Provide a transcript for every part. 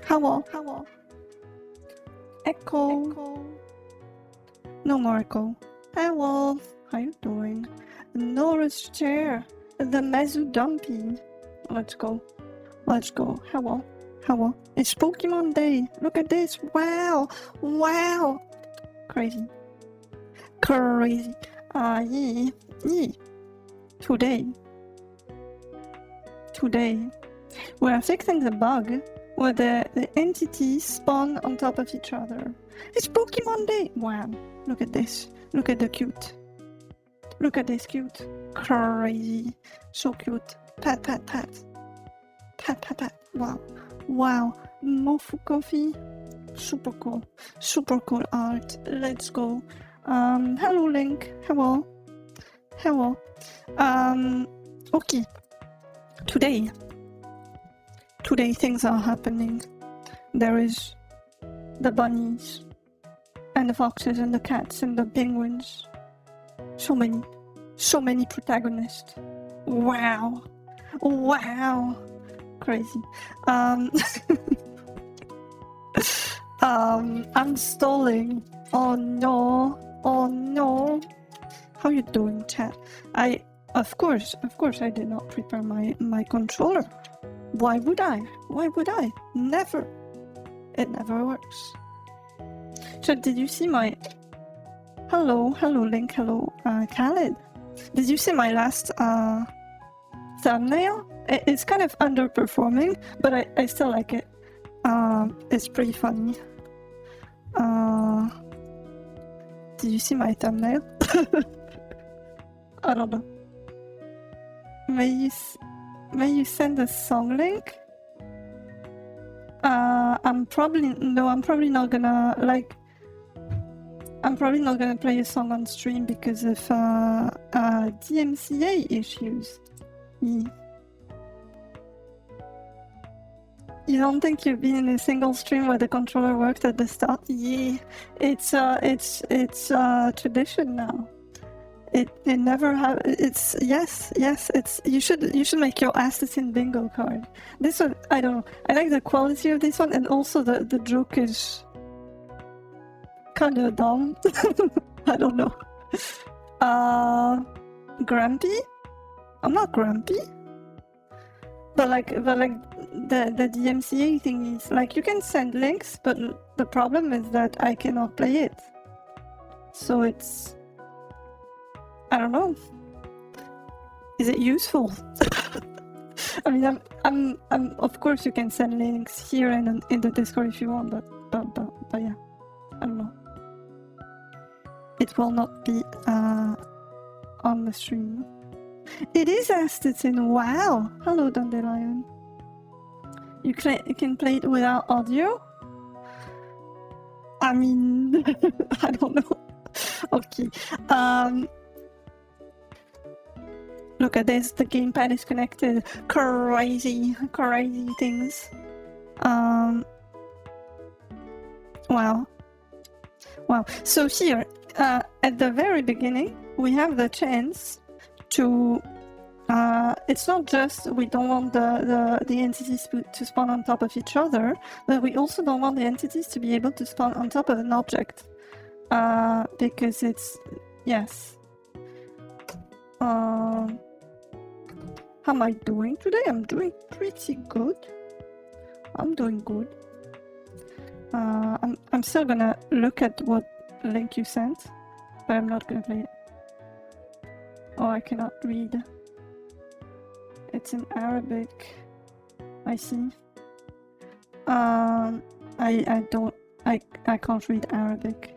Hello. Echo. No more echo. Hello. How you doing? Nora's chair. The Mezu Dumpy. Let's go. Hello. It's Pokemon Day. Look at this. Wow. Crazy. Yeah. Today, we are fixing the bug where the entities spawn on top of each other. It's Pokemon Day! Wow, look at this. Look at the cute. Look at this cute. Crazy. So cute. Pat. Wow. Mofu coffee. Super cool art. Let's go. Hello Link. Hello. Okay. Today things are happening. There is the bunnies and the foxes and the cats and the penguins. So many protagonists. Wow. Crazy. I'm stalling. Oh no. How you doing, chat? Of course I did not prepare my controller. Why would I? Never. It never works. So did you see my... Hello Link, hello Khaled. Did you see my last thumbnail? It's kind of underperforming, but I still like it. It's pretty funny. Did you see my thumbnail? I don't know. May you send a song link? I'm probably not gonna play a song on stream because of DMCA issues. Yeah. You don't think you've been in a single stream where the controller worked at the start? Yeah, it's tradition now. It never have. It's yes. It's you should make your Astatin bingo card. This one, I don't know. I like the quality of this one, and also the joke is kind of dumb. I don't know. Grumpy? I'm not grumpy. But like the DMCA thing is like you can send links, but the problem is that I cannot play it. So it's, I don't know. Is it useful? I mean, I'm of course you can send links here and in the Discord if you want, but yeah, I don't know. It will not be on the stream. It is Astatin. Wow. Hello, Dandelion. You can play it without audio? I mean, I don't know. Okay. Look at this. The gamepad is connected. Crazy things. Wow. So here, at the very beginning, we have the chance to it's not just we don't want the entities to spawn on top of each other, but we also don't want the entities to be able to spawn on top of an object, because it's yes. How am I doing today? I'm doing pretty good. I'm doing good. I'm still gonna look at what link you sent, but I'm not gonna play it. Oh, I cannot read. It's in Arabic. I see. I can't read Arabic.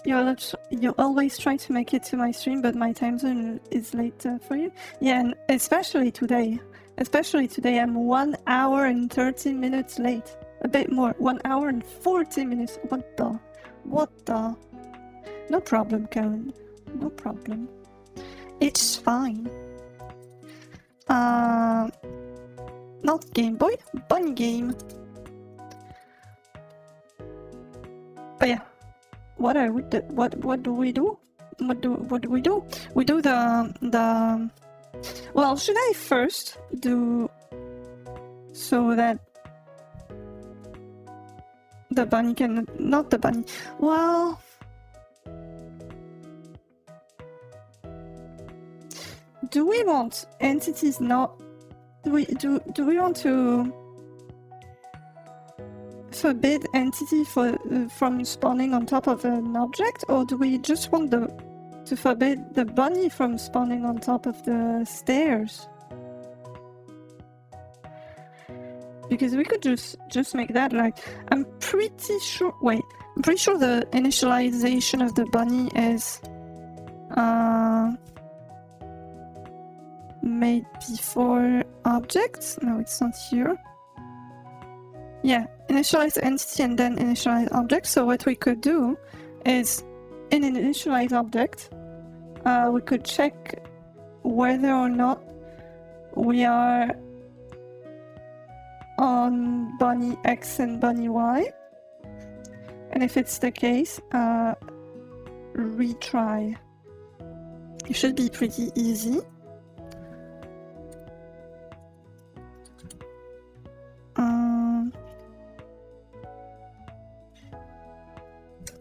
You always try to make it to my stream, but my time zone is late for you. Yeah, and especially today. I'm 1 hour and 30 minutes late. A bit more. 1 hour and 40 minutes. What the? No problem, Karen. No problem. It's fine. Not Gameboy, Bunny Game. But yeah, what do we do? We do the Well, should I first do so that the bunny can... Not the bunny. Well... Do we want entities not... Do we want to forbid entity from spawning on top of an object, or do we just want to forbid the bunny from spawning on top of the stairs? Because we could just make that like... I'm pretty sure... Wait. I'm pretty sure the initialization of the bunny is... made before objects? No, it's not here. Yeah, initialize entity and then initialize object. So what we could do is, in an initialize object, we could check whether or not we are on bunny X and bunny Y. And if it's the case, retry. It should be pretty easy.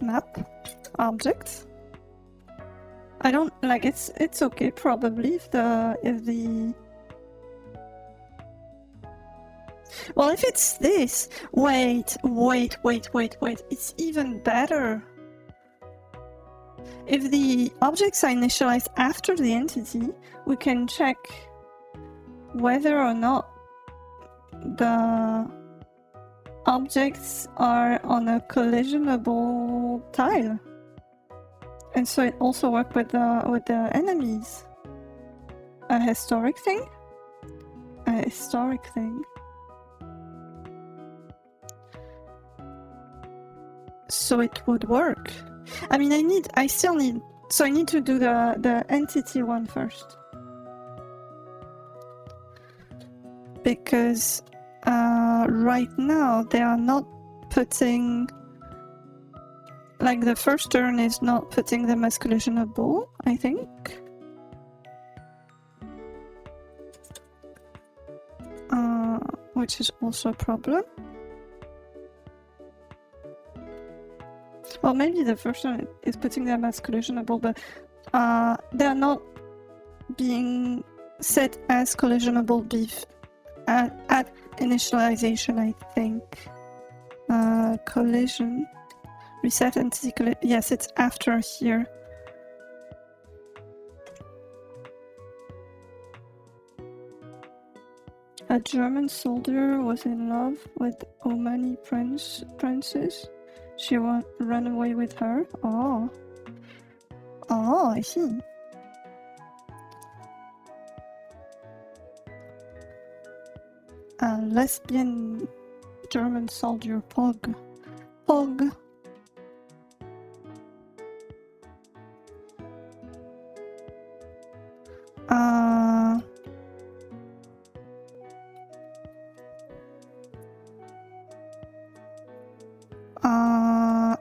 Map objects. I don't like it's okay probably if the well, if it's this. Wait, it's even better. If the objects are initialized after the entity, we can check whether or not the objects are on a collisionable tile, and so it also works with the enemies. A historic thing. So it would work. I mean, I still need. So I need to do the entity one first, because. Right now they are not putting, like, the first turn is not putting them as collisionable, I think. Which is also a problem. Well, maybe the first turn is putting them as collisionable, but they're not being set as collisionable at initialization, I think. Collision. Reset entity yes, it's after here. A German soldier was in love with Omani princess. She ran away with her. Oh, I see. A lesbian German soldier, Pog.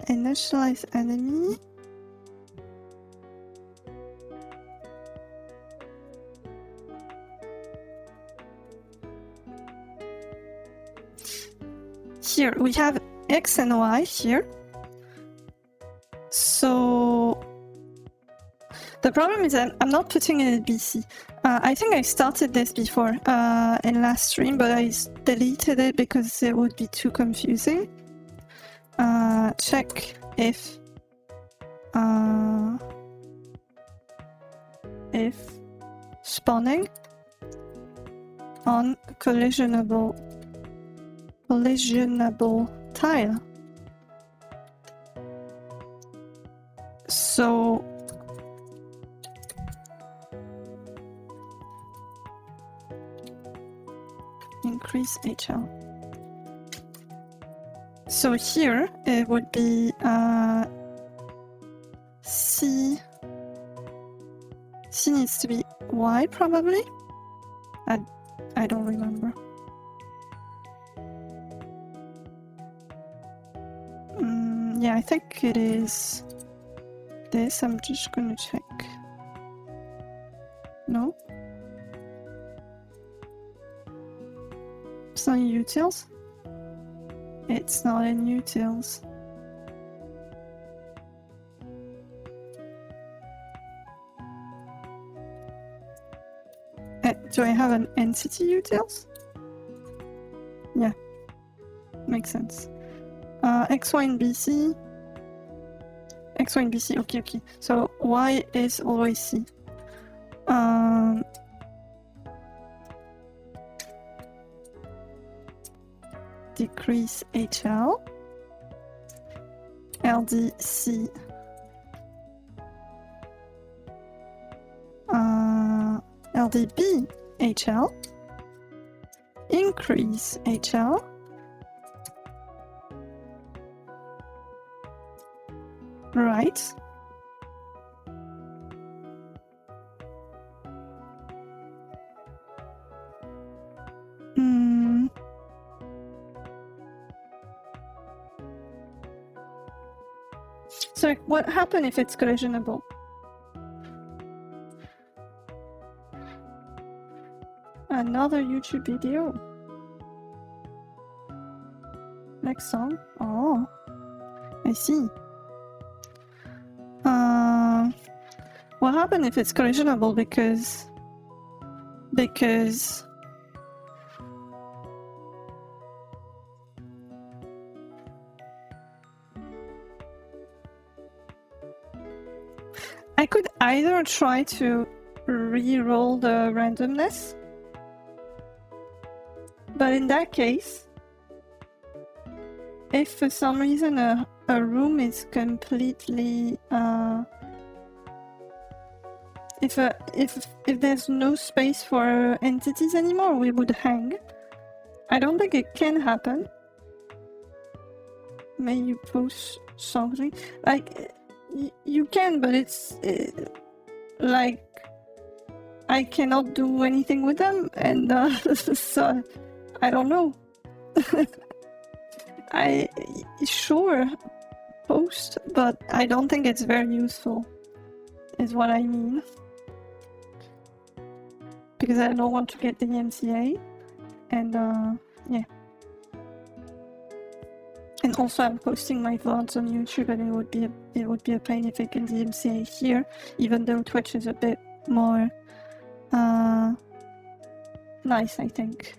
Initialize enemy. Here we have X and Y here. So the problem is that I'm not putting it in BC. I think I started this before in last stream, but I deleted it because it would be too confusing. Check if spawning on collisionable tile. So increase HL. So here it would be C needs to be Y probably. I don't remember. Yeah, I think it is this. I'm just gonna check. No? It's not in utils? It's not in utils. Do I have an entity utils? Yeah, makes sense. XY and BC. XY and BC, okay. So Y is always C. Decrease HL. LDC. LDB HL. Increase HL. Right. So what happens if it's collisionable? Another YouTube video. Next song. Oh, I see. What happens if it's collisionable? Because I could either try to re-roll the randomness, but in that case, if for some reason a room is completely if there's no space for entities anymore, we would hang. I don't think it can happen. May you post something like you can, but it's like I cannot do anything with them, and so I don't know. I sure post, but I don't think it's very useful, is what I mean. Because I don't want to get the MCA, and yeah. And also I'm posting my VODs on YouTube, and it would be a pain if I can DMCA here, even though Twitch is a bit more nice, I think.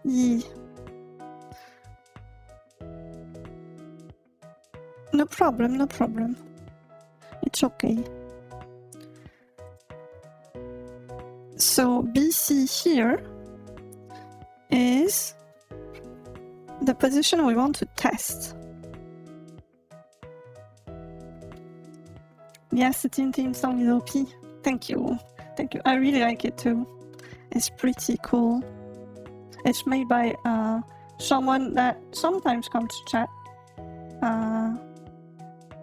Yeah. No problem, no problem. It's okay. So BC here is the position we want to test. The Astatin theme song is OP. Thank you. Thank you. I really like it too. It's pretty cool. It's made by someone that sometimes comes to chat,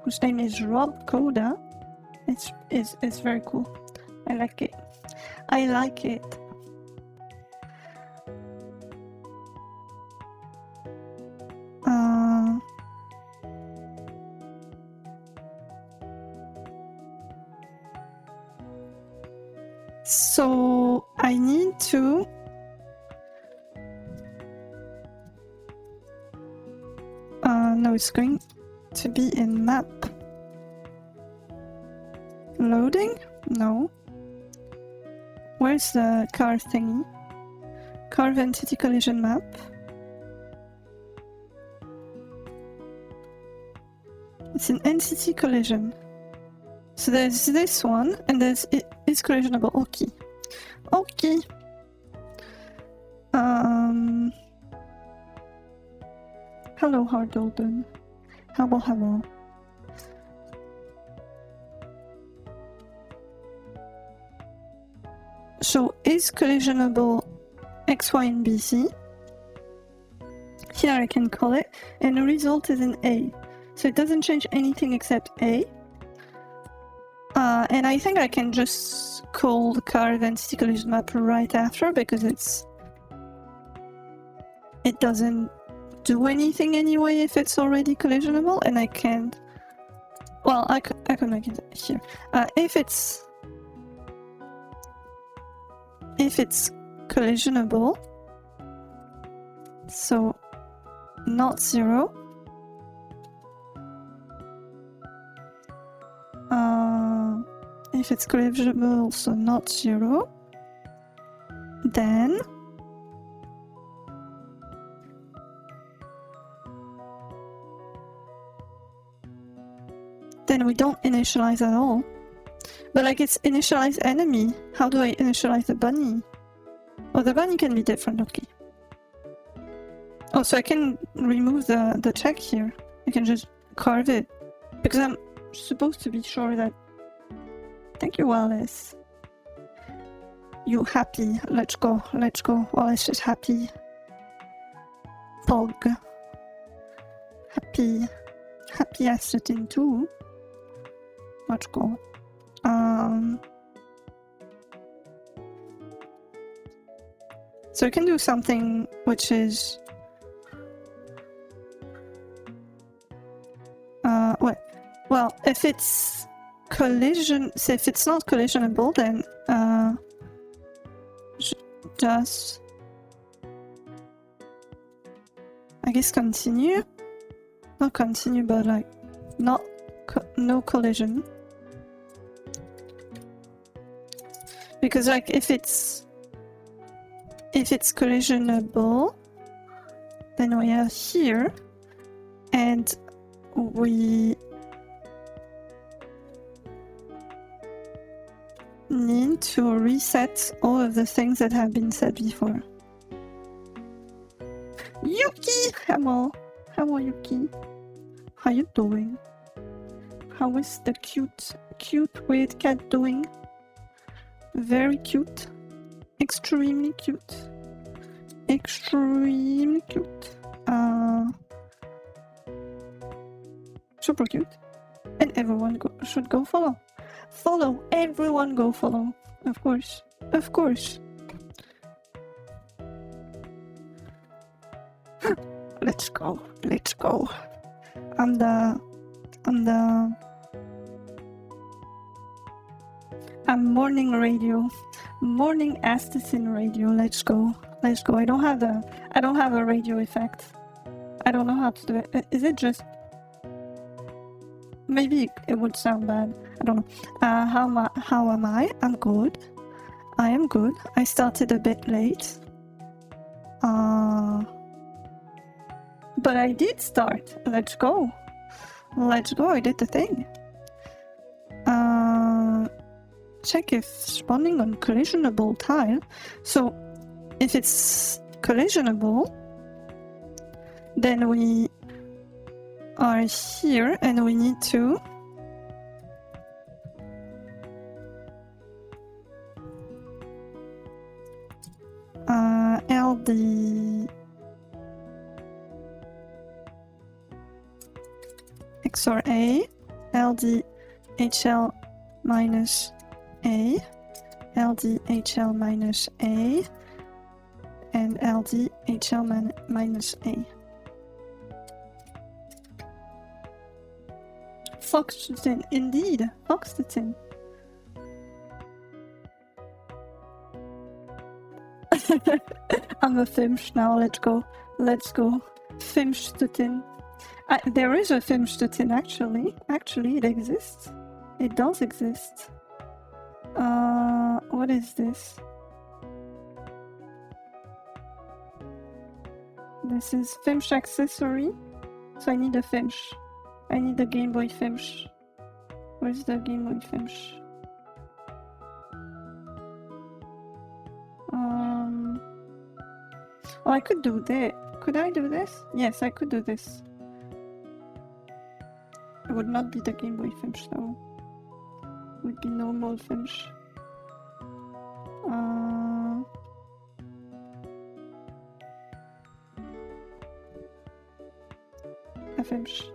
whose name is Rob Coda. It's very cool. I like it. I like it. So I need to no, it's going to be in map. Loading? No. Where's the car thingy? Carve entity collision map. It's an entity collision. So there's this one, and there's it's collisionable. Okay. Okay. Hello, Hardolden. Hello. So is collisionable XY and BC. Here I can call it, and the result is an A. So it doesn't change anything except A. And I think I can just call the car identity collision map right after because it doesn't do anything anyway if it's already collisionable, and I can't. Well, I could make it here. If it's collisionable, so not 0. If it's collisionable, so not 0, then we don't initialize at all. But like it's initialize enemy. How do I initialize the bunny? Oh, the bunny can be different, okay. Oh, so I can remove the check here. I can just carve it. Because I'm supposed to be sure that... Thank you, Wallace. You happy. Let's go. Let's go. Wallace is happy. Pog. Happy. Happy Astatin too. Let's go. So I can do something which is... Well, if it's so if it's not collisionable, then just I guess continue. Not continue, but like no collision. Because like if it's collisionable, then we are here, and we need to reset all of the things that have been said before. Yuki! Hello, Yuki. How you doing? How is the cute weird cat doing? Very cute. Extremely cute. Extremely cute. Super cute. And everyone should go follow. Follow! Everyone go follow. Of course. Of course. Let's go. Let's go. I'm morning radio. Morning Astatin radio. Let's go. Let's go. I don't have a radio effect. I don't know how to do it. Is it just... Maybe it would sound bad. I don't know. How am I? I'm good. I am good. I started a bit late. But I did start. Let's go. Let's go. I did the thing. Check if spawning on collisionable tile. So if it's collisionable, then we are here and we need to LD XOR A, LD HL minus A, LD HL minus A, and LD HL minus A. Foxton, indeed, Foxton. I'm a Fimsh now, let's go. Let's go. Fimshtutin. There is a Fimshtutin actually. Actually, it exists. It does exist. What is this? This is Fimsh accessory. So I need a Fimsh. I need the Gameboy Fimsh. Where's the Gameboy Fimsh? Well, I could do that. Could I do this? Yes, I could do this. It would not be the Gameboy Fimsh though. It would be normal Fimsh. A Fimsh.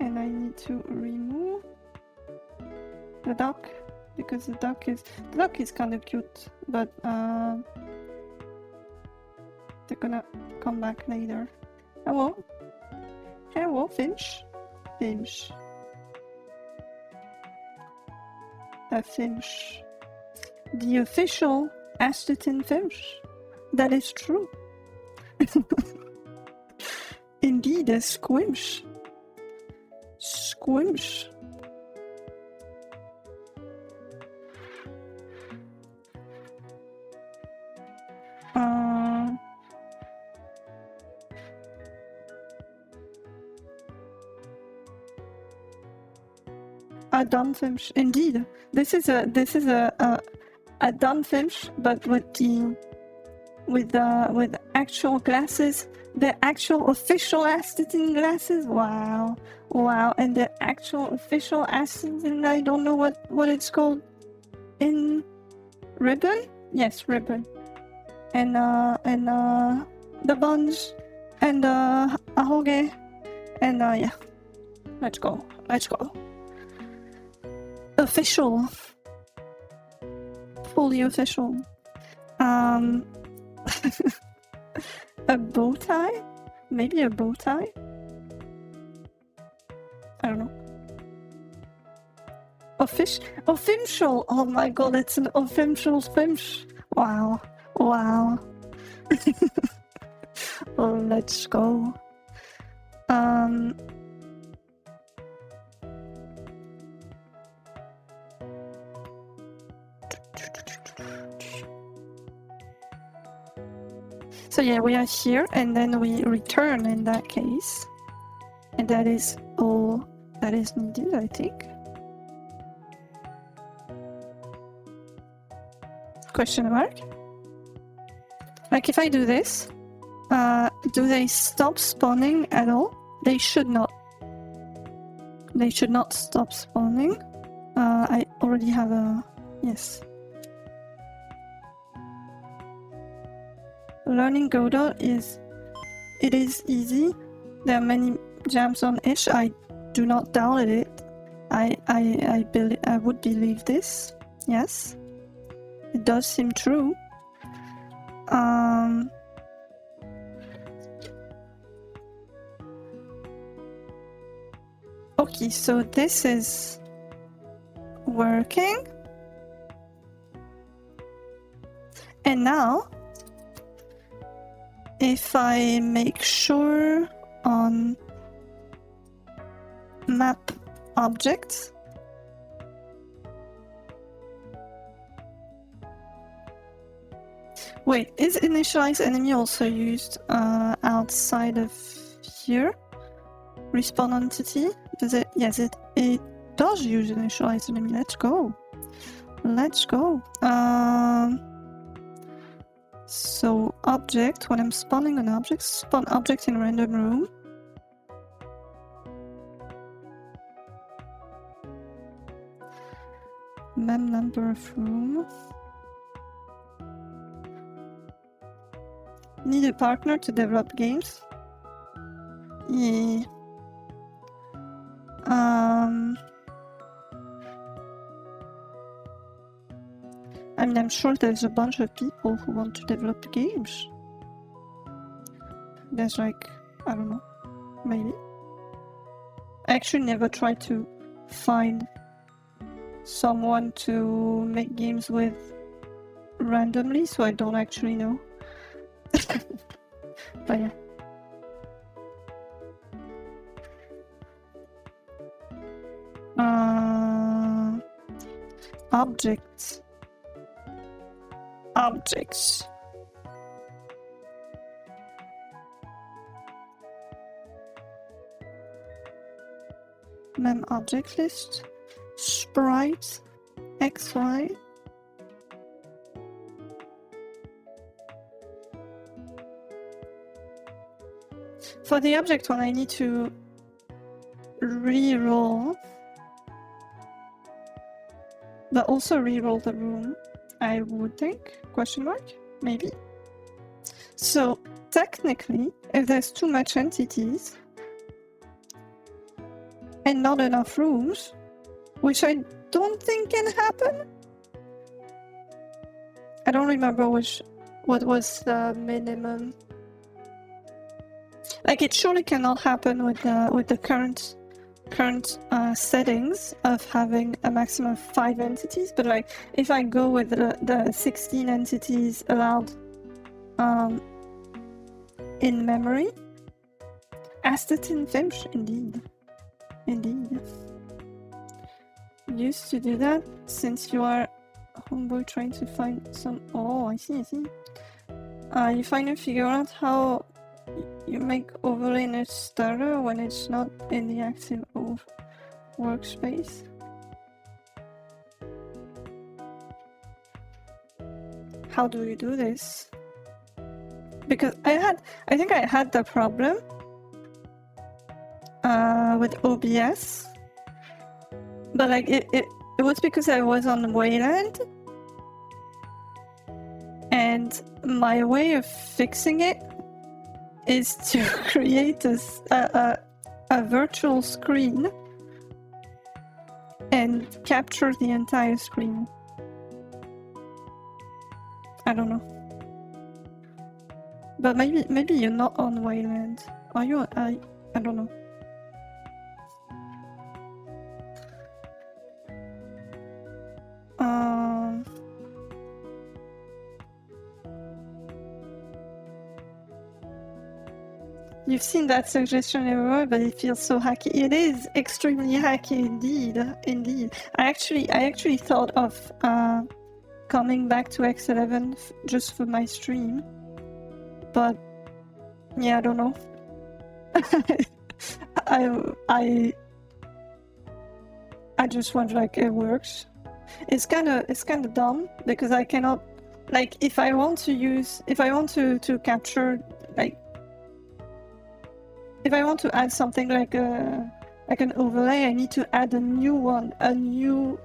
And I need to remove the duck, because the duck is kind of cute, but they're gonna come back later. Hello, hello, Finch, Finch, a Finch, the official Astatin Finch. That is true. Indeed, a squinch. Squinch. A Dunfinch, indeed. This is a Dunfinch, but with actual glasses, the actual official Astatin glasses. Wow, wow, and the actual official Astatin. I don't know what it's called in ribbon. Yes, ribbon, and the buns, and ahoge, and yeah. Let's go. Let's go. Official. Fully official. A bow tie? Maybe a bow tie? I don't know. Official! Oh my god, it's an official Finch! Wow. Wow. Oh, let's go. So yeah, we are here, and then we return in that case. And that is all that is needed, I think. Question mark? Like if I do this, do they stop spawning at all? They should not. They should not stop spawning. I already have a... yes. Learning Godot is easy. There are many jams on it. I do not doubt it. I would believe this. Yes, it does seem true. Okay, so this is working, and now if I make sure on map objects, wait, is initialize enemy also used outside of here? Respawn entity? Does it? Yes, it does use initialize enemy. Let's go. Let's go. So object, when I'm spawning an object, spawn object in random room. Mem number of room. Need a partner to develop games? Yeah. I mean, I'm sure there's a bunch of people who want to develop games. There's like, I don't know, maybe. I actually never tried to find someone to make games with randomly, so I don't actually know. But yeah. Objects. Objects. Mem object list. Sprite. XY. For the object one, I need to re-roll, but also re-roll the room, I would think, question mark, maybe. So technically, if there's too much entities and not enough rooms, which I don't think can happen. I don't remember what was the minimum. Like, it surely cannot happen with the current settings of having a maximum of 5 entities, but like if I go with the 16 entities allowed in memory, Astatin Finch, indeed. Used to do that since you are homeboy trying to find some. Oh, I see. You finally figure out how you make overlay in a starter when it's not in the active workspace. How do you do this? Because I think I had the problem with OBS, but like it was because I was on Wayland, and my way of fixing it is to create a virtual screen and capture the entire screen. I don't know. But maybe you're not on Wayland. Are you? I don't know. You've seen that suggestion everywhere, but it feels so hacky. It is extremely hacky indeed. I actually thought of coming back to X11 just for my stream, but yeah, I don't know. I just wonder, like, it works. It's kind of dumb because I cannot, like, if I want to capture, like, if I want to add something like an overlay, I need to add a new one, a new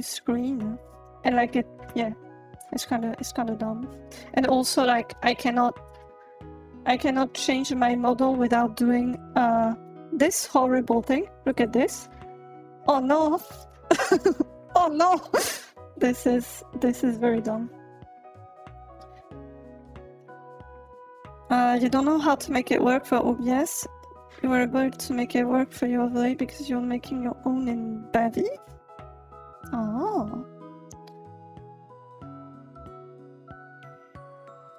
screen, and like it's kind of dumb. And also, like, I cannot change my model without doing this horrible thing. Look at this. Oh no! Oh no! This is very dumb. You don't know how to make it work for OBS. You were able to make it work for your overlay because you're making your own in Bavy? Oh.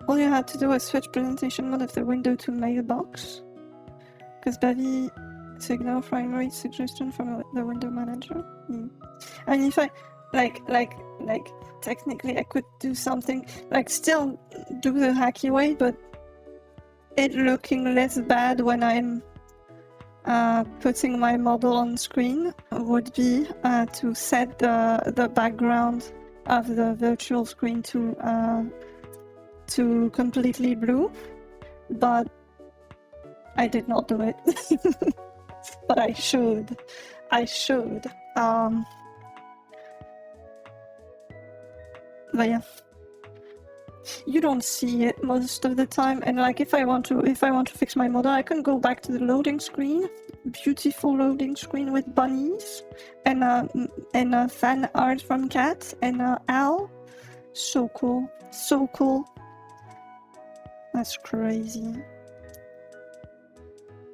All you had to do was switch presentation mode of the window to mailbox. Because Bavy signal frame rate suggestion from the window manager. And if I like technically I could do something like still do the hacky way, but it looking less bad when I'm putting my model on screen would be to set the background of the virtual screen to completely blue, but I did not do it. But I should. But yeah, you don't see it most of the time, and like if I want to fix my model, I can go back to the loading screen, beautiful loading screen with bunnies and a fan art from Cat and Al. So cool. That's crazy.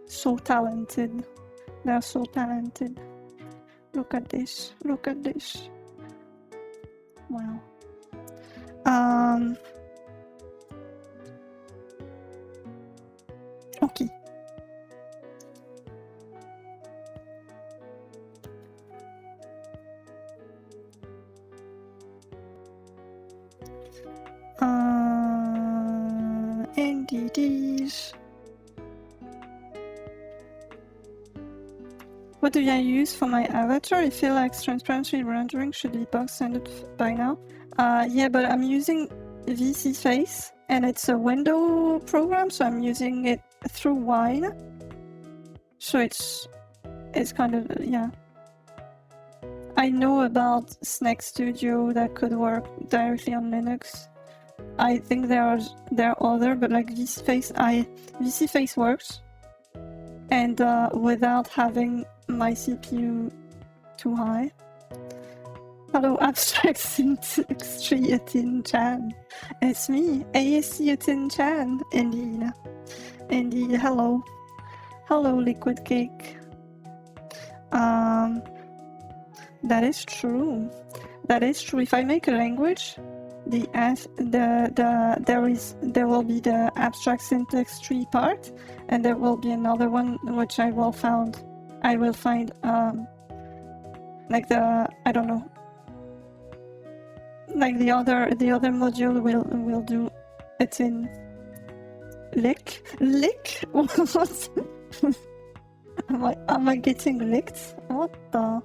So talented. They're so talented. Look at this. Wow. Okay. NDDs. What do I use for my avatar? I feel like transparency rendering should be bug standard by now. Yeah, but I'm using VC Face, and it's a window program, so I'm using it through Wine. So it's kind of, yeah. I know about Snake Studio that could work directly on Linux. I think there are other, but like VC Face works. and without having my CPU too high. Hello, Abstract Syntax Tree Atin Chan. It's me, ASC Atin Chan. Indeed. Indeed, hello. Hello, Liquid Cake. That is true. That is true. If I make a language, there will be the abstract syntax tree part, and there will be another one which I will find like the, I don't know, like the other module will do it in lick. What? Am I getting licked? What the?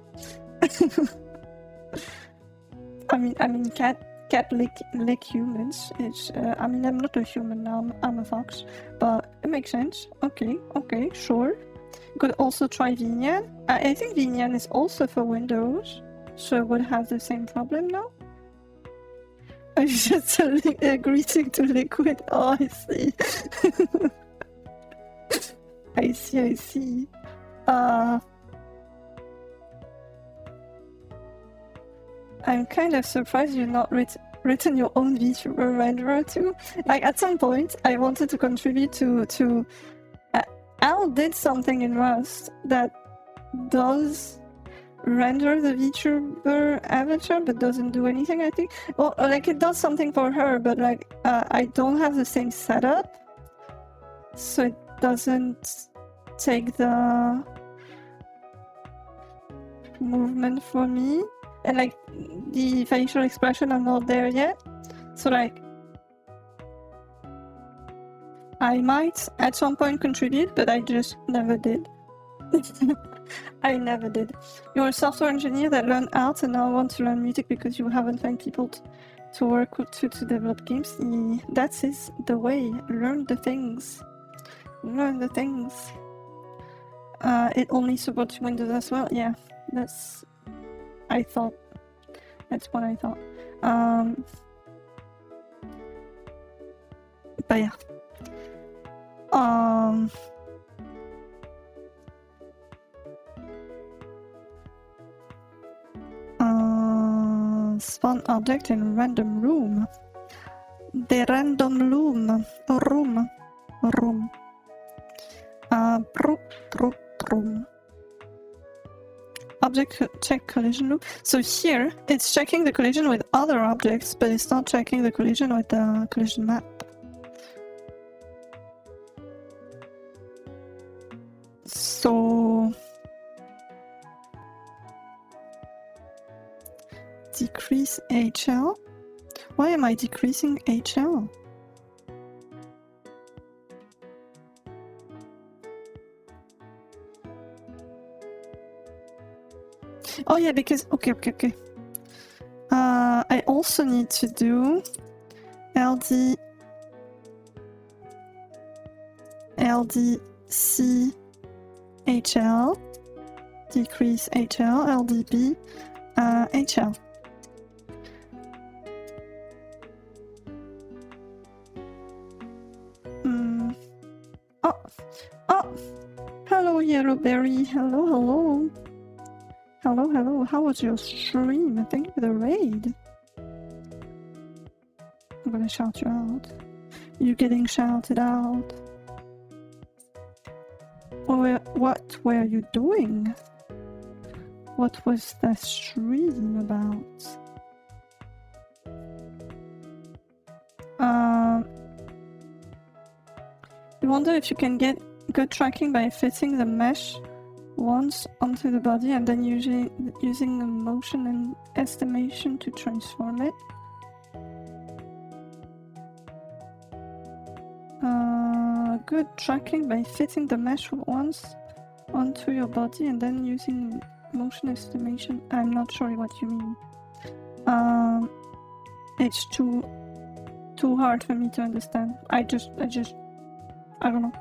I mean cat lick humans. It's I mean, I'm not a human now. I'm a fox, but it makes sense. Okay, sure. Could also try Vinyan. I think Vinyan is also for Windows, so it would have the same problem now. It's just a greeting to Liquid. Oh, I see. I see. I'm kind of surprised you're not written your own vtuber renderer too. Like, at some point, I wanted to contribute to Al did something in Rust that does render the VTuber avatar but doesn't do anything, I think. Well, like, it does something for her, but like I don't have the same setup, so it doesn't take the movement for me, and like the facial expression, I'm not there yet, so like I might at some point contribute, but I just never did. I never did. You're a software engineer that learned art and now want to learn music because you haven't found people to work with to develop games. That is the way. Learn the things. Learn the things. It only supports Windows as well. Yeah, that's... I thought. That's what I thought. But yeah. Spawn object in random room. The random room. Room. Room. Object check collision loop. So here it's checking the collision with other objects, but it's not checking the collision with the collision map. So decrease HL. Why am I decreasing HL? Oh yeah, because okay. I also need to do LD C HL, decrease HL, LDB HL. Oh, hello Yellowberry, hello. Hello, how was your stream? Thank you for the raid. I'm gonna shout you out. You're getting shouted out. What were you doing? What was the stream about? You wonder if you can get good tracking by fitting the mesh once onto the body and then using the motion and estimation to transform it. Good tracking by fitting the mesh once onto your body and then using motion estimation. I'm not sure what you mean. It's too hard for me to understand. I don't know.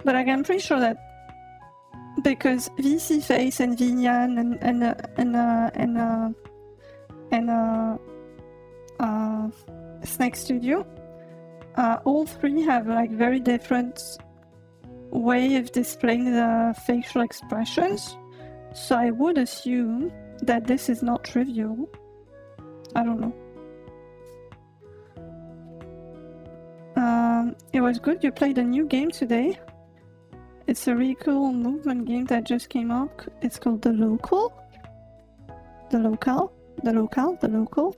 But like, I'm pretty sure that because VC Face and Vinyan and Snake Studio, all three have like very different way of displaying the facial expressions, so I would assume that this is not trivial. I don't know. It was good you played a new game today. It's a really cool movement game that just came out. It's called The Local. The Local. The Local. The Local.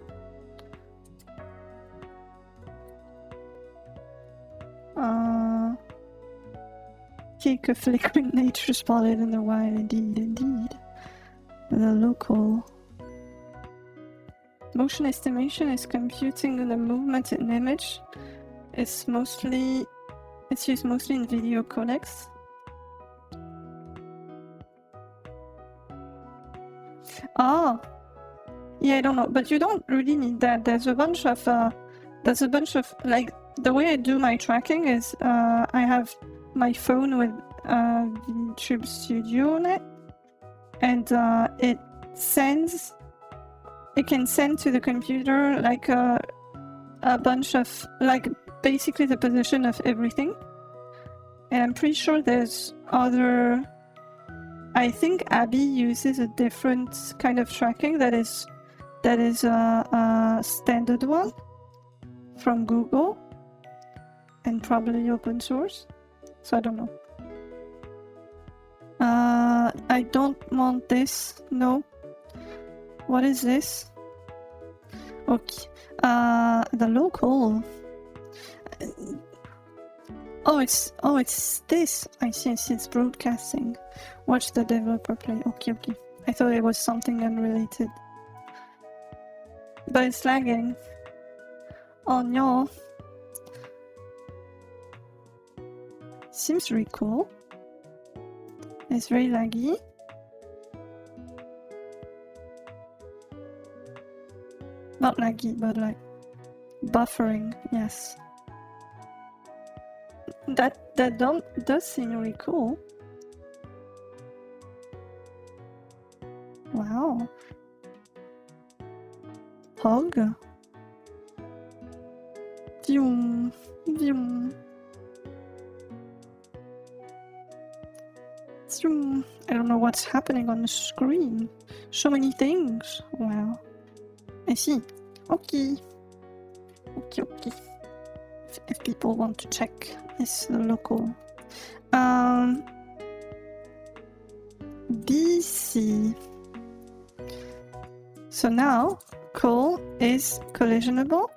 Take a flickering nature spotted in the wild, indeed. The Local. Motion estimation is computing the movement in image. It's used mostly in video codecs. Ah, yeah, I don't know, but you don't really need that. There's a bunch of like, the way I do my tracking is I have my phone with VTube Studio on it, and it can send to the computer like a bunch of, like, basically the position of everything. And I'm pretty sure there's other, I think Abby uses a different kind of tracking that is a standard one from Google and probably open source, so I don't know. I don't want this. No. What is this? Okay. The Local. Oh, it's this. I see. It's broadcasting. Watch the developer play. Okay. I thought it was something unrelated. But it's lagging. Oh no. Seems really cool. It's very laggy. Not laggy, but like buffering, yes. That does seem really cool. Wow. Hog. Vroom, vroom. I don't know what's happening on the screen. So many things. Wow. I see. Okay. If people want to check, it's The Local. DC. So now, call is collisionable.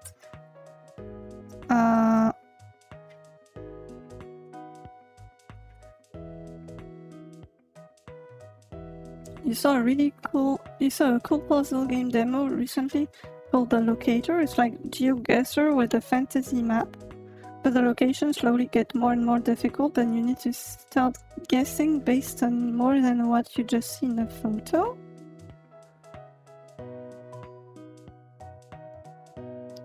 You saw a cool puzzle game demo recently called The Locator. It's like GeoGuessr with a fantasy map, but the locations slowly get more and more difficult and you need to start guessing based on more than what you just see in the photo.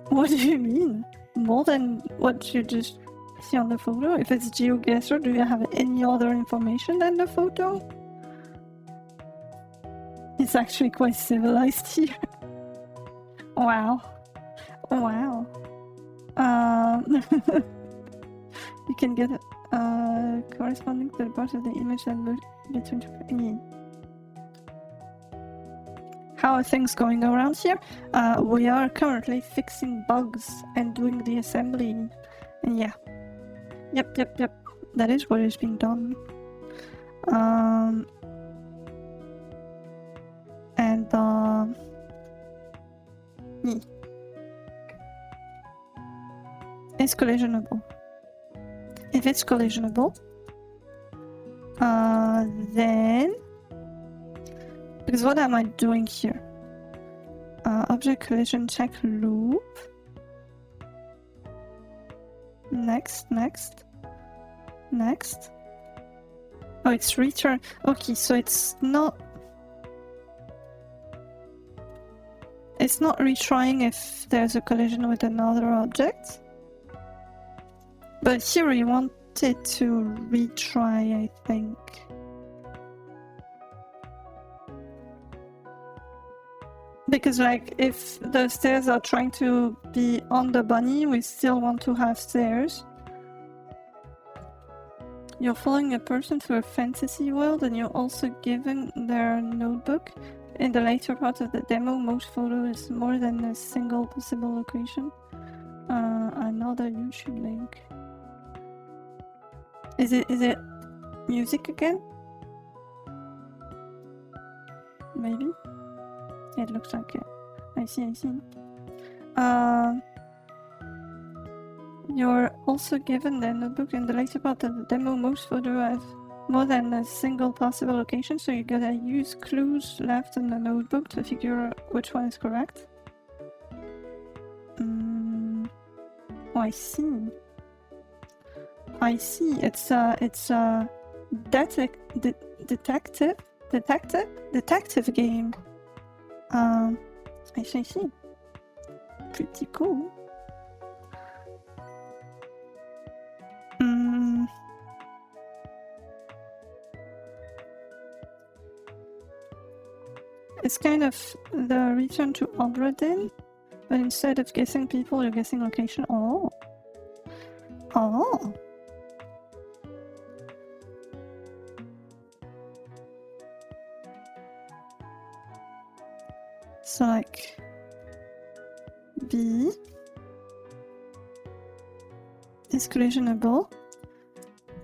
What do you mean? More than what you just see on the photo? If it's GeoGuessr, do you have any other information than the photo? It's actually quite civilized here. Wow. You can get corresponding to the part of the image that moves between. How are things going around here? We are currently fixing bugs and doing the assembly. And yeah. Yep. That is what is being done. It's collisionable. If it's collisionable, then, because what am I doing here? Object collision check loop. Next. Oh, it's return. Okay, so it's not retrying if there's a collision with another object. But here we want it to retry, I think. Because, like, if the stairs are trying to be on the bunny, we still want to have stairs. You're following a person through a fantasy world and you're also given their notebook. In the later part of the demo, most photos is more than a single possible location. Another YouTube link. Is it music again? Maybe? It looks like it. I see. You're also given the notebook in the later part of the demo. Most photos have more than a single possible location, so you gotta use clues left in the notebook to figure out which one is correct. Oh, I see. It's a detective game. I see. Pretty cool. It's kind of the return to Astatin, but instead of guessing people, you're guessing location. Oh. So like B is collisionable.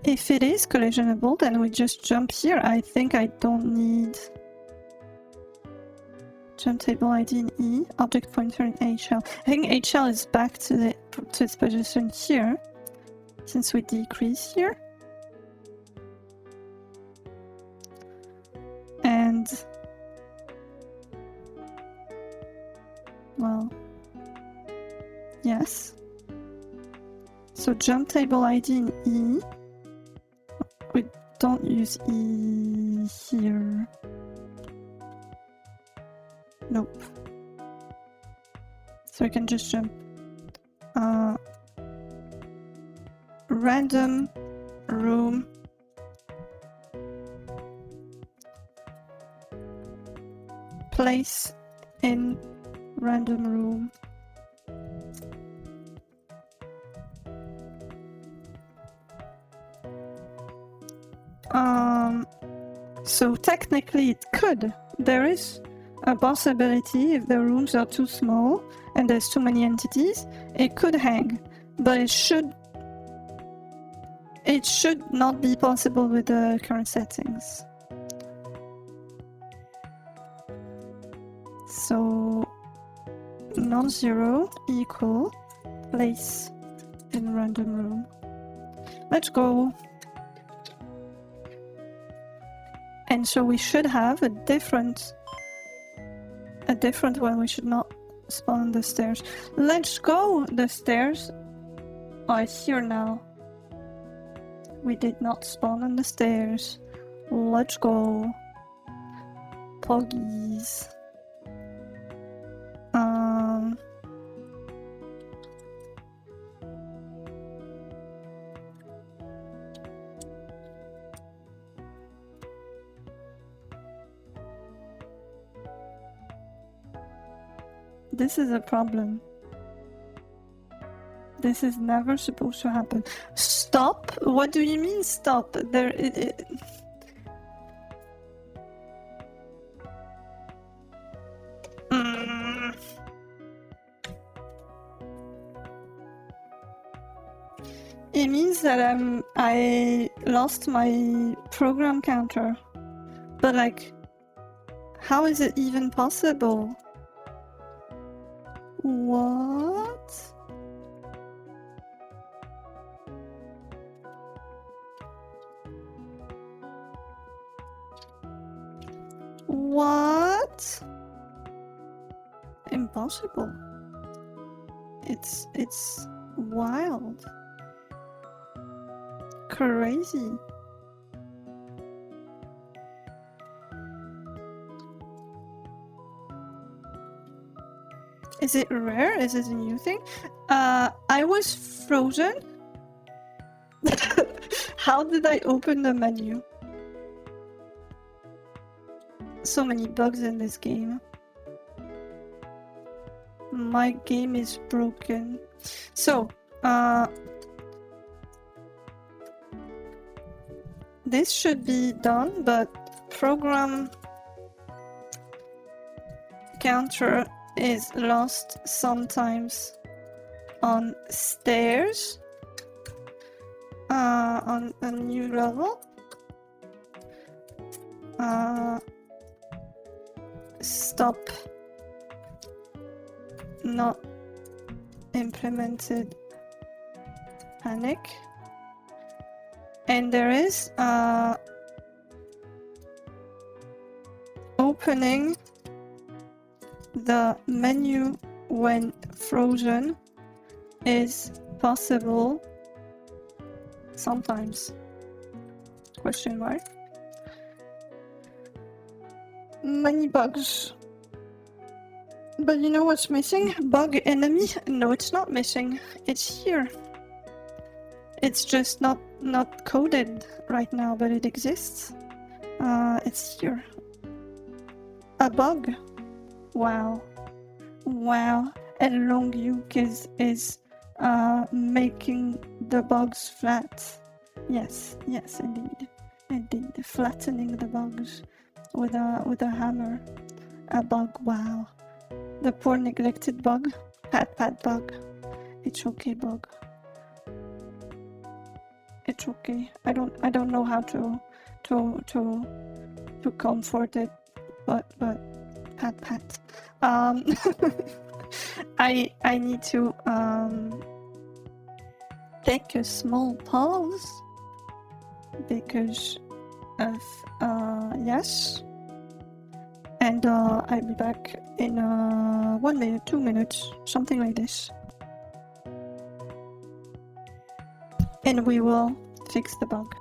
If it is collisionable, then we just jump here. I think I don't need jump table ID in E, object pointer in HL. I think HL is back to its position here, since we decrease here. And well, yes. So jump table ID in E. We don't use E here. Nope. So we can just jump. Random room. Place in random room. So technically it could. There is a possibility if the rooms are too small and there's too many entities, it could hang, but it should not be possible with the current settings. So non-zero equal place in random room. Let's go. And so we should have a different one. We should not spawn on the stairs. Let's go. The stairs are here now. We did not spawn on the stairs. Let's go. Poggies. This is a problem. This is never supposed to happen. Stop? What do you mean stop? There it means that I lost my program counter. But like, how is it even possible? What? What? Impossible. It's wild. Crazy. Is it rare? Is it a new thing? I was frozen. How did I open the menu? So many bugs in this game. My game is broken. So, this should be done, but program counter is lost sometimes on stairs on a new level. Stop not implemented panic, and there is opening the menu when frozen is possible sometimes. Question mark. Many bugs. But you know what's missing? Bug enemy? No, it's not missing. It's here. It's just not coded right now, but it exists. It's here. A bug. Wow. Wow. And long uke is making the bugs flat. Yes, indeed. Flattening the bugs with a hammer. A bug, wow. The poor neglected bug. Pat bug. It's okay, bug. It's okay. I don't know how to comfort it, but pat. I need to take a small pause because of yes, and I'll be back in 1 minute, 2 minutes, something like this, and we will fix the bug.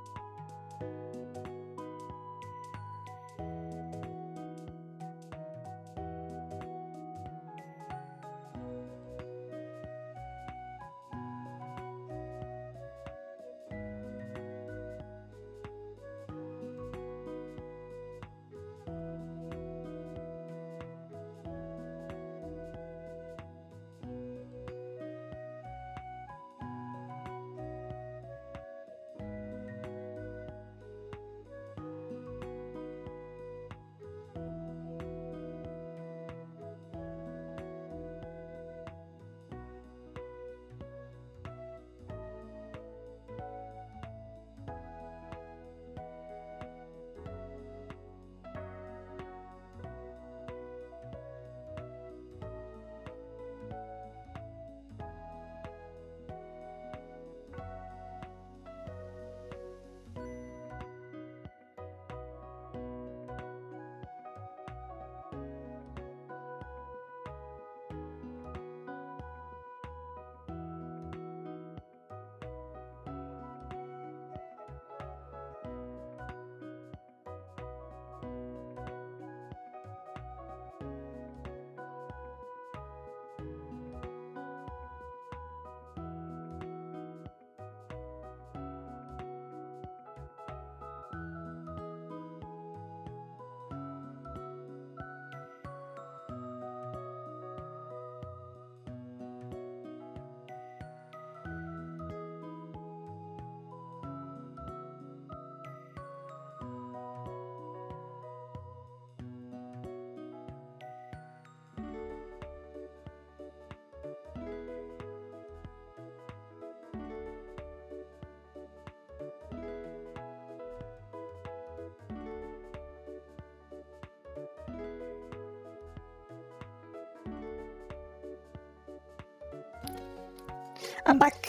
I'm back.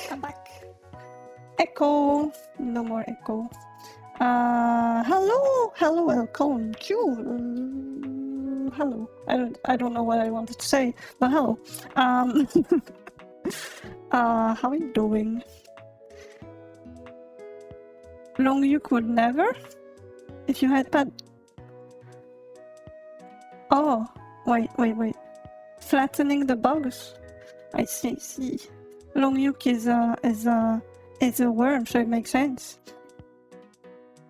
Echo. No more echo. Hello, welcome. Hello. I don't know what I wanted to say, but hello. How are you doing? Long you could never? If you had pad. Oh, wait. Flattening the bugs. I see. Long Yuk is a worm, so it makes sense.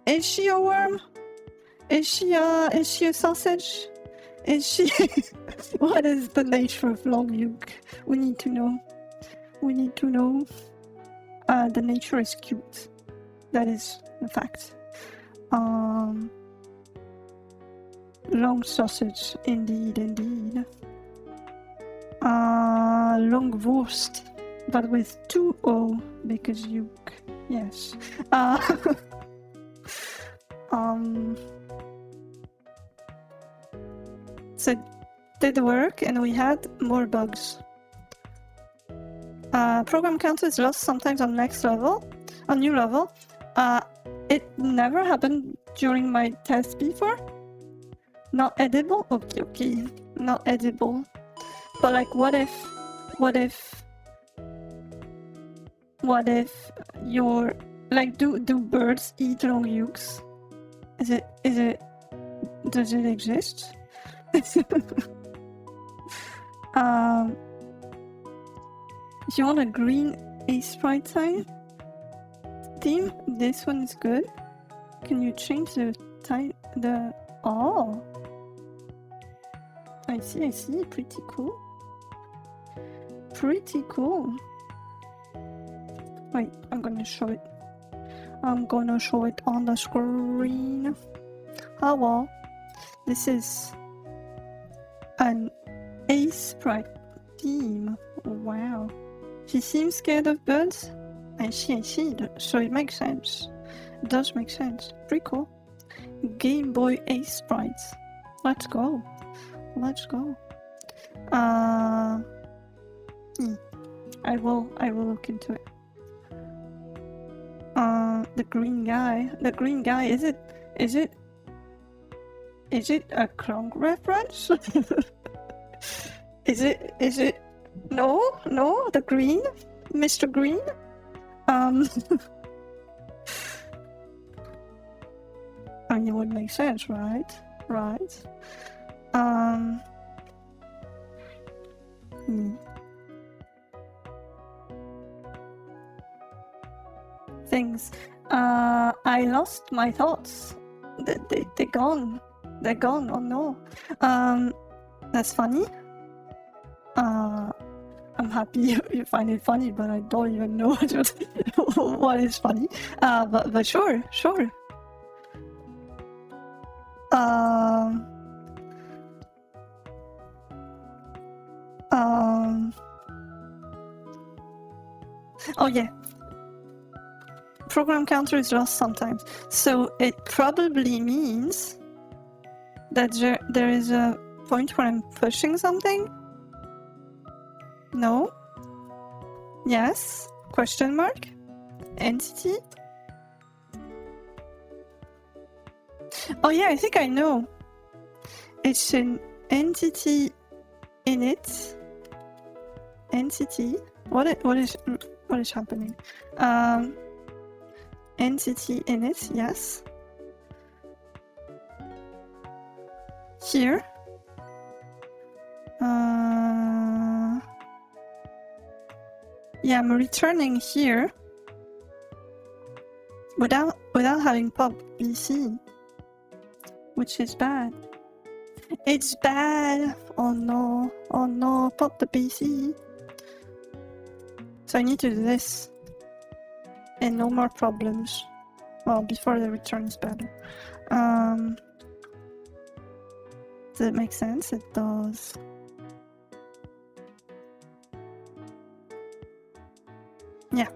Is she a worm? Is she a sausage? Is she? What is the nature of Long Yuk? We need to know. The nature is cute. That is the fact. Long sausage, indeed. Long wurst, but with 2 O, because you... Yes. So did work, and we had more bugs. Program counter is lost sometimes on next level, on new level. It never happened during my test before. Not edible? Okay. Not edible. But like, what if your, like, do birds eat long yolks? Does it exist? If you want a green A-sprite theme, this one is good. Can you change the time? Oh, I see. Pretty cool. Wait, I'm gonna show it. I'm gonna show it on the screen. Oh well, this is an A-sprite theme. Wow. She seems scared of birds. I see. So it makes sense. It does make sense. Pretty cool. Gameboy A-sprites. Let's go. I will look into it. The green guy, is it a Kronk reference? Is it no, the green, Mr. Green? I mean, it would make sense, right? Things. I lost my thoughts. They're gone. Oh no. That's funny. I'm happy you find it funny, but I don't even know what is funny. But sure. Oh yeah. Program counter is lost sometimes, so it probably means that there is a point where I'm pushing something. No? Yes? Question mark? Entity? Oh yeah, I think I know. It's an entity init. Entity? What is happening? Entity init, yes. Here. Yeah, I'm returning here without having popped BC, which is bad. It's bad. Oh no, pop the BC. So I need to do this. And no more problems. Well, before the return is better. Does it make sense? It does. Yeah.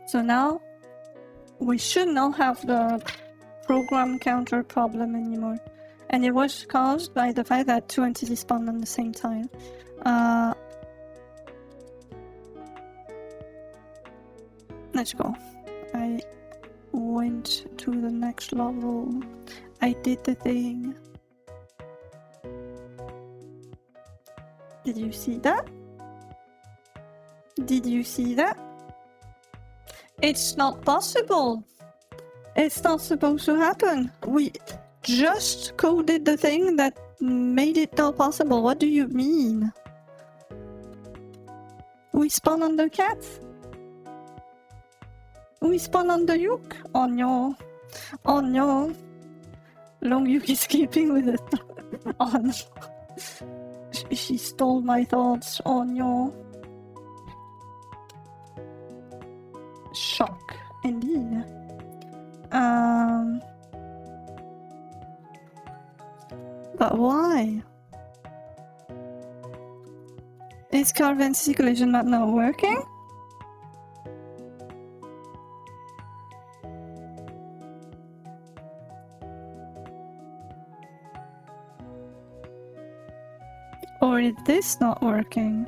So now we should not have the program counter problem anymore. And it was caused by the fact that 2 entities spawned at the same time. Let's go. I went to the next level. I did the thing. Did you see that? It's not possible. It's not supposed to happen. We just coded the thing that made it not possible. What do you mean? We spawn on the cat. We spawn on the yolk. Oh no. Long yolk escaping with it. Oh no. She stole my thoughts. Oh no. Shock, indeed. But why? Is curve entity collision map not working? Or is this not working?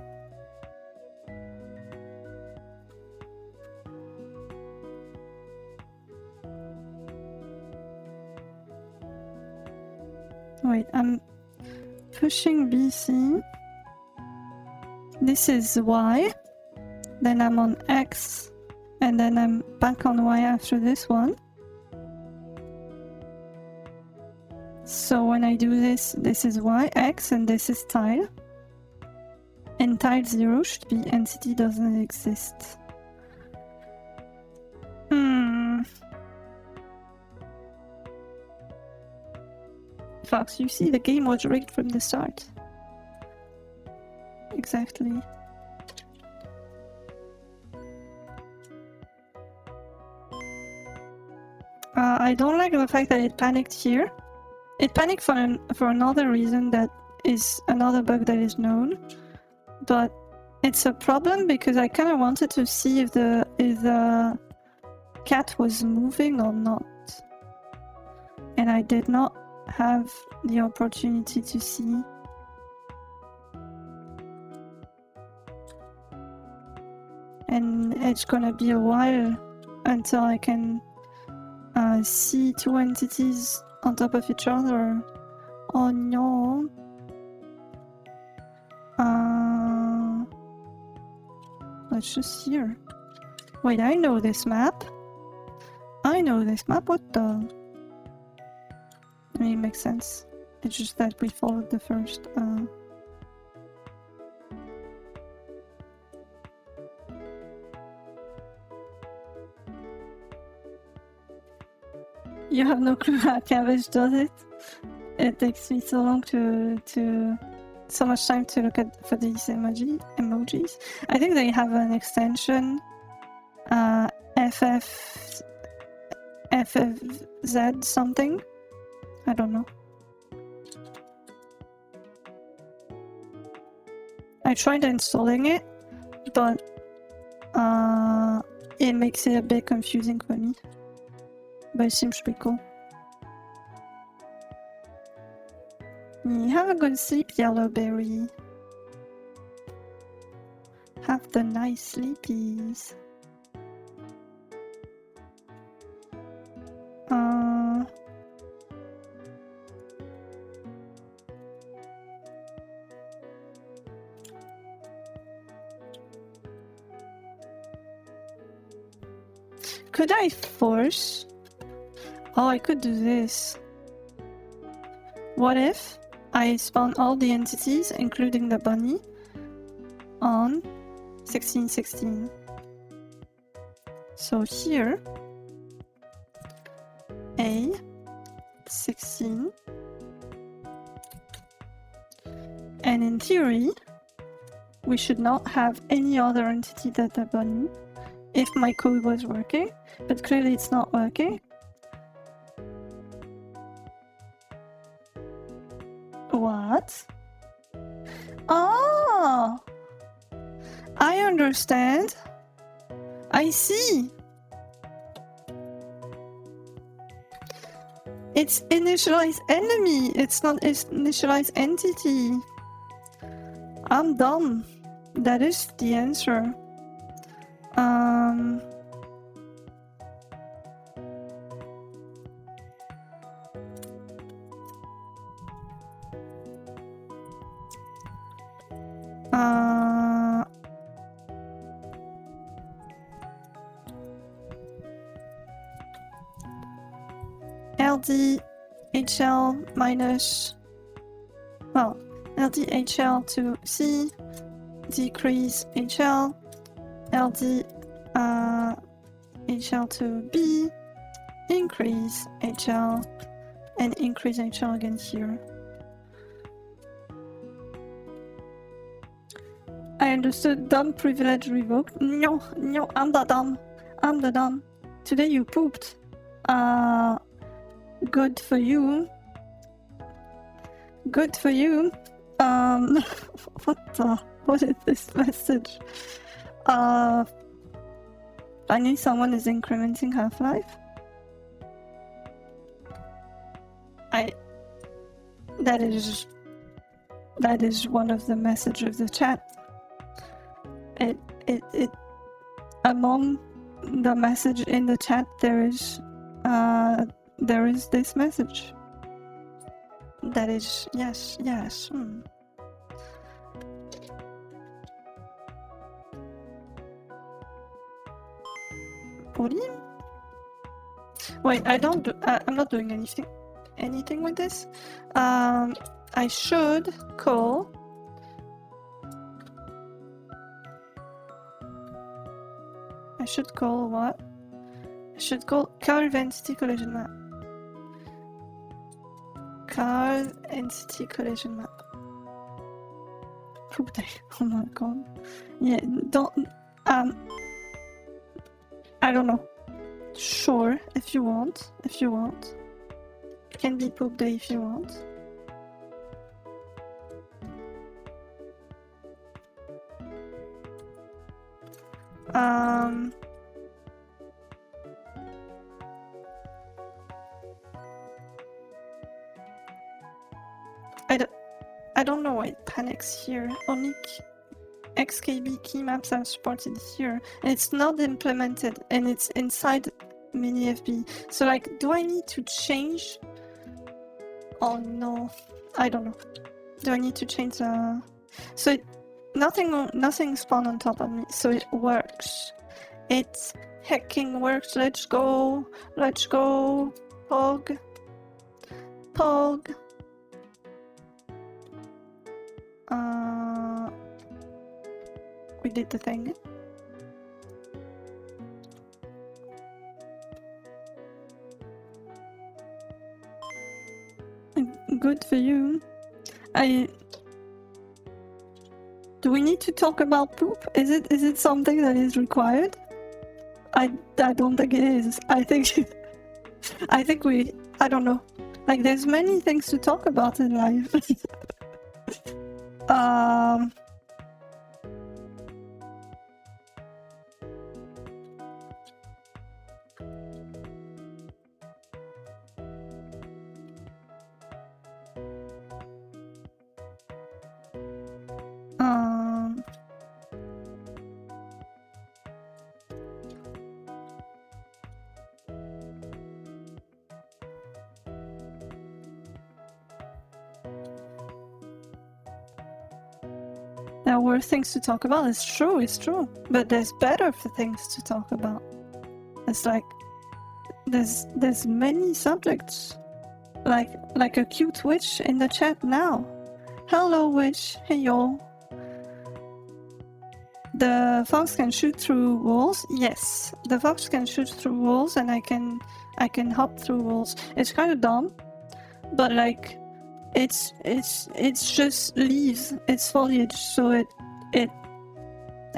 Wait, I'm pushing BC. This is Y. Then I'm on X. And then I'm back on Y after this one. So when I do this, this is Y, X, and this is tile. And tile 0 should be entity doesn't exist. Fox, you see the game was rigged from the start. Exactly. I don't like the fact that it panicked here. It panicked for another reason that is another bug that is known. But it's a problem because I kind of wanted to see if the cat was moving or not. And I did not have the opportunity to see. And it's gonna be a while until I can see two entities on top of each other. Oh no. Let's just here. Wait, I know this map. I know this map, what the? I mean, it makes sense. It's just that we followed the first, You have no clue how Cabbage does it? It takes me so long so much time to look at for these emojis. I think they have an extension, FFZ something. I don't know. I tried installing it, but it makes it a bit confusing for me. But it seems pretty cool. Have a good sleep, Yellowberry. Have the nice sleepies. Could I force? Oh, I could do this. What if I spawn all the entities, including the bunny, on 1616? So here, A, 16, and in theory, we should not have any other entity than the bunny if my code was working, but clearly it's not working. What? Oh! I understand. I see. It's initialized enemy. It's not initialized entity. I'm dumb. That is the answer. LD HL minus, well, LD HL to C, decrease HL, LD HL to B, increase HL, and increase HL again here. I understood dumb privilege revoked. No, I'm not dumb. I'm the dumb. Today you pooped. Good for you. Good for you. What is this message? Finally someone is incrementing Half-Life. That is one of the messages of the chat. It among the message in the chat there is this message. That is yes. Pauline? Wait, I'm not doing anything with this. I should call. What? I should call curve entity collision map. Curve entity collision map. Oh my god. Yeah, don't. I don't know. Sure, if you want. It can be poop day if you want. I don't know why it panics here. Only XKB key maps are supported here, and it's not implemented, and it's inside mini-FB. So like, do I need to change? Oh no, I don't know. Do I need to change the? So nothing spawned on top of me, so it works. It hacking works. Let's go. Pog. We did the thing. Good for you. Do we need to talk about poop? Is it something that is required? I don't think it is. I think I don't know. Like, there's many things to talk about in life. There were things to talk about. It's true. But there's better things to talk about. It's like there's many subjects. Like a cute witch in the chat now. Hello witch. Hey yo. The fox can shoot through walls. Yes, the fox can shoot through walls, and I can hop through walls. It's kind of dumb, but like. It's just leaves. It's foliage, so it like,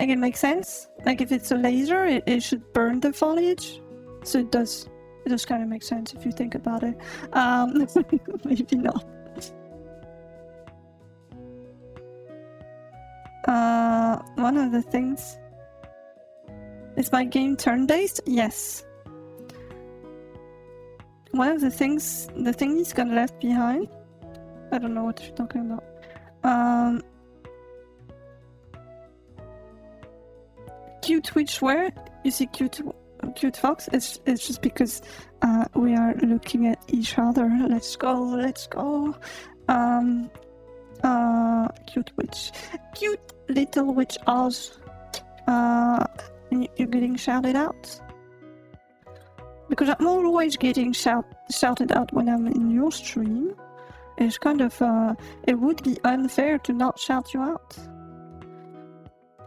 it makes sense. Like, if it's a laser, it should burn the foliage. So it does kind of make sense if you think about it. Maybe not. One of the things is my game turn-based. Yes. One of the things, the thing he's got left behind. I don't know what you're talking about. Cute witch where? You see cute fox? It's just because we are looking at each other. Let's go. Cute witch. Cute little witch Oz. You're getting shouted out? Because I'm always getting shouted out when I'm in your stream. It's kind of, it would be unfair to not shout you out.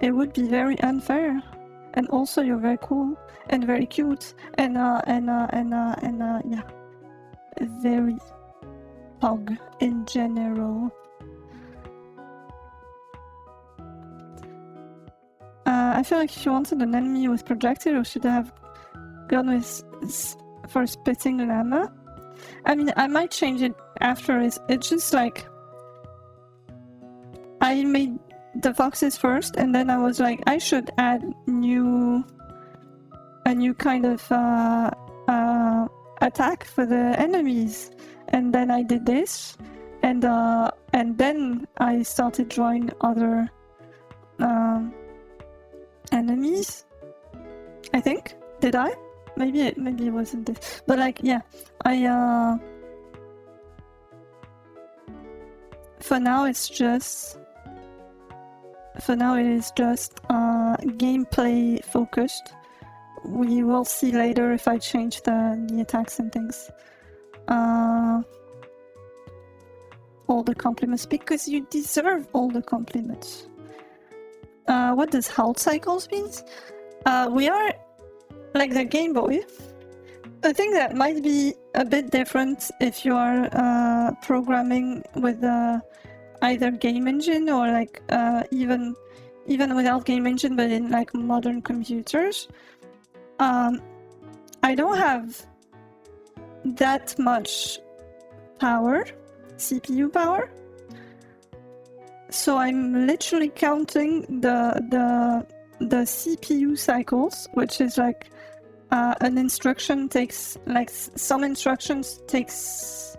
It would be very unfair. And also, you're very cool and very cute and yeah, very pog in general. I feel like if you wanted an enemy with projectile, you should have gone with for spitting llama. I mean, I might change it after. It's just like I made the foxes first, and then I was like, I should add a new kind of attack for the enemies, and then I did this, and then I started drawing other enemies. I think. Did I? Maybe it wasn't this, but like yeah, I for now it is just gameplay focused. We will see later if I change the attacks and things. All the compliments, because you deserve all the compliments. What does halt cycles means? We are like the Game Boy. I think that might be a bit different if you are programming with either game engine or like even without game engine, but in like modern computers. I don't have that much power, CPU power, so I'm literally counting the CPU cycles, which is like an instruction takes, like some instructions takes,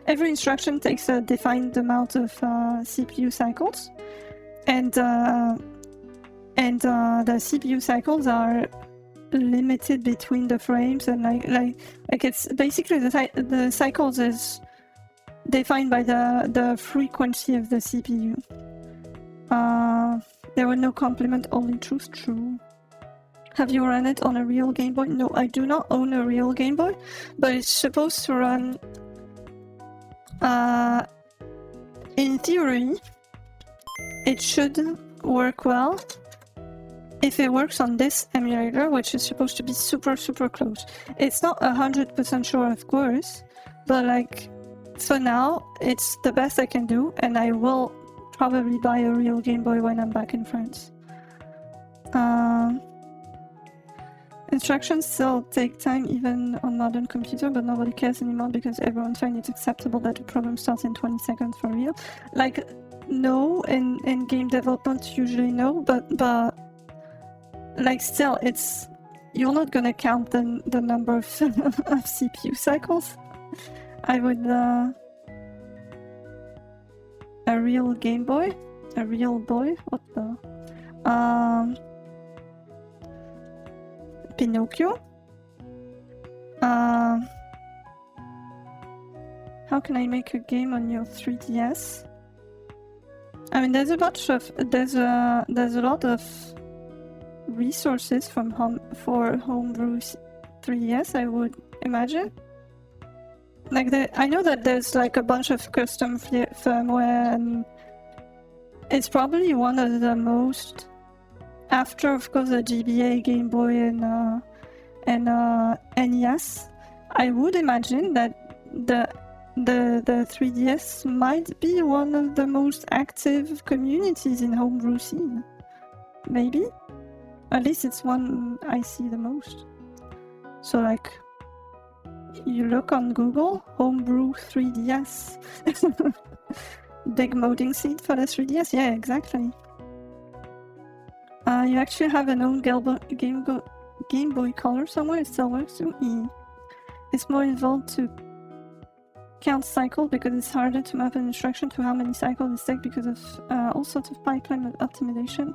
every instruction takes a defined amount of CPU cycles, and the CPU cycles are limited between the frames, and like it's basically the cycles is defined by the frequency of the CPU. There were no compliment, only truth. True. Have you run it on a real Game Boy? No, I do not own a real Game Boy, but it's supposed to run. In theory, it should work well. If it works on this emulator, which is supposed to be super close. It's not 100% sure, of course, but like for now, it's the best I can do, and I will probably buy a real Game Boy when I'm back in France. Instructions still take time even on modern computer, but nobody cares anymore because everyone finds it acceptable that the program starts in 20 seconds for real. Like, no, in game development usually no, but like still, it's, you're not gonna count the number of CPU cycles. I would a real Game Boy, a real boy. What the? Pinocchio. How can I make a game on your 3DS? I mean, there's a lot of resources for homebrew 3DS, I would imagine. Like I know that there's like a bunch of custom firmware, and it's probably one of the most, after of course the GBA, Game Boy, and NES. I would imagine that the 3DS might be one of the most active communities in homebrew scene. Maybe. At least it's one I see the most. So like, you look on Google, homebrew 3DS. Big modding scene for the 3DS, yeah, exactly. You actually have an own Game Boy Color somewhere, it still works too. It's more involved to count cycles because it's harder to map an instruction to how many cycles it takes because of all sorts of pipeline optimization.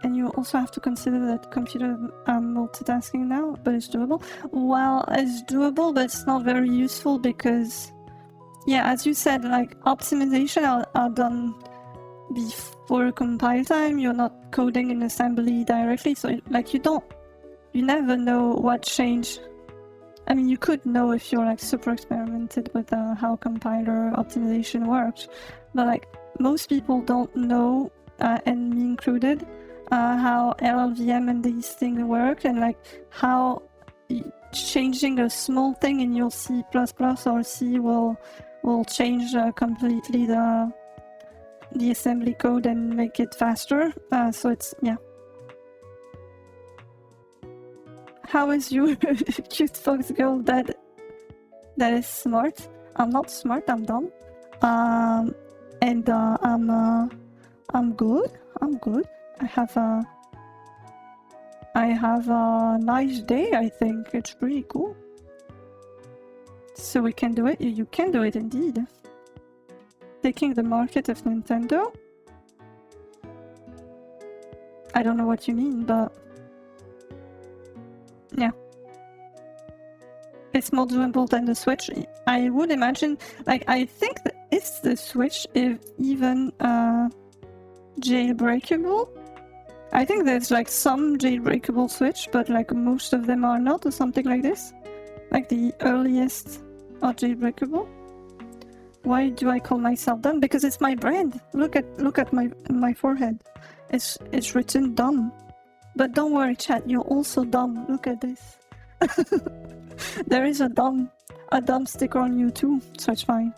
And you also have to consider that computers are multitasking now, but it's doable. Well, it's doable, but it's not very useful because, yeah, as you said, like optimization are done before compile time. You're not coding in assembly directly, so like you never know what change. I mean, you could know if you're like super experimented with how compiler optimization works, but like most people don't know, and me included, how LLVM and these things work, and like how changing a small thing in your C++ or C will change completely the assembly code and make it faster. So it's, yeah. How is your cute fox girl that is smart? I'm not smart, I'm dumb. And I'm good. I'm good. I have a nice day, I think. It's pretty cool. So we can do it. You can do it indeed. Taking the market of Nintendo? I don't know what you mean, but yeah. It's more doable than the Switch. I would imagine, like, I think that it's the Switch if even jailbreakable. I think there's like some jailbreakable Switch, but like most of them are not, or something like this. Like the earliest are jailbreakable. Why do I call myself dumb? Because it's my brand. Look at my forehead. It's written dumb. But don't worry, chat. You're also dumb. Look at this. There is a dumb sticker on you too, so it's fine.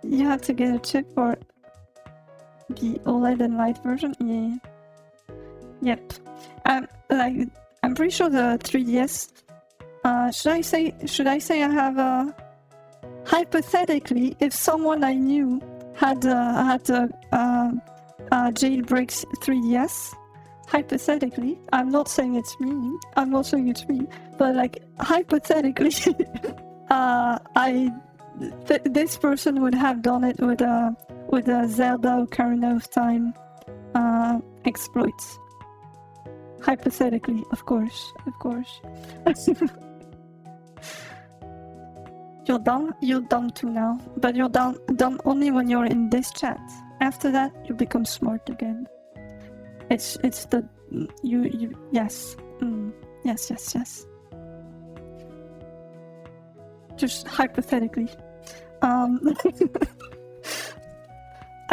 You have to get a chip for the OLED and light version. Yeah. Yep. I'm pretty sure the 3DS. Should I say I have a... Hypothetically, if someone I knew had jailbreaks 3DS, hypothetically, I'm not saying it's me, but like, hypothetically, this person would have done it with a Zelda Ocarina of Time exploits. Hypothetically, of course. You're dumb too now, but you're dumb only when you're in this chat. After that, you become smart again. It's the yes. Yes. Just hypothetically. I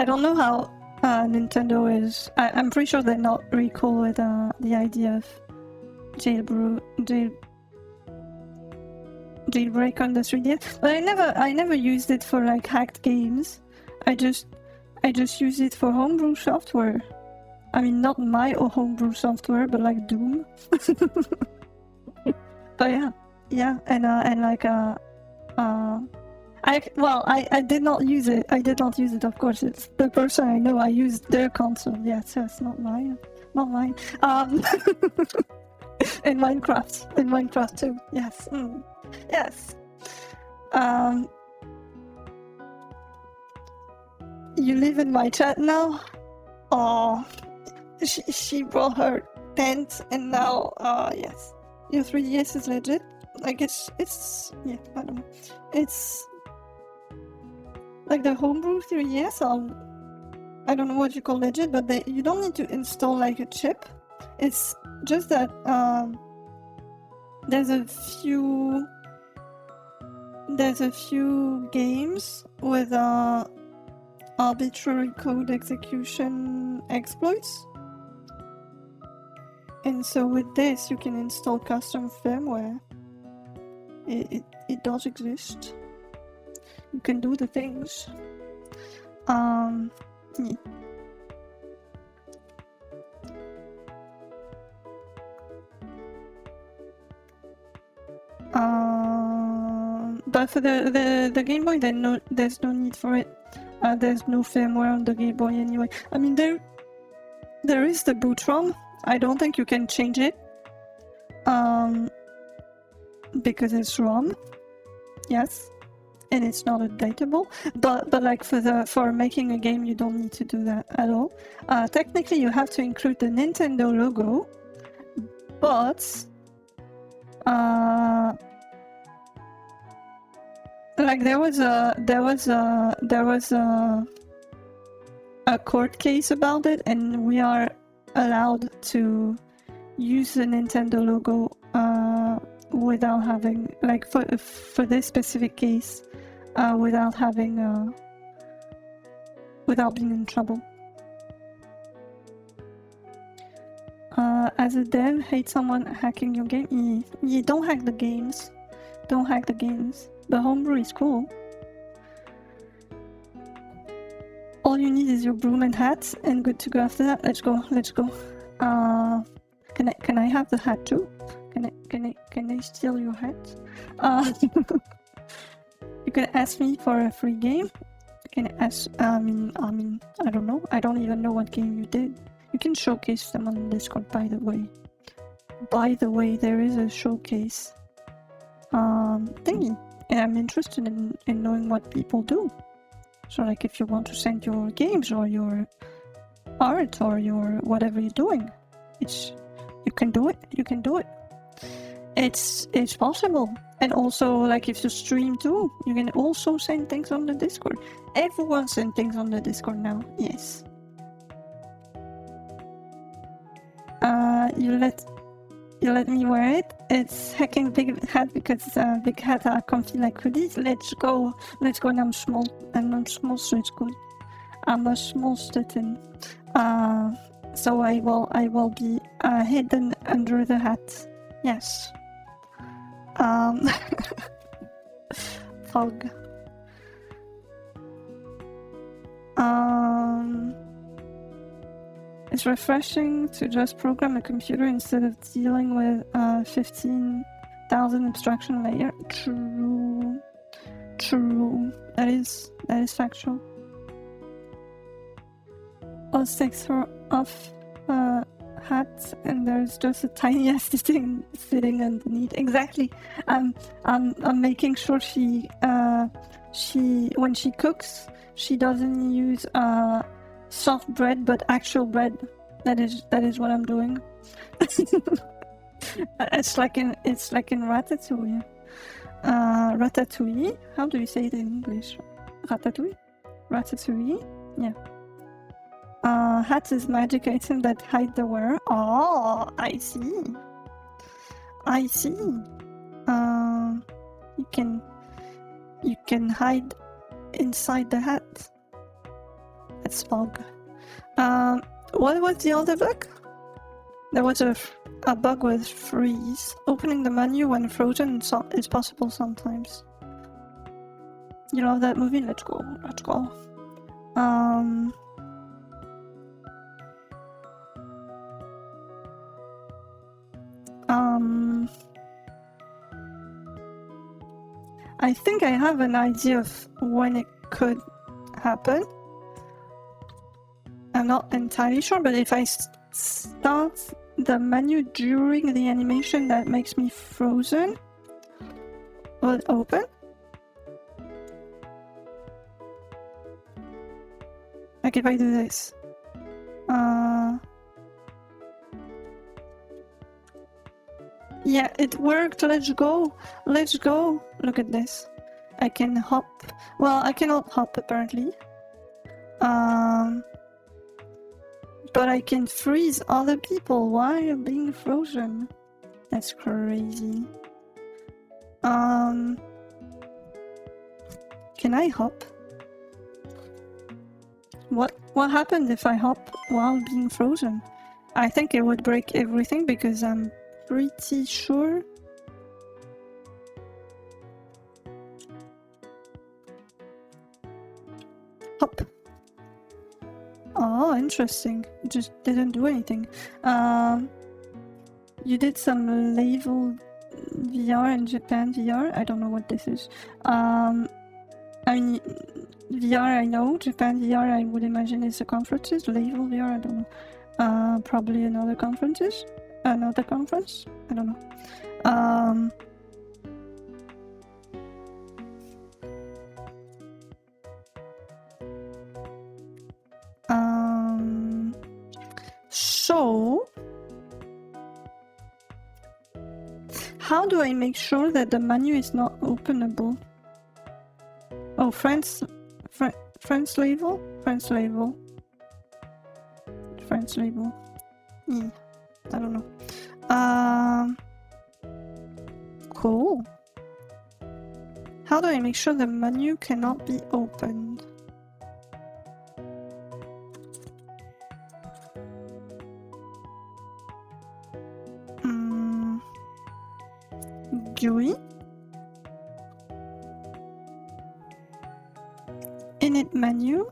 don't know how Nintendo is. I'm pretty sure they're not really cool with the idea of jailbreak on the 3DS, but I never used it for like hacked games. I just use it for homebrew software. I mean, not my homebrew software, but like Doom. But yeah, and like I did not use it. Of course, it's the person I know. I used their console. Yes, not mine. In Minecraft too. Yes. Yes. You live in my chat now? Oh, she brought her tent, and now, yes. Your 3DS is legit? Like, it's, yeah, I don't know. It's, like, the homebrew 3DS, I don't know what you call legit, but you don't need to install, like, a chip. It's just that, there's a few games with arbitrary code execution exploits, and so with this you can install custom firmware. It does exist. You can do the things. Yeah. But for the Game Boy, there's no need for it. There's no firmware on the Game Boy anyway. I mean, there is the boot ROM. I don't think you can change it. Because it's ROM. Yes. And it's not updatable. But like for making a game, you don't need to do that at all. Technically, you have to include the Nintendo logo, but like there was a court case about it, and we are allowed to use the Nintendo logo without having, like, for this specific case, without being in trouble. As a dev, hate someone hacking your game? You don't hack the games. Don't hack the games. The homebrew is cool. all you need is your broom and hat, and good to go after that. Let's go. Can I have the hat too? Can I steal your hat? You can ask me for a free game. You can ask. I mean, I don't know. I don't even know what game you did. You can showcase them on Discord, by the way. By the way, there is a showcase thingy, and I'm interested in knowing what people do. So, like, if you want to send your games or your art or your whatever you're doing, you can do it. You can do it. It's possible. And also, like, if you stream too, you can also send things on the Discord. Everyone sends things on the Discord now. Yes. You let me wear it. It's hacking big hat because big hat are comfy like hoodies. Let's go. And I'm small, so it's good. I'm a small Astatin. So I will be hidden under the hat. Yes. Fog. It's refreshing to just program a computer instead of dealing with 15,000 abstraction layer. True. That is factual. I'll take her off hat, and there's just a tiny Astatin sitting underneath. Exactly. I'm making sure she when she cooks, she doesn't use soft bread but actual bread. That is what I'm doing. It's like in Ratatouille. Ratatouille. How do you say it in English? Ratatouille. Yeah. Hat is magic item that hide the wearer. Oh, I see. You can hide inside the hat. That's fog. What was the other bug? There was a bug with freeze. Opening the menu when frozen is possible sometimes. You love that movie? Let's go. I think I have an idea of when it could happen. I'm not entirely sure, but if I start the menu during the animation that makes me frozen, will it open? Like if I do this. Yeah, it worked. Let's go. Look at this. I can hop. Well, I cannot hop apparently. But I can freeze other people while being frozen. That's crazy. Can I hop? What happened if I hop while being frozen? I think it would break everything because I'm pretty sure. Hop. Oh, interesting. It just didn't do anything. You did some level VR in Japan VR. I don't know what this is. I mean, VR I know. Japan VR I would imagine is the conferences. Level VR I don't know. Probably another conference. I don't know. So how do I make sure that the menu is not openable? Oh, friends label. Yeah, I don't know. Cool. How do I make sure the menu cannot be opened? GUI. Init menu.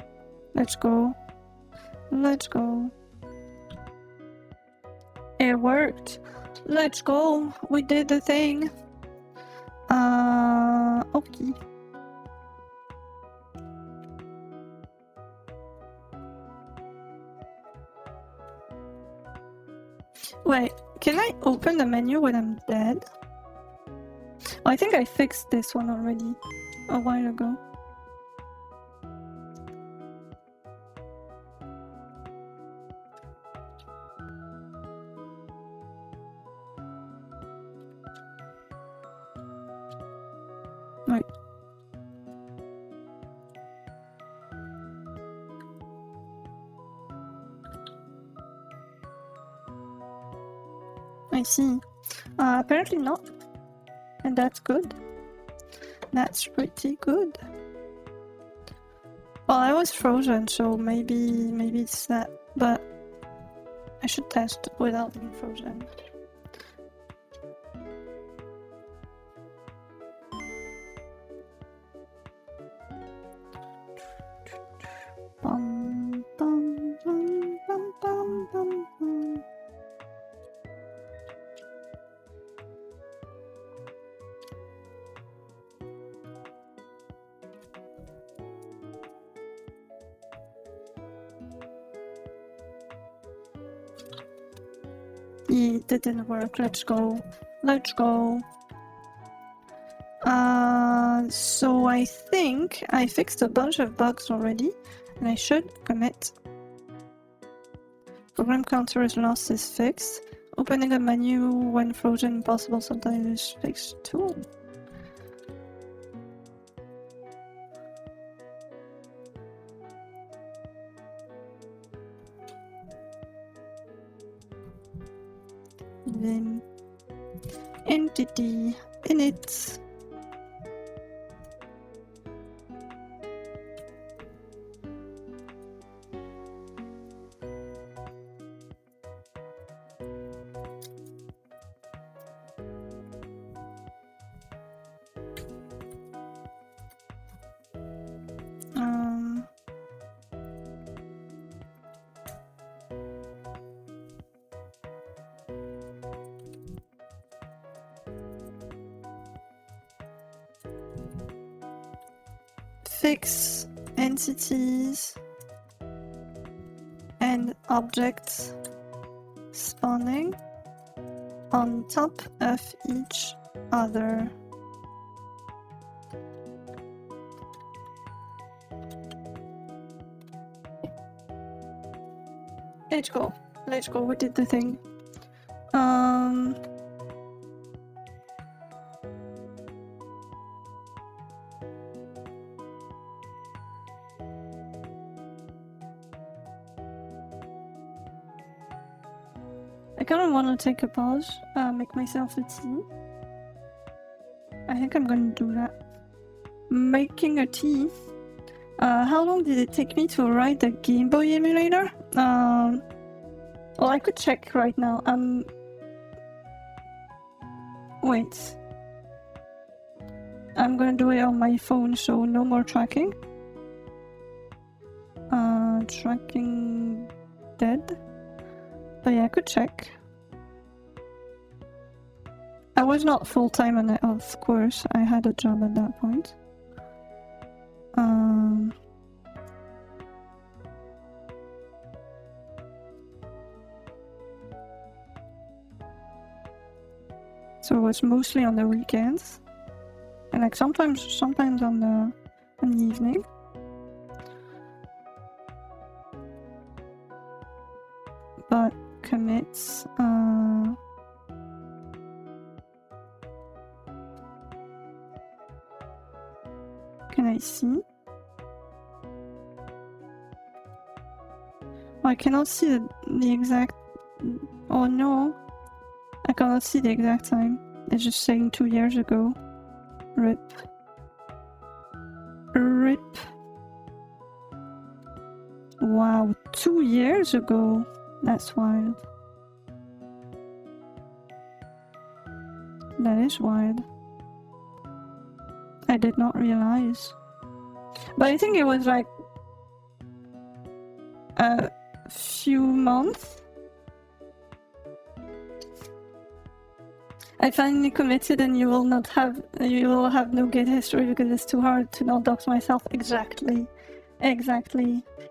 Let's go. Let's go. It worked. Let's go. We did the thing. Okay. Wait, can I open the menu when I'm dead? Oh, I think I fixed this one already a while ago. Right. I see. Apparently not. And that's good. That's pretty good. Well, I was frozen, so maybe it's that, but I should test without being frozen. Bum, bum, bum, bum, bum, bum, bum. It didn't work. Let's go. Let's go. So I think I fixed a bunch of bugs already, and I should commit. Program counter is lost is fixed. Opening a menu when frozen impossible sometimes is fixed too. Vim entity init. Fix entities and objects spawning on top of each other. Let's go. Let's go. We did the thing. I kind of want to take a pause, make myself a tea. I think I'm going to do that. Making a tea. How long did it take me to write the Gameboy emulator? Well, I could check right now. Wait. I'm gonna do it on my phone, so no more tracking. Tracking dead. But yeah, I could check. I was not full-time on it, of course. I had a job at that point. So it was mostly on the weekends, and like sometimes on the evening. But commits. Can I see? Oh, I cannot see the exact. Oh no. I cannot see the exact time. It's just saying 2 years ago. RIP. RIP. Wow, 2 years ago. That's wild. That is wild. I did not realize. But I think it was like a few months. I finally committed, and you will have no git history because it's too hard to not dox myself. Exactly.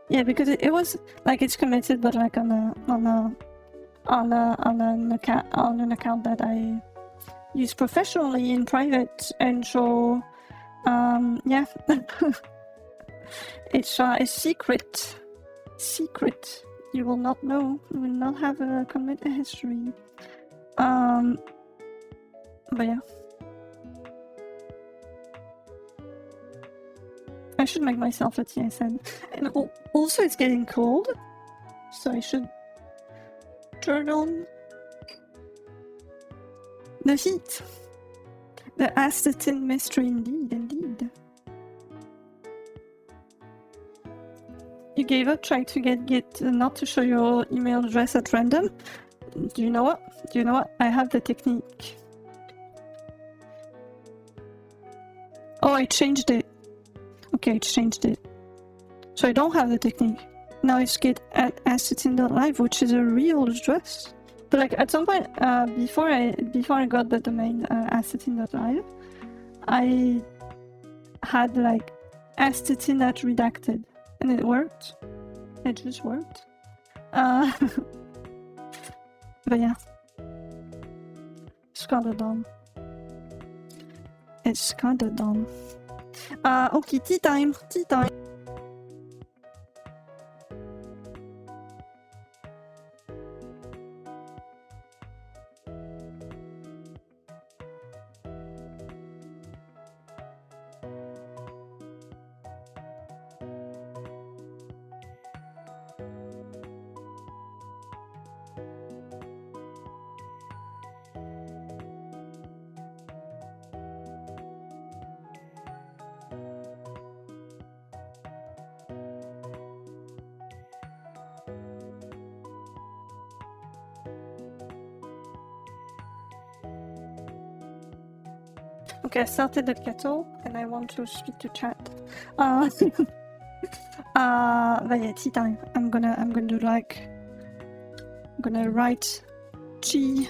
Yeah, because it was like it's committed, but like on an account that I use professionally in private, and so yeah, it's secret. You will not know. You will not have a commit history. But yeah. I should make myself a TSN. And also it's getting cold, so I should turn on the heat. The Astatin mystery indeed. You gave up trying to get Git not to show your email address at random? Do you know what? I have the technique. Oh, I changed it. Okay, I changed it. So I don't have the technique. Now it's Git at astatin.live, which is a real address. But like at some point, before I got the domain astatin.live, I had like astatin at redacted, and it worked. It just worked. But yeah, it's kinda dumb. Okay, tea time. Okay, I started the kettle, and I want to speak to chat. But yeah, tea time. I'm gonna write tea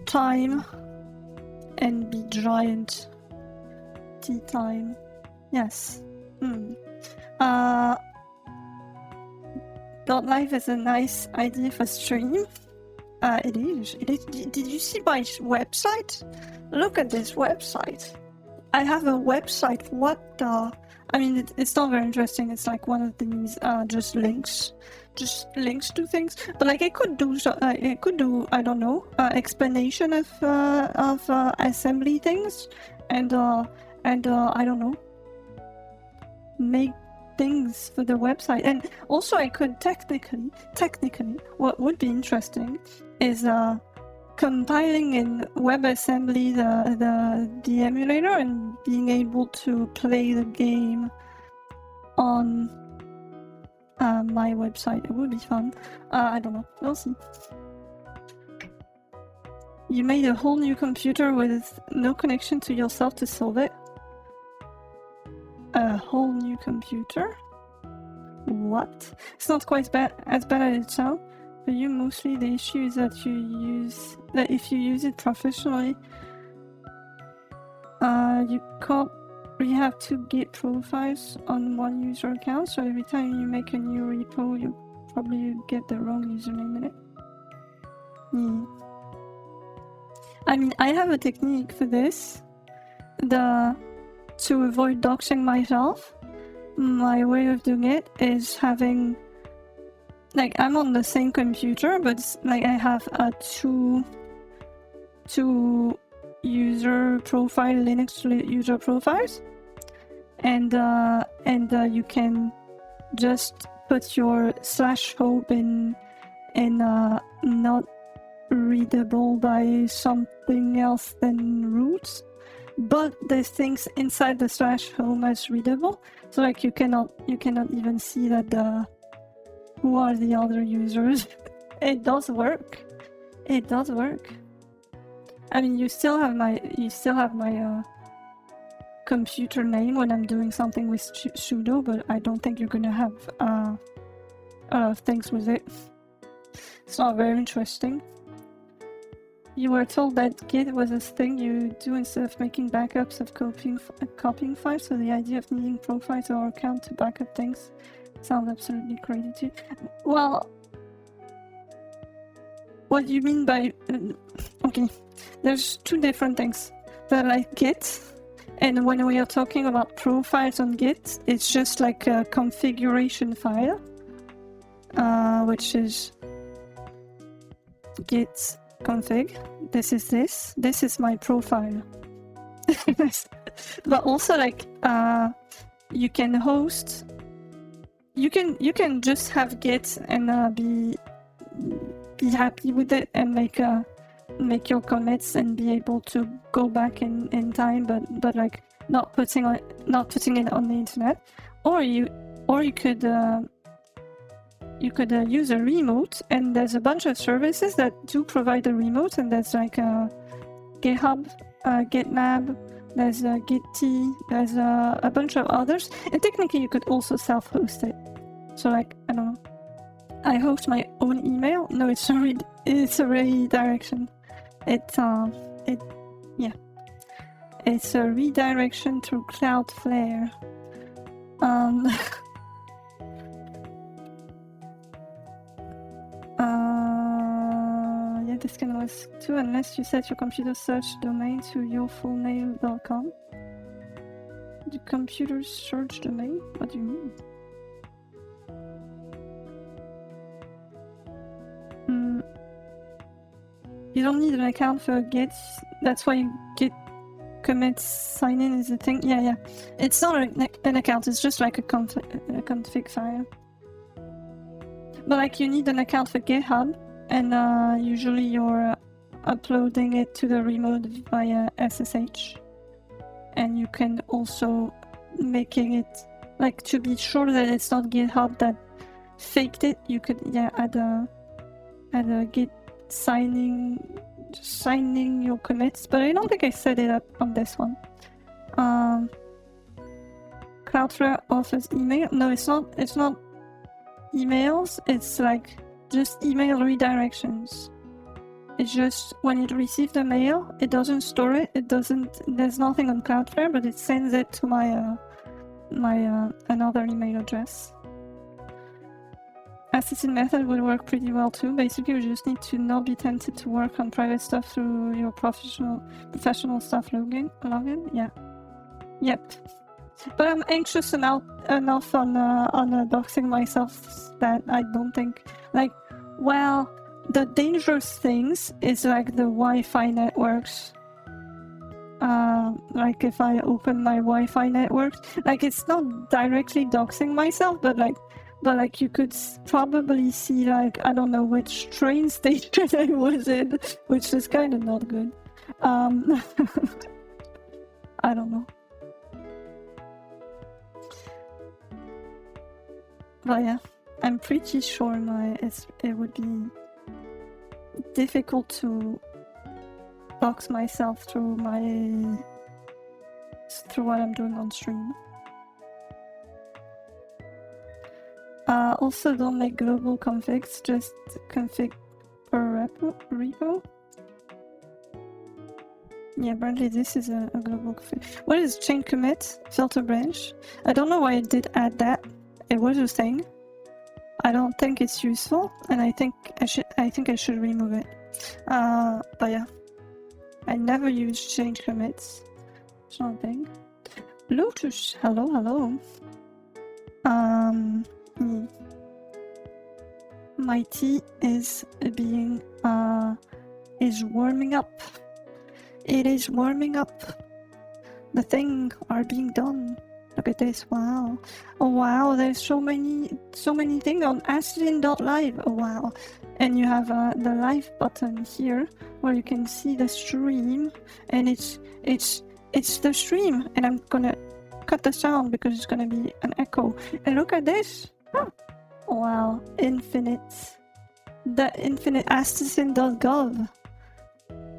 time and be giant. Tea time. Yes. .live is a nice idea for stream. It is. Did you see my website? Look at this website. I have a website. What the? I mean, it's not very interesting. It's like one of these just links to things. But like, I could do I don't know, explanation of assembly things, and I don't know, make things for the website. And also, I could technically, what would be interesting is compiling in WebAssembly the emulator and being able to play the game on my website. It would be fun. I don't know. We'll see. You made a whole new computer with no connection to yourself to solve it? A whole new computer? What? It's not quite as bad as it sounds. For you, mostly the issue is that if you use it professionally, you can't really have 2 Git profiles on one user account, so every time you make a new repo, you probably get the wrong username in it. Yeah. I mean, I have a technique for this. To avoid doxing myself, my way of doing it is having, like, I'm on the same computer, but like I have two user profile, Linux user profiles, and you can just put your /hope in not readable by something else than root, but there's things inside the /home as readable, so like you cannot even see that who are the other users. It does work. I mean, you still have my computer name when I'm doing something with sudo, but I don't think you're gonna have a lot of things with it. It's not very interesting. You were told that Git was a thing you do instead of making backups of copying files, so the idea of needing profiles or account to backup things sounds absolutely crazy to you. Well, what do you mean by... okay, there's two different things. They're like Git, and when we are talking about profiles on Git, it's just like a configuration file, which is git config. This is my profile. But also like you can host, you can just have Git and be happy with it and make your commits and be able to go back in time, but like not putting it on the internet. Or you could use a remote, and there's a bunch of services that do provide a remote, and there's like GitHub, GitLab, there's Git, there's a bunch of others, and technically you could also self-host it. So like, I don't know, I host my own email. No, it's a redirection. It's a redirection through Cloudflare. Yeah, this can work too, unless you set your computer search domain to yourfullname.com. The computer search domain? What do you mean? You don't need an account for Git. That's why Git commits sign in is a thing. Yeah. It's not an account. It's just like a config file. But like you need an account for GitHub, and usually you're uploading it to the remote via SSH. And you can also making it like to be sure that it's not GitHub that faked it. You could add a Git signing your commits, but I don't think I set it up on this one. Cloudflare offers email. No, it's not emails. It's like just email redirections. It's just when it receives the mail, it doesn't store it. There's nothing on Cloudflare, but it sends it to my another email address. Astatin method will work pretty well too. Basically, you just need to not be tempted to work on private stuff through your professional stuff login. Yeah. Yep. But I'm anxious enough on doxing myself that I don't think the dangerous things is like the Wi-Fi networks. Like if I open my Wi-Fi networks, like it's not directly doxing myself, but like you could probably see like I don't know which train station I was in, which is kind of not good. I don't know. But yeah, I'm pretty sure it would be difficult to dox myself through what I'm doing on stream. Also, don't make global configs, just config per repo. Yeah, apparently this is a global config. What is chain commit? Filter branch? I don't know why I did add that. It was a thing. I don't think it's useful, and I think I should remove it. But yeah, I never use change commits. It's not a thing. Lotus, hello. My tea is warming up. It is warming up. The things are being done. Look at this, wow. Oh wow, there's so many things on Astatin.live. Oh wow. And you have the live button here where you can see the stream, and it's the stream, and I'm gonna cut the sound because it's gonna be an echo. And look at this. Oh, wow, infinite. The infinite Astatin.gov.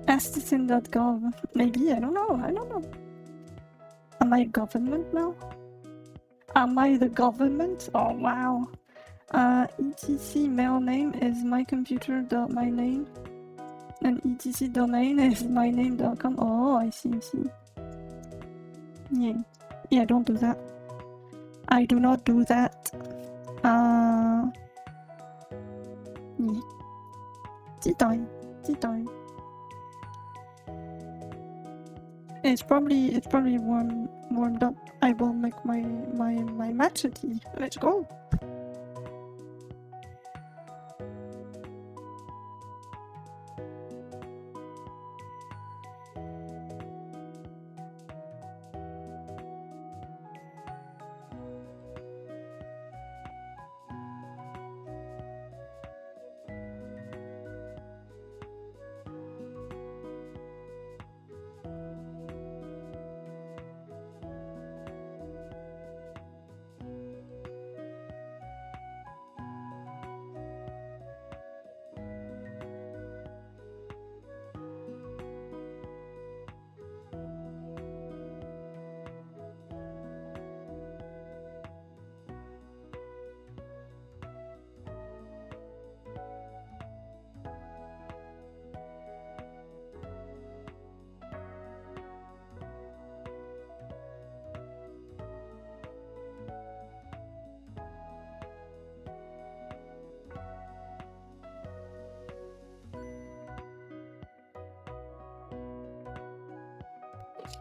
Astatin.gov. Maybe, I don't know. Am I government now? Am I the government? Oh wow. etc mail name is mycomputer.myname, and etc domain is myname.com. Oh, I see. Yeah, don't do that. I do not do that. Yeah. Tea time. It's probably warmed up. I will make my matcha tea. Let's go.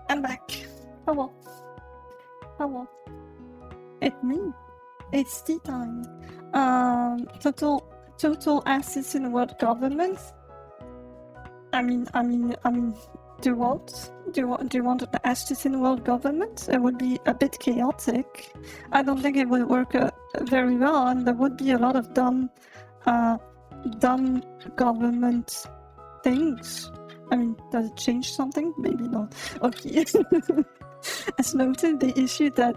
I'm back. Hello. It's me. It's tea time. Total Astatin world government. I mean, do you want an Astatin world government? It would be a bit chaotic. I don't think it would work very well, and there would be a lot of dumb government things. I mean, does it change something? Maybe not. Okay. As noted, the issue that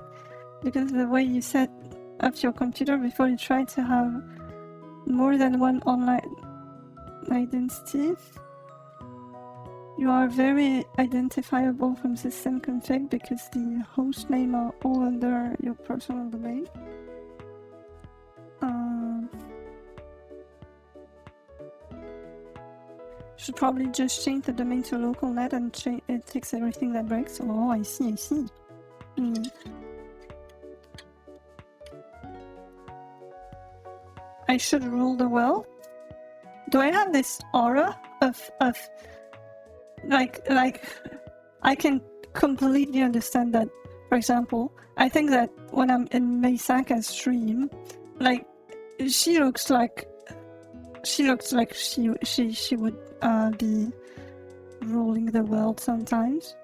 because of the way you set up your computer before you try to have more than one online identity, you are very identifiable from system config because the host name are all under your personal domain. Should probably just change the domain to local net and it takes everything that breaks. Oh, I see. I should rule the world. Do I have this aura of like I can completely understand that. For example, I think that when I'm in Meisaka's stream, like she looks like she would be ruling the world sometimes.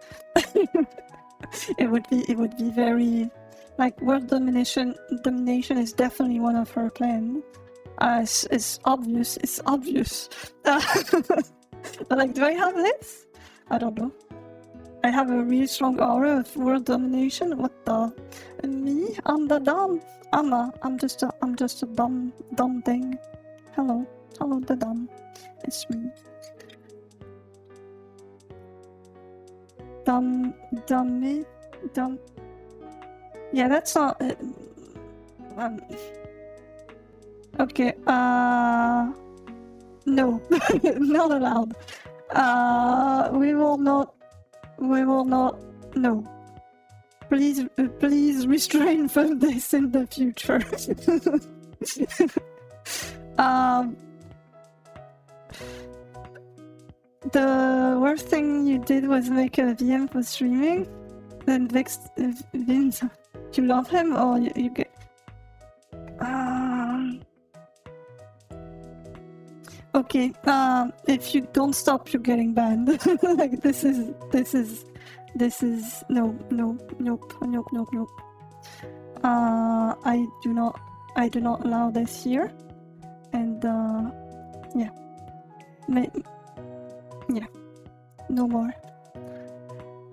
It would be very like world domination is definitely one of her plans. It's obvious. But like, do I have this? I don't know. I have a really strong aura of world domination. What the? Me? I'm the dumb. I'm just a dumb thing. Hello, the dumb. It's me. Dumb. Yeah, that's not. Okay. No, not allowed. We will not. No. Please restrain from this in the future. The worst thing you did was make a VM for streaming. Then Vince, you love him or you get. Okay. If you don't stop, you're getting banned. Like this is nope. I do not allow this here, and yeah, no more.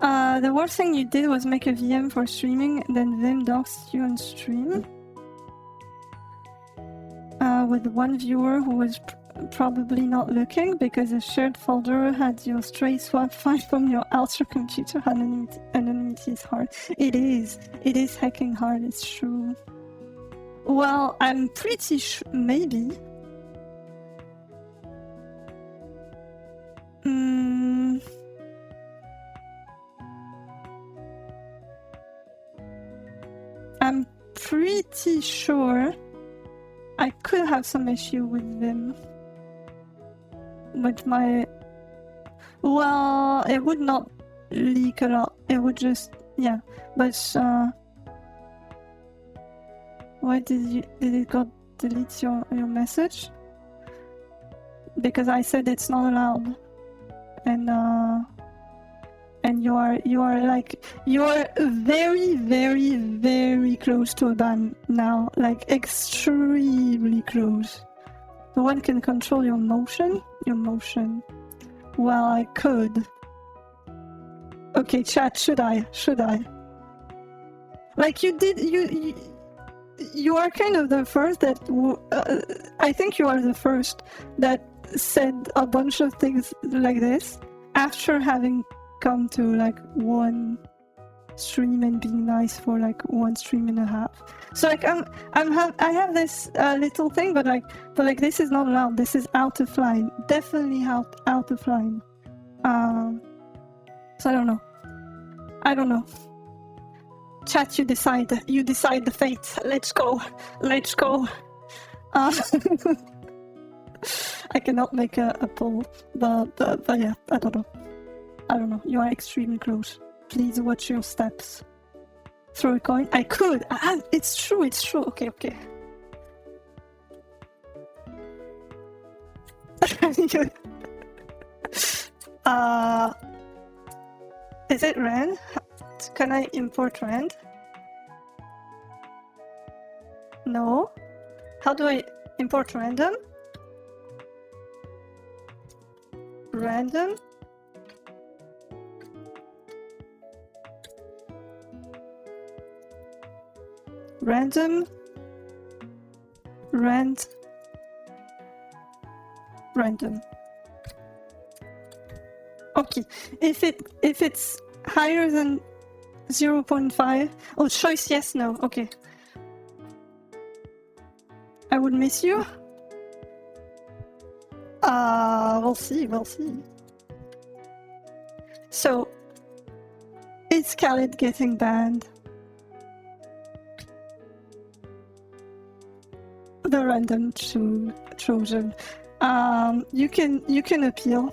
The worst thing you did was make a VM for streaming, then Vim doxed you on stream. With one viewer who was probably not looking because a shared folder had your stray swap file from your Ultra computer. Anonymity is hard. It is hacking hard, it's true. Well, I'm pretty maybe. I'm pretty sure I could have some issue with them. With my... Well, it would not leak a lot. It would just... Yeah, but... Why did it go delete your message? Because I said it's not allowed. And you are very, very, very close to a ban now. Like extremely close. No one can control your motion? Your motion. Well, I could. Okay, chat, should I? Like you did, you are kind of the first that, I think you are the first that said a bunch of things like this after having come to like one stream and being nice for like one stream and a half. So like I have this little thing, but like this is not allowed. This is out of line. Definitely out of line. So I don't know. Chat, you decide the fate. Let's go. I cannot make a poll, but yeah, I don't know. You are extremely close. Please watch your steps. Throw a coin. I could. It's true. Okay. Is it rand? Can I import rand? No. How do I import random? Random? Random? Random. Okay. If it's higher than 0.5. Oh, choice yes, no. Okay. I would miss you. We'll see. So, is Khaled getting banned? The random Trojan. You can appeal.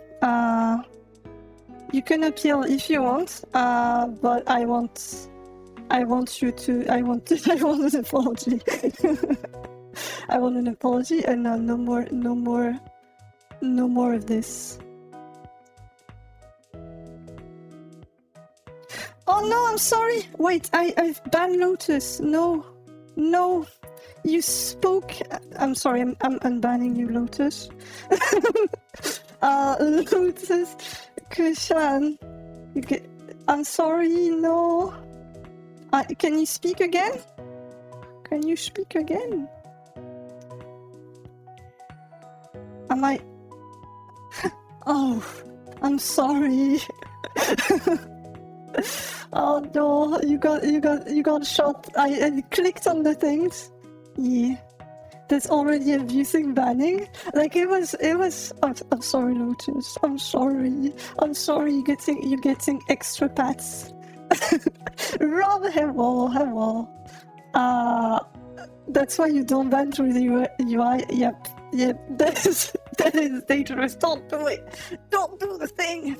You can appeal if you want, but I want you to. I want an apology. I want an apology, and no more of this. Oh no, I'm sorry. Wait, I've banned Lotus. No, you spoke. I'm sorry. I'm unbanning you, Lotus. Lotus. Krishan, I'm sorry, no. Can you speak again? Am I... Oh, I'm sorry. Oh no, you got shot. I clicked on the things. Yeah. That's already abusing banning. Like it was. I'm sorry, Lotus. I'm sorry. You're getting extra pats. Rob, hello. That's why you don't ban through the UI. Yep. That is dangerous. Don't do it. Don't do the thing.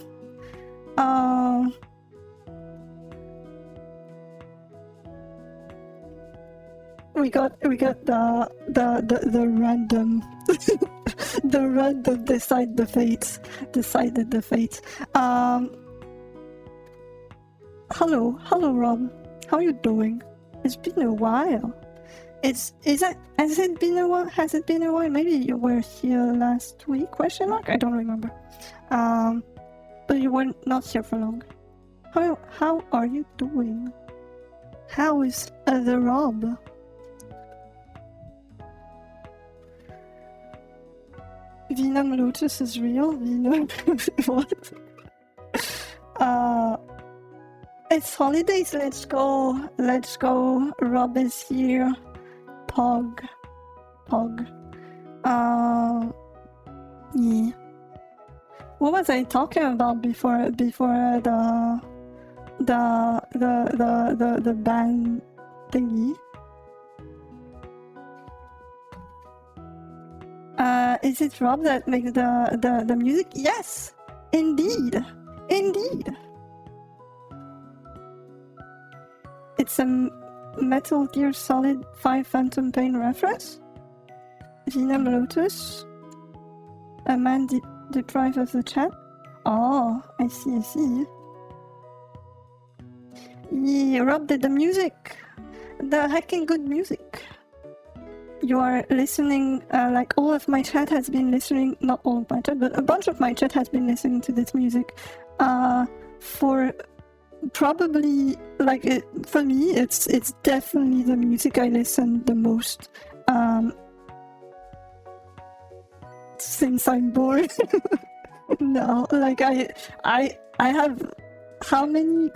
We got the random the random decided the fate. Hello Rob, how are you doing? It's been a while. Has it been a while? Maybe you were here last week? Question mark? I don't remember. But you were not here for long. How are you doing? How is the Rob? Venom Lotus is real? Venom? What? It's holidays, let's go. Rob is here. Pog. Yeah. What was I talking about before the band thingy? Is it Rob that makes the music? Yes, indeed. It's a Metal Gear Solid 5 Phantom Pain reference. Venom Lotus. A man deprived of the chat. Oh, I see. Yeah, Rob did the music. The heckin' good music. You are listening, like all of my chat has been listening, not all of my chat, but a bunch of my chat has been listening to this music for probably, like, for me, it's definitely the music I listen the most since I'm born. No, like I have how many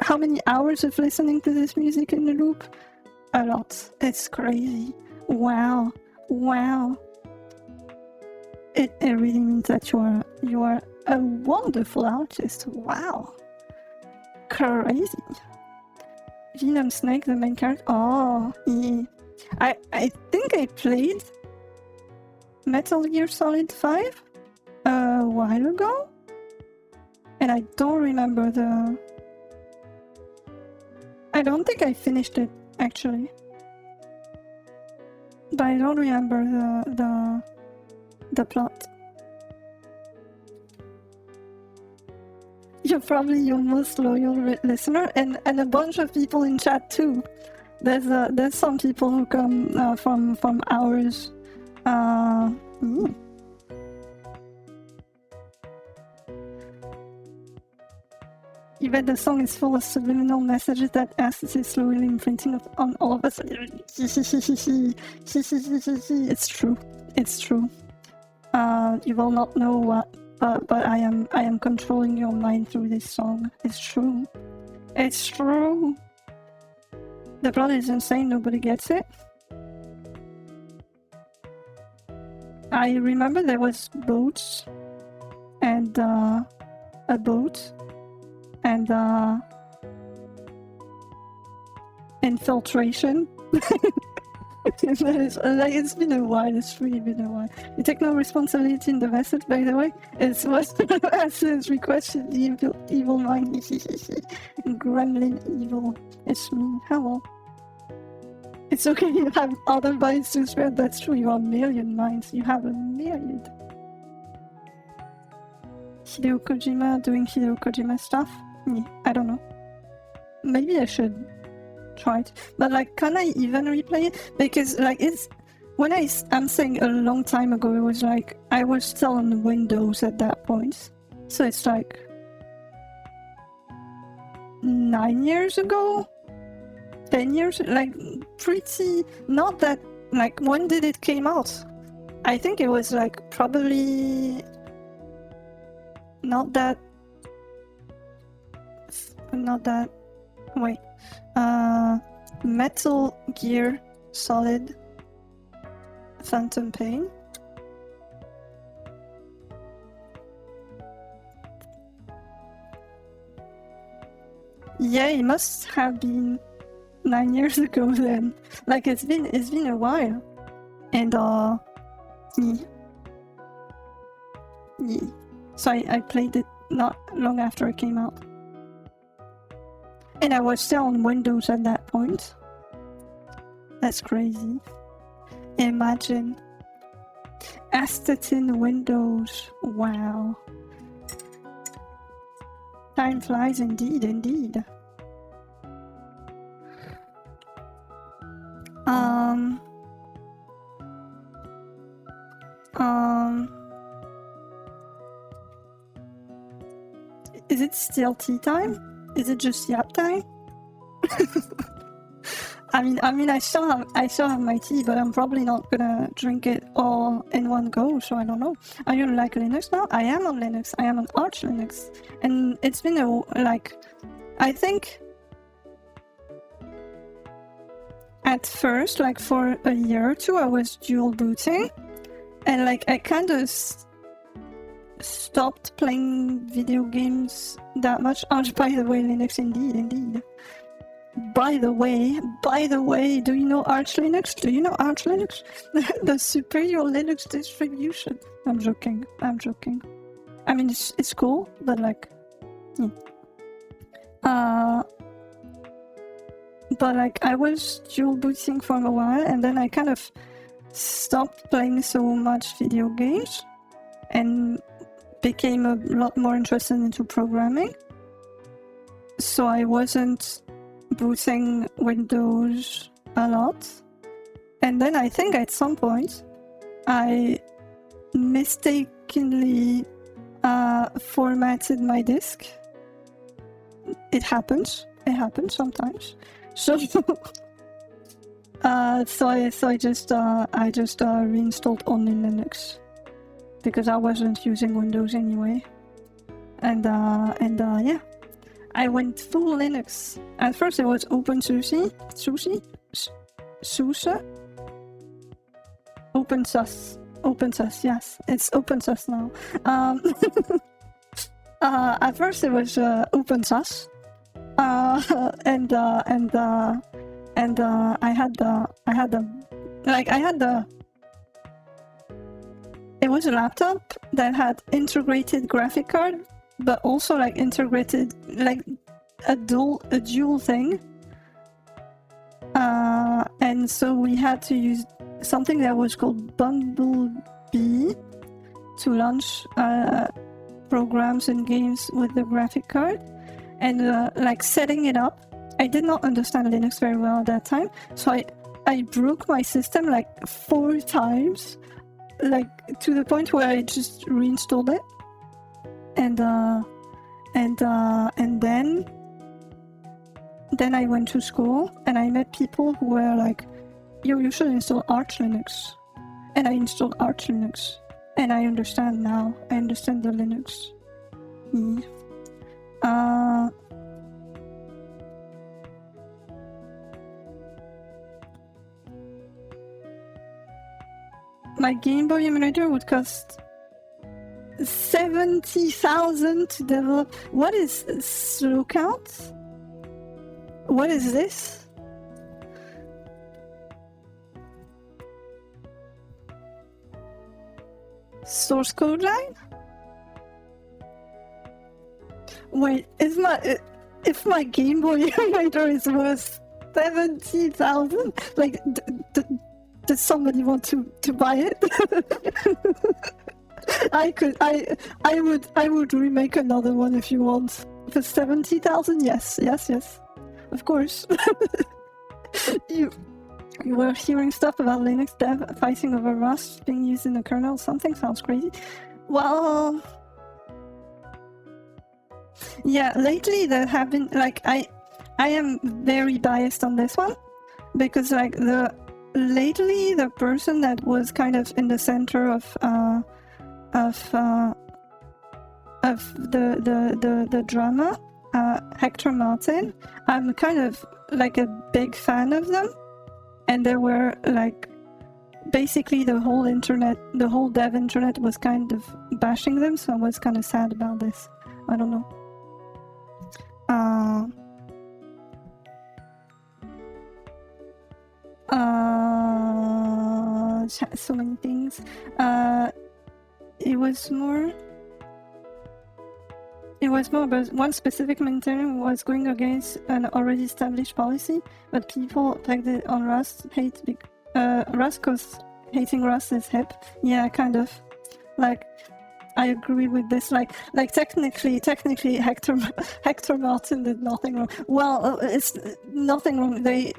how many hours of listening to this music in a loop? A lot. It's crazy. Wow. It really means that you are a wonderful artist. Wow. Crazy. Venom Snake, the main character. Oh, yeah. I think I played Metal Gear Solid 5 a while ago, and I don't remember I don't think I finished it, actually. But I don't remember the plot. You're probably your most loyal listener, and a bunch of people in chat too. There's some people who come from ours. Even the song is full of subliminal messages that Astatin is slowly imprinting on all of us. It's true. You will not know what, but I am controlling your mind through this song. It's true. The plot is insane. Nobody gets it. I remember there was boats and a boat and infiltration. It's been a while. It's really been a while. You take no responsibility in the message, by the way. It's what Aslan's requested. The evil mind. Gremlin evil. It's me. Hello. It's okay. You have other minds to spare. That's true. You have a million minds. You have a million. Hideo Kojima doing Hideo Kojima stuff. Yeah, I don't know. Maybe I should try it. But like, can I even replay it? Because like, it's when I'm saying a long time ago, it was like I was still on Windows at that point. So it's like 9 years ago, 10 years, like pretty. Not that. Like, when did it came out? I think it was like probably not that. Wait. Metal Gear Solid Phantom Pain. Yeah, it must have been 9 years ago then. Like, it's been a while. And yeah. So I played it not long after it came out. And I was still on Windows at that point. That's crazy. Imagine. Astatin Windows. Wow. Time flies indeed. Is it still tea time? Is it just yap time? I mean, I still have my tea, but I'm probably not gonna drink it all in one go. So I don't know. Are you like Linux now? I am on Linux. I am on Arch Linux, and it's been I think at first, like for a year or two, I was dual booting, and like I kind of stopped playing video games that much. Arch, by the way, Linux, indeed. By the way, do you know Arch Linux? Do you know Arch Linux? The superior Linux distribution. I'm joking. I mean, it's cool, but like, yeah. But like, I was dual booting for a while, and then I kind of stopped playing so much video games, and became a lot more interested into programming. So I wasn't booting Windows a lot, and then I think at some point I mistakenly formatted my disk. It happens sometimes. So I just reinstalled only Linux because I wasn't using Windows anyway, and yeah, I went full Linux. At first it was OpenSUSE, OpenSUSE, yes, it's OpenSUSE now. At first it was OpenSUSE, and I had it was a laptop that had integrated graphic card, but also like integrated like a dual thing, and so we had to use something that was called Bumblebee to launch programs and games with the graphic card, and like setting it up. I did not understand Linux very well at that time, so I broke my system like 4 times, like to the point where I just reinstalled it, and then I went to school and I met people who were like, "Yo, you should install Arch Linux," and I installed Arch Linux, and I understand now. I understand the Linux. Yeah. My Gameboy emulator would cost 70,000 to develop. What is slow count? What is this? Source code line? Wait, if my Gameboy emulator is worth 70,000, like does somebody want to buy it? I would remake another one if you want. For 70,000, yes, of course. You were hearing stuff about Linux dev fighting over Rust being used in the kernel. Something sounds crazy. Well, yeah, lately there have been, like, I am very biased on this one, because like lately the person that was kind of in the center of the drama, Hector Martin, I'm kind of like a big fan of them, and they were like, basically the whole dev internet was kind of bashing them, so I was kind of sad about this. I don't know. So many things. It was more about one specific maintainer was going against an already established policy, but people pegged it on Rust Rust because hating Rust is hip. Yeah, kind of. Like, I agree with this. Like technically, Hector Martin did nothing wrong. Well, it's nothing wrong. They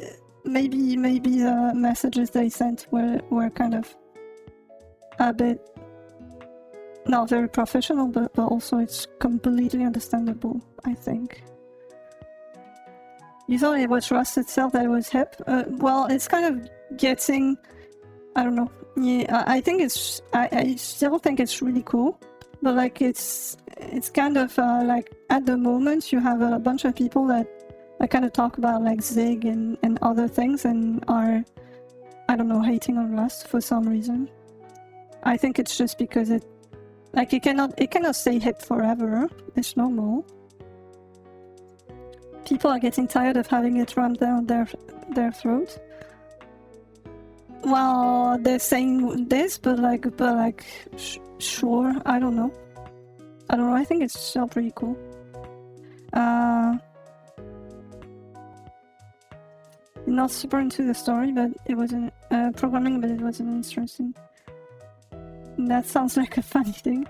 maybe the messages they sent were kind of a bit not very professional, but also it's completely understandable, I think. You thought it was Rust itself that was hip? Well, it's kind of getting, I don't know. Yeah, I think it's, I still think it's really cool, but like it's kind of like at the moment you have a bunch of people that kind of talk about like Zig and other things and are, I don't know, hating on Rust for some reason. I think it's just because it cannot stay hip forever. It's normal. People are getting tired of having it rammed down their throat. Well, they're saying this, but sure, I don't know. I think it's still pretty cool. Not super into the story, but it wasn't programming, but it wasn't interesting. That sounds like a funny thing.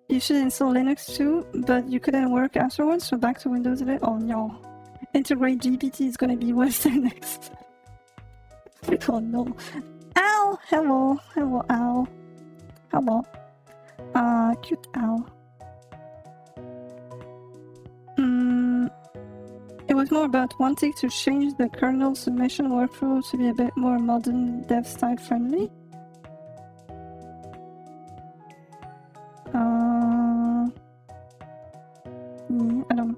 You should install Linux too, but you couldn't work afterwards, so back to Windows 11. Oh no. Integrate GPT is gonna be worse than next. Oh no. Ow! Hello, ow. Hello. Cute owl. It was more about wanting to change the kernel submission workflow to be a bit more modern, dev-style friendly. I don't know.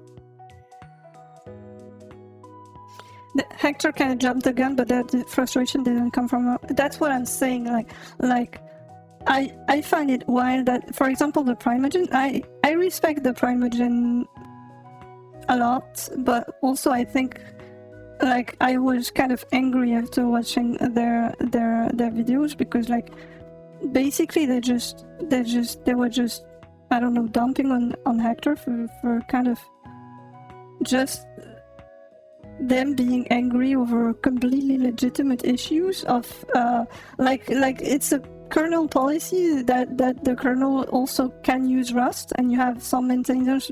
Hector kind of jumped the gun, but the frustration didn't come from. That's what I'm saying. I find it wild that, for example, the Primogen. I respect the Primogen a lot, but also I think I was kind of angry after watching their videos because basically they were just I don't know, dumping on Hector for kind of just them being angry over completely legitimate issues of it's a kernel policy that the kernel also can use Rust, and you have some maintainers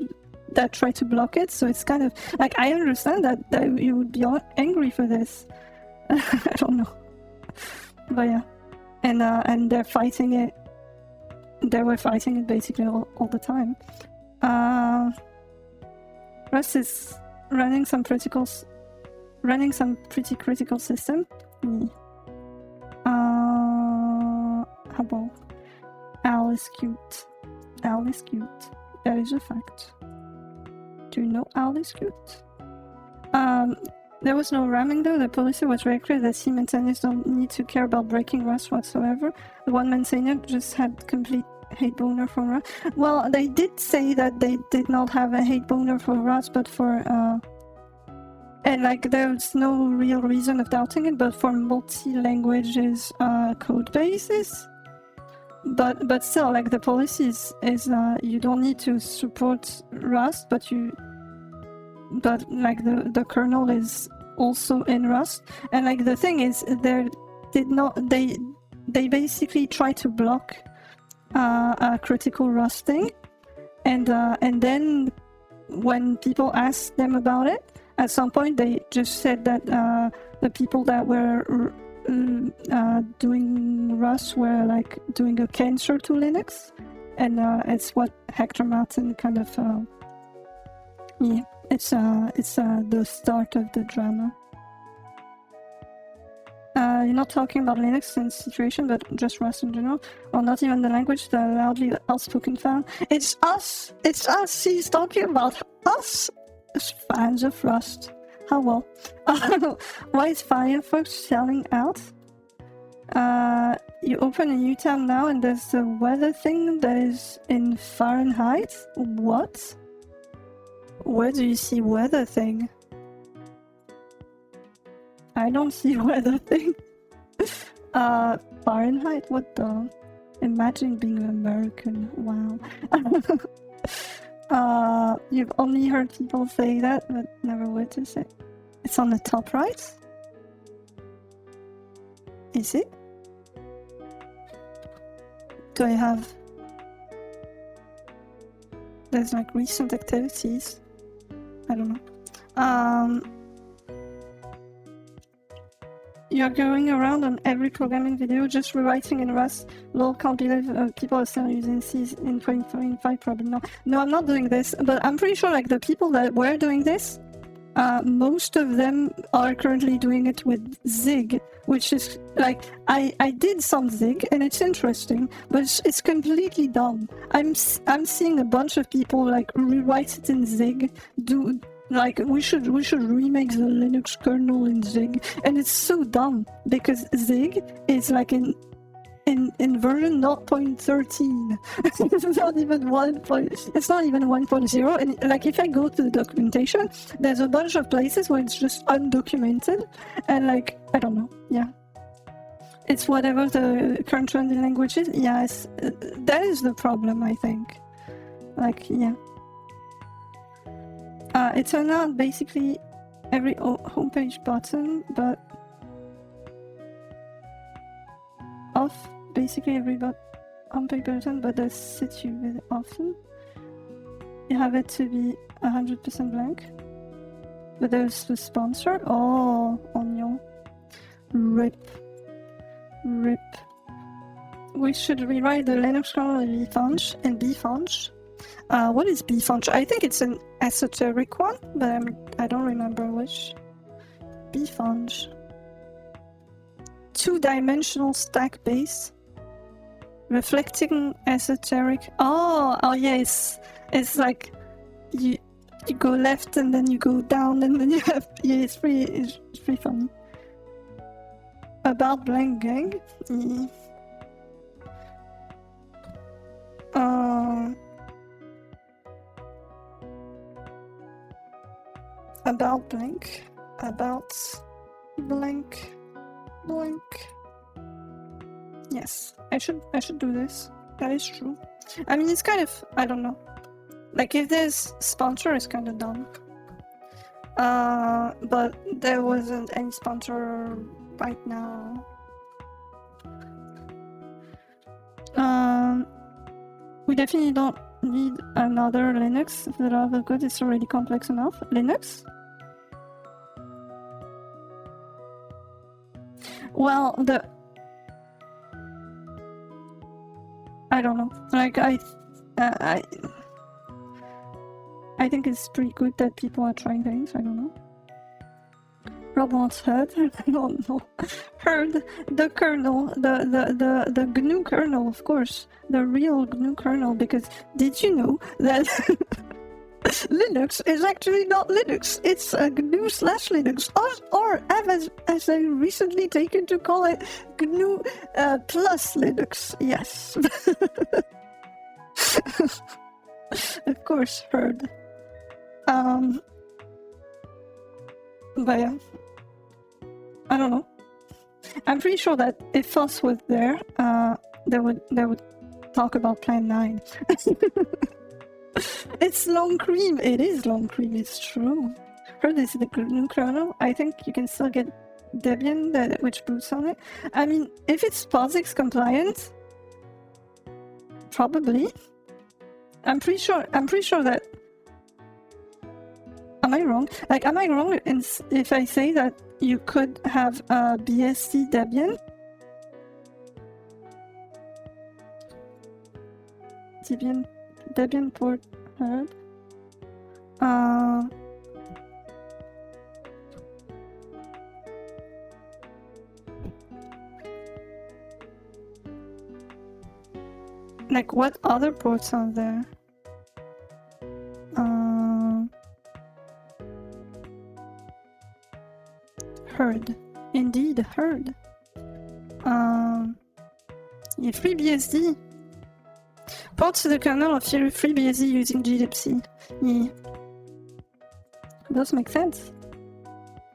that try to block it, so it's kind of I understand that you would be angry for this. I don't know, but yeah, and they're fighting it. They were fighting it basically all the time. Rust is running some pretty critical system. How about Al is cute? Al is cute. That is a fact. Do you know Al is cute? There was no ramming though. The policy was very clear that C maintainers don't need to care about breaking Rust whatsoever. The one maintainer just had complete hate boner for Rust. Well, they did say that they did not have a hate boner for Rust, but for and there's no real reason of doubting it, but for multi-languages code bases. But still, the policy is you don't need to support Rust, but the kernel is also in Rust, and the thing is they basically try to block critical Rusting, and then when people asked them about it, at some point they just said that the people that were doing Rust were doing a cancer to Linux, and it's what Hector Martin kind of it's the start of the drama. You're not talking about Linux in this situation, but just Rust in general, or not even the language, the loudly outspoken fan. It's us. She's talking about us as fans of Rust. How well? Why is Firefox selling out? You open a new tab now, and there's a weather thing that is in Fahrenheit. What? Where do you see weather thing? I don't see weather thing. Fahrenheit? What the? Imagine being an American. Wow. You've only heard people say that, but never witnessed it. It's on the top right? Is it? Do I have... There's recent activities. I don't know. You're going around on every programming video just rewriting in Rust. Lol, can't believe people are still using C in 2025, probably not. No, I'm not doing this, but I'm pretty sure the people that were doing this, most of them are currently doing it with Zig, which is I did some Zig and it's interesting, but it's completely dumb. I'm seeing a bunch of people rewrite it in Zig, Like we should remake the Linux kernel in Zig, and it's so dumb because Zig is like in version 0.13. It's not even 1. It's not even 1.0. And like if I go to the documentation, there's a bunch of places where it's just undocumented, and like I don't know. Yeah, it's whatever the current trending language is. Yes, that is the problem. I think. Like yeah. It turned out basically every homepage button, but off basically every homepage button, but that sits you very often. You have it to be 100% blank. But there's the sponsor. Oh, onion. Rip. We should rewrite the Linux kernel in bfunc and bfunc. What is bfunc? I think it's an esoteric one, but I don't remember which. Bfunc. 2-dimensional stack base. Reflecting esoteric. Oh yes. It's like you go left and then you go down and then you have it's pretty funny. About blank gang. Yeah. About blank. Yes, I should do this. That is true. I mean, it's kind of, I don't know. Like, if there's sponsor, it's kind of dumb. But there wasn't any sponsor right now. We definitely don't need another Linux. The level code is already complex enough. Linux? Well, I don't know. Like I think it's pretty good that people are trying things. I don't know. Robots heard? I don't know. Heard the kernel, the GNU kernel, of course, the real GNU kernel. Because did you know that Linux is actually not Linux? It's a GNU/Linux, or as I recently taken to call it, GNU plus Linux. Yes. Of course, heard. But yeah, I don't know. I'm pretty sure that if FOSS was there, they would talk about Plan 9. It's long cream. It is long cream. It's true. Heard this is the GNU kernel. I think you can still get Debian, which boots on it. I mean, if it's POSIX compliant, probably. I'm pretty sure that. Am I wrong? Like, am I wrong if I say that you could have a BSD Debian? Debian port heard. Like, what other ports are there? Heard. Indeed, heard. Yeah, FreeBSD. Ports to the kernel of FreeBSD using glibc. Yeah. Does make sense.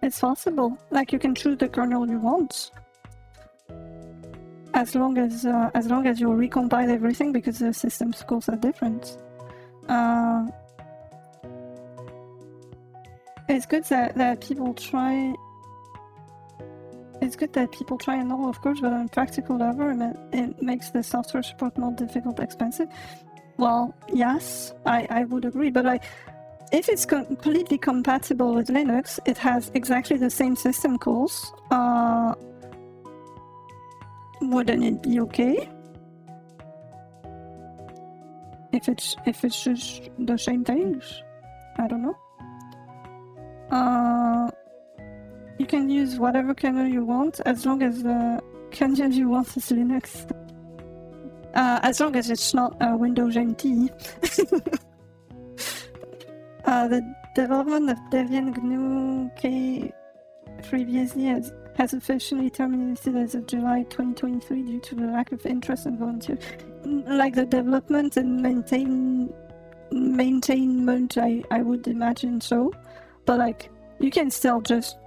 It's possible. Like, you can choose the kernel you want. As long as you recompile everything, because the system calls are different. It's good that people try. It's good that people try and all, of course, but on a practical level, it makes the software support more difficult, expensive. Well, yes, I would agree, but if it's completely compatible with Linux, it has exactly the same system calls. Wouldn't it be okay? If it's just the same things, I don't know. You can use whatever kernel you want as long as the kernel you want is Linux. As long as it's not Windows NT. The development of Debian GNU K FreeBSD has officially terminated as of July 2023 due to the lack of interest and volunteers. Like the development and maintainment, I would imagine so. But like, you can still just,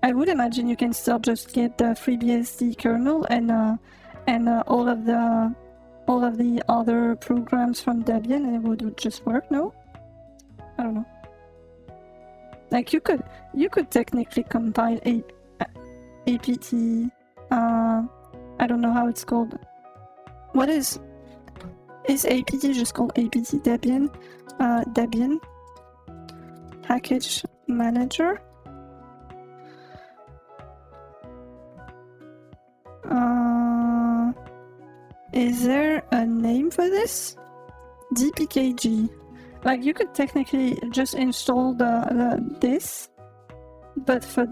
I would imagine you can still just get the FreeBSD kernel and all of the other programs from Debian, and it would just work. No, I don't know. Like you could technically compile apt. I don't know how it's called. What is apt just called apt Debian? Debian package manager. Is there a name for this? dpkg. Like you could technically just install this, but for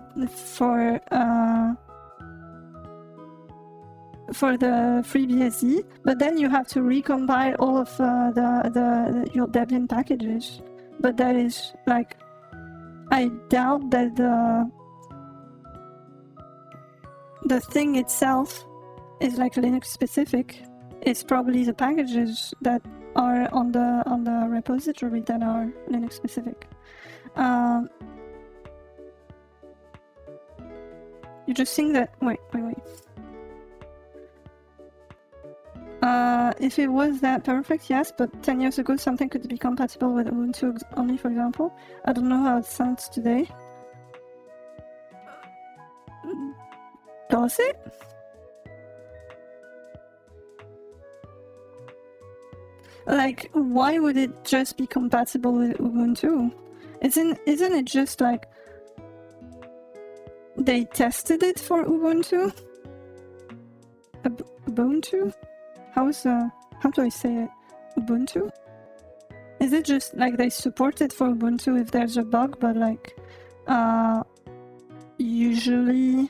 the FreeBSD, but then you have to recompile all of your Debian packages. But that is like, I doubt that the thing itself is like Linux specific. It's probably the packages that are on the repository that are Linux specific. You just think that wait. If it was that perfect, yes, but 10 years ago something could be compatible with Ubuntu only, for example. I don't know how it sounds today. Does it? Like, why would it just be compatible with Ubuntu? Isn't it just like they tested it for Ubuntu? Ubuntu? How do I say it? Ubuntu? Is it just like they support it for Ubuntu if there's a bug, but like usually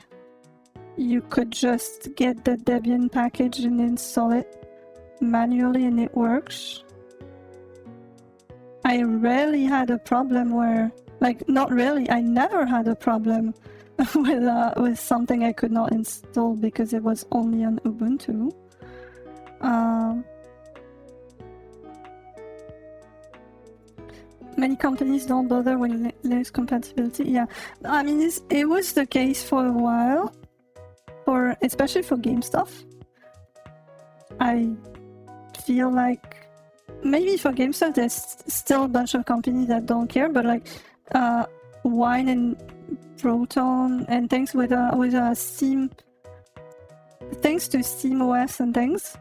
you could just get the Debian package and install it manually and it works? I rarely had a problem where, like, not really, I never had a problem with something I could not install because it was only on Ubuntu. Many companies don't bother with Linux compatibility. Yeah, I mean, it was the case for a while, especially for game stuff. I feel like maybe for game stuff there's still a bunch of companies that don't care, but like Wine and Proton and things with Steam, thanks to SteamOS and things,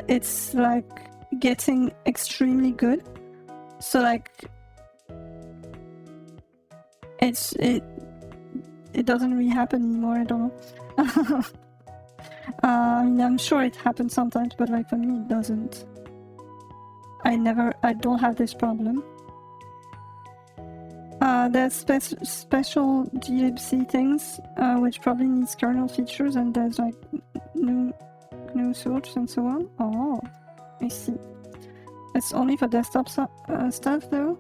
it's like getting extremely good. So like it doesn't really happen anymore. I don't know. I mean, I'm sure it happens sometimes, but like for me it doesn't. I don't have this problem. There's special glibc things, which probably needs kernel features, and there's like GNU search and so on. Oh, I see. It's only for desktop stuff though,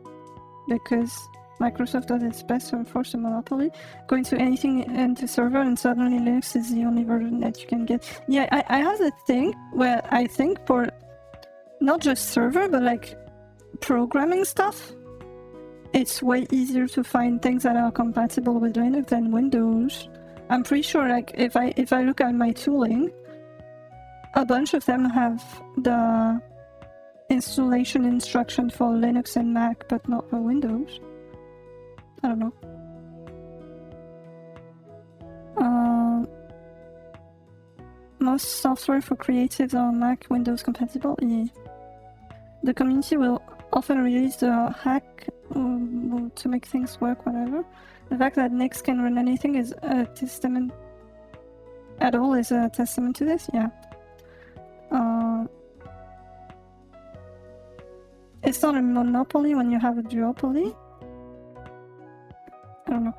because Microsoft does its best to enforce a monopoly. Going to anything into server, and suddenly Linux is the only version that you can get. Yeah, I have a thing where I think for not just server, but like programming stuff, it's way easier to find things that are compatible with Linux than Windows. I'm pretty sure, like, if I look at my tooling, a bunch of them have the installation instruction for Linux and Mac, but not for Windows. I don't know. Most software for creatives are Mac, Windows compatible. Yeah. The community will often release the hack to make things work, whatever. The fact that Nix can run anything is a testament. At all is a testament to this. Yeah. It's not a monopoly when you have a duopoly. I don't know.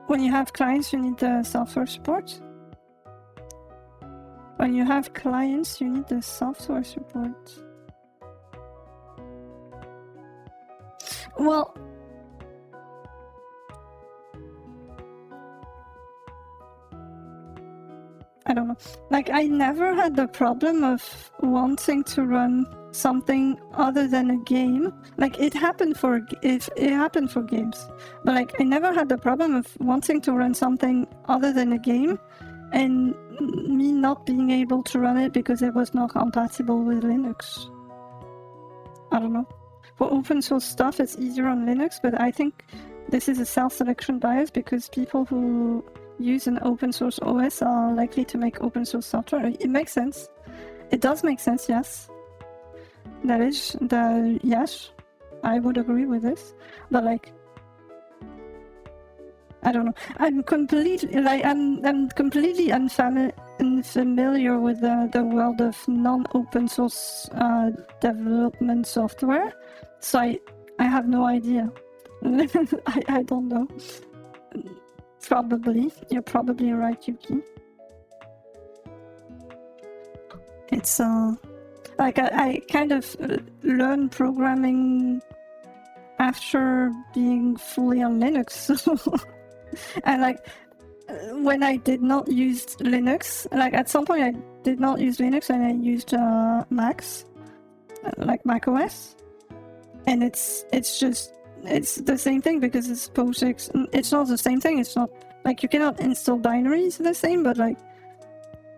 When you have clients, you need the software support. When you have clients, you need the software support. Well, I don't know. Like, I never had the problem of wanting to run something other than a game. Like, it happened for games, but like, I never had the problem of wanting to run something other than a game, and me not being able to run it because it was not compatible with Linux. I don't know. For open source stuff, it's easier on Linux, but I think this is a self-selection bias because people who use an open source OS are likely to make open source software. It makes sense. It does make sense, yes. Yes, I would agree with this. But like, I don't know. I'm completely unfamiliar with the world of non-open source development software, so I have no idea. I don't know. Probably. You're probably right, Yuki. It's like I kind of learned programming after being fully on Linux. And like when I did not use Linux, like at some point I did not use Linux and I used Macs, like Mac OS, and it's the same thing because it's POSIX. It's not the same thing. It's not like you cannot install binaries the same, but like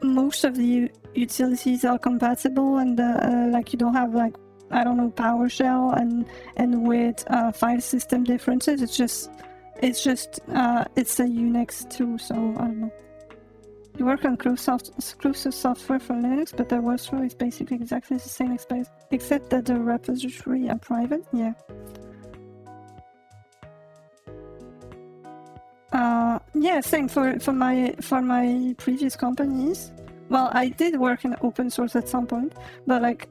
most of the utilities are compatible, and like you don't have like, I don't know, PowerShell and with file system differences. It's a Unix too, so I don't know. You work on closed software for Linux, but the workflow is basically exactly the same, except that the repository are private. Yeah. Yeah, same for my previous companies. Well, I did work in open source at some point, but like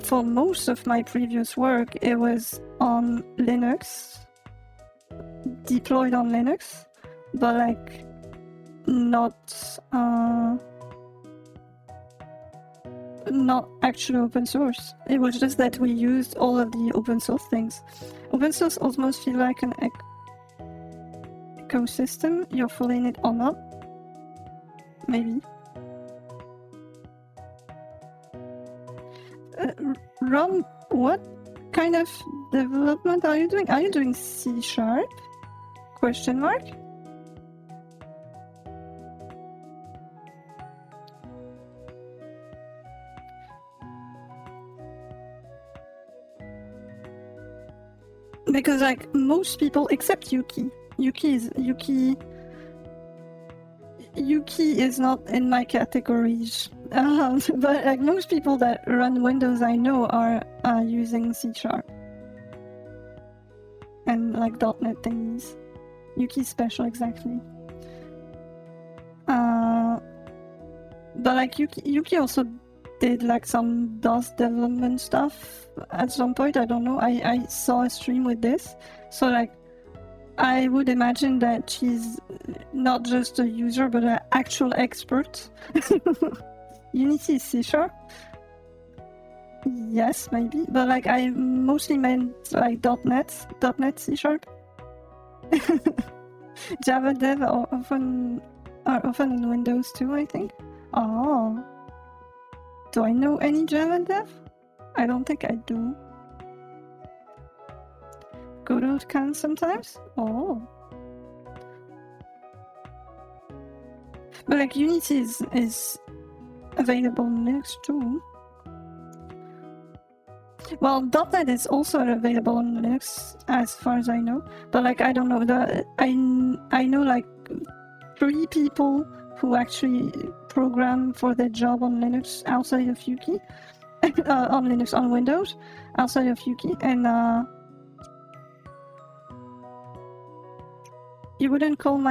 for most of my previous work, it was on Linux, deployed on Linux, but like not actually open source. It was just that we used all of the open source things. Open source almost feels like an ecosystem. You're fully in it or not. Maybe. Ron, what kind of development are you doing? Are you doing C#? Question mark? Because like most people, except Yuki is not in my categories. But like most people that run Windows I know are using C# and like .NET thingies. Yuki's special, exactly. But like Yuki also did like some DOS development stuff at some point. I don't know. I saw a stream with this, so like I would imagine that she's not just a user but an actual expert. Unity is C#? Yes, maybe, but like I mostly meant like .NET C#. Java dev are often in Windows too, I think. Oh. Do I know any Java dev? I don't think I do. Godot can sometimes? Oh. But like Unity is available in Linux too. Well, .NET is also available on Linux as far as I know. But like I don't know, I know like 3 people who actually program for their job on Linux outside of Yuki. on Windows, outside of Yuki, and you wouldn't call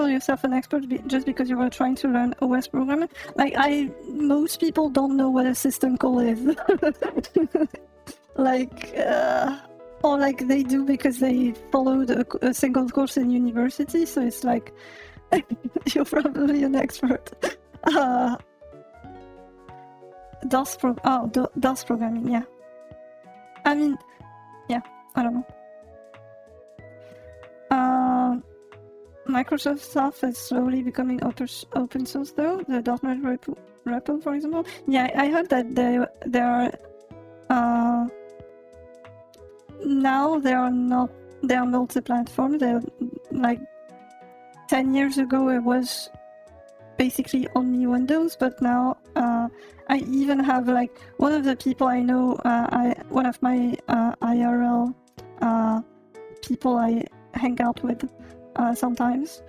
yourself an expert just because you were trying to learn OS programming. Like most people don't know what a system call is. Like, or like they do because they followed a single course in university. So it's like you're probably an expert. DOS programming, yeah. I mean, yeah, I don't know. Microsoft stuff is slowly becoming open source though. The .NET repo, for example. Yeah, I heard that there are now they are multi-platform. They're like 10 years ago it was basically only Windows, but now I even have like one of the people I know, one of my IRL people I hang out with sometimes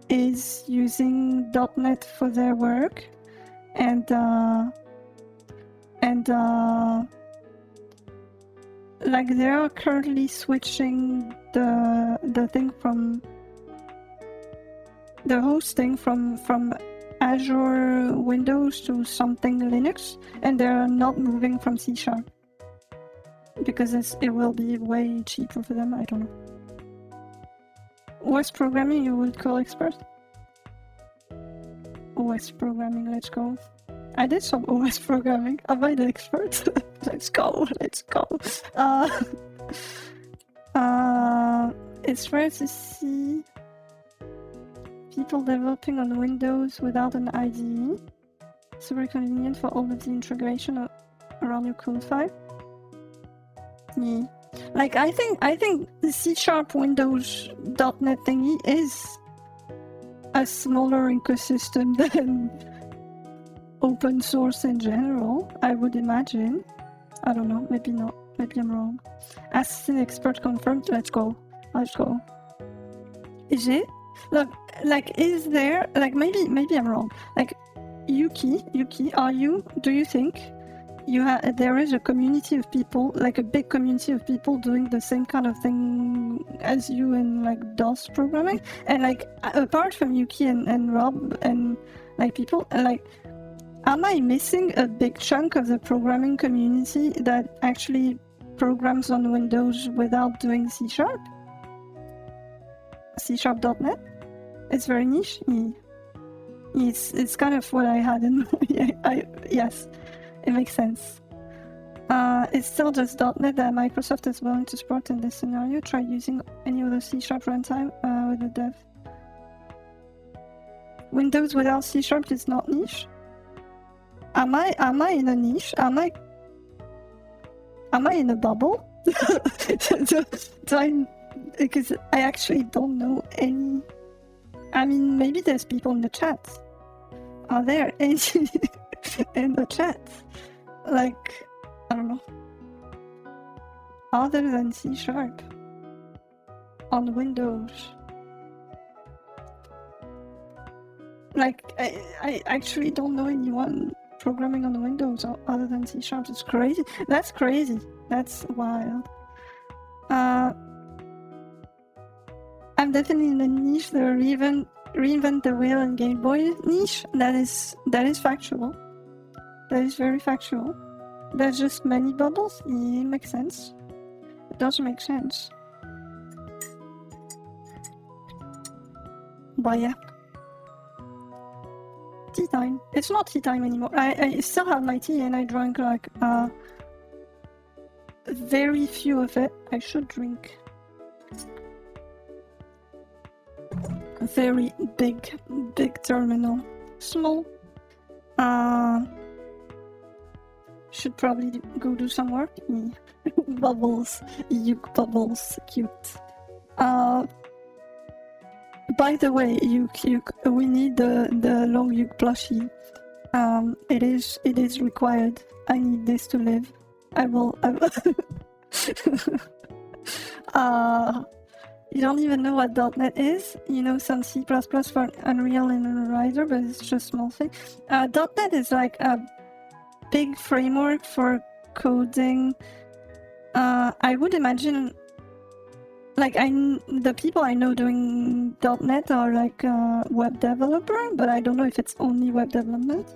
is using .NET for their work, and like they are currently switching the thing from the hosting from Azure Windows to something Linux, and they're not moving from C# because it will be way cheaper for them. I don't know. OS programming you would call expert? OS programming, let's go. I did some OS programming. Am I the expert? Let's go. It's rare to see people developing on Windows without an IDE. Super convenient for all of the integration around your code file. Yeah. Like I think the C# Windows .NET thingy is a smaller ecosystem than open source in general, I would imagine. I don't know, maybe not. Maybe I'm wrong. Astatin expert confirmed. Let's go. Is it? Look, like, is there, like, maybe I'm wrong. Like, Yuki, do you think there is a community of people, like a big community of people doing the same kind of thing as you in like DOS programming? And like, apart from Yuki and Rob and like people, like, am I missing a big chunk of the programming community that actually programs on Windows without doing C#? C#.NET? It's very niche. It's kind of what I had in mind. Yes, it makes sense. It's still just .NET that Microsoft is willing to support in this scenario. Try using any other C# runtime with the dev. Windows without C# is not niche. Am I in a niche? Am I in a bubble? Because I actually don't know any. I mean, maybe there's people in the chat. Are there any in the chat? Like, I don't know. Other than C# on Windows. Like, I actually don't know anyone programming on Windows other than C#. It's crazy. That's crazy. That's wild. I'm definitely in the niche, the reinvent the wheel and Gameboy niche. That is factual. That is very factual. There's just many bubbles. It makes sense. It does make sense. But yeah. Tea time. It's not tea time anymore. I still have my tea and I drank like very few of it. I should drink a very big terminal. Small. Should probably go do some work. Bubbles. Uke bubbles. Cute. By the way, Uke, we need the long Uke plushie. It is required. I need this to live. I will. You don't even know what .NET is. You know some C++ for Unreal and Riser, but it's just small thing. .NET is like a big framework for coding. I would imagine, like, the people I know doing .NET are like web developer, but I don't know if it's only web development.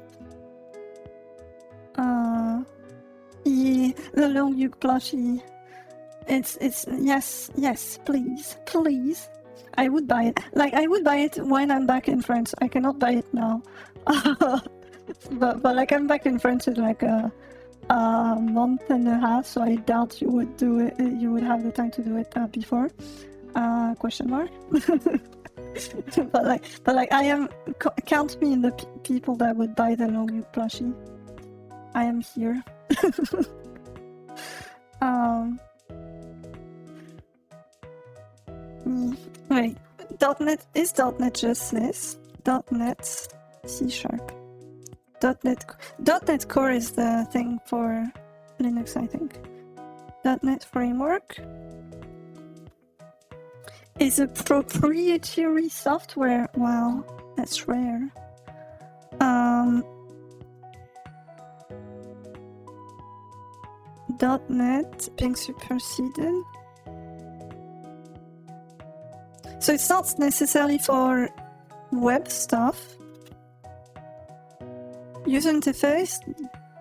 Yeah, the long Uke plushie. It's yes, please. I would buy it. Like, I would buy it when I'm back in France. I cannot buy it now. but like I'm back in France in like a month and a half, so I doubt you would do it. You would have the time to do it before. Question mark. but like I am. Count me in the people that would buy the Long plushie. I am here. Wait. .NET is .NET just this? .NET C#. .NET Core is the thing for Linux, I think. .NET Framework is a proprietary software. Wow, that's rare. .NET being superseded. So it's not necessarily for web stuff. User interface,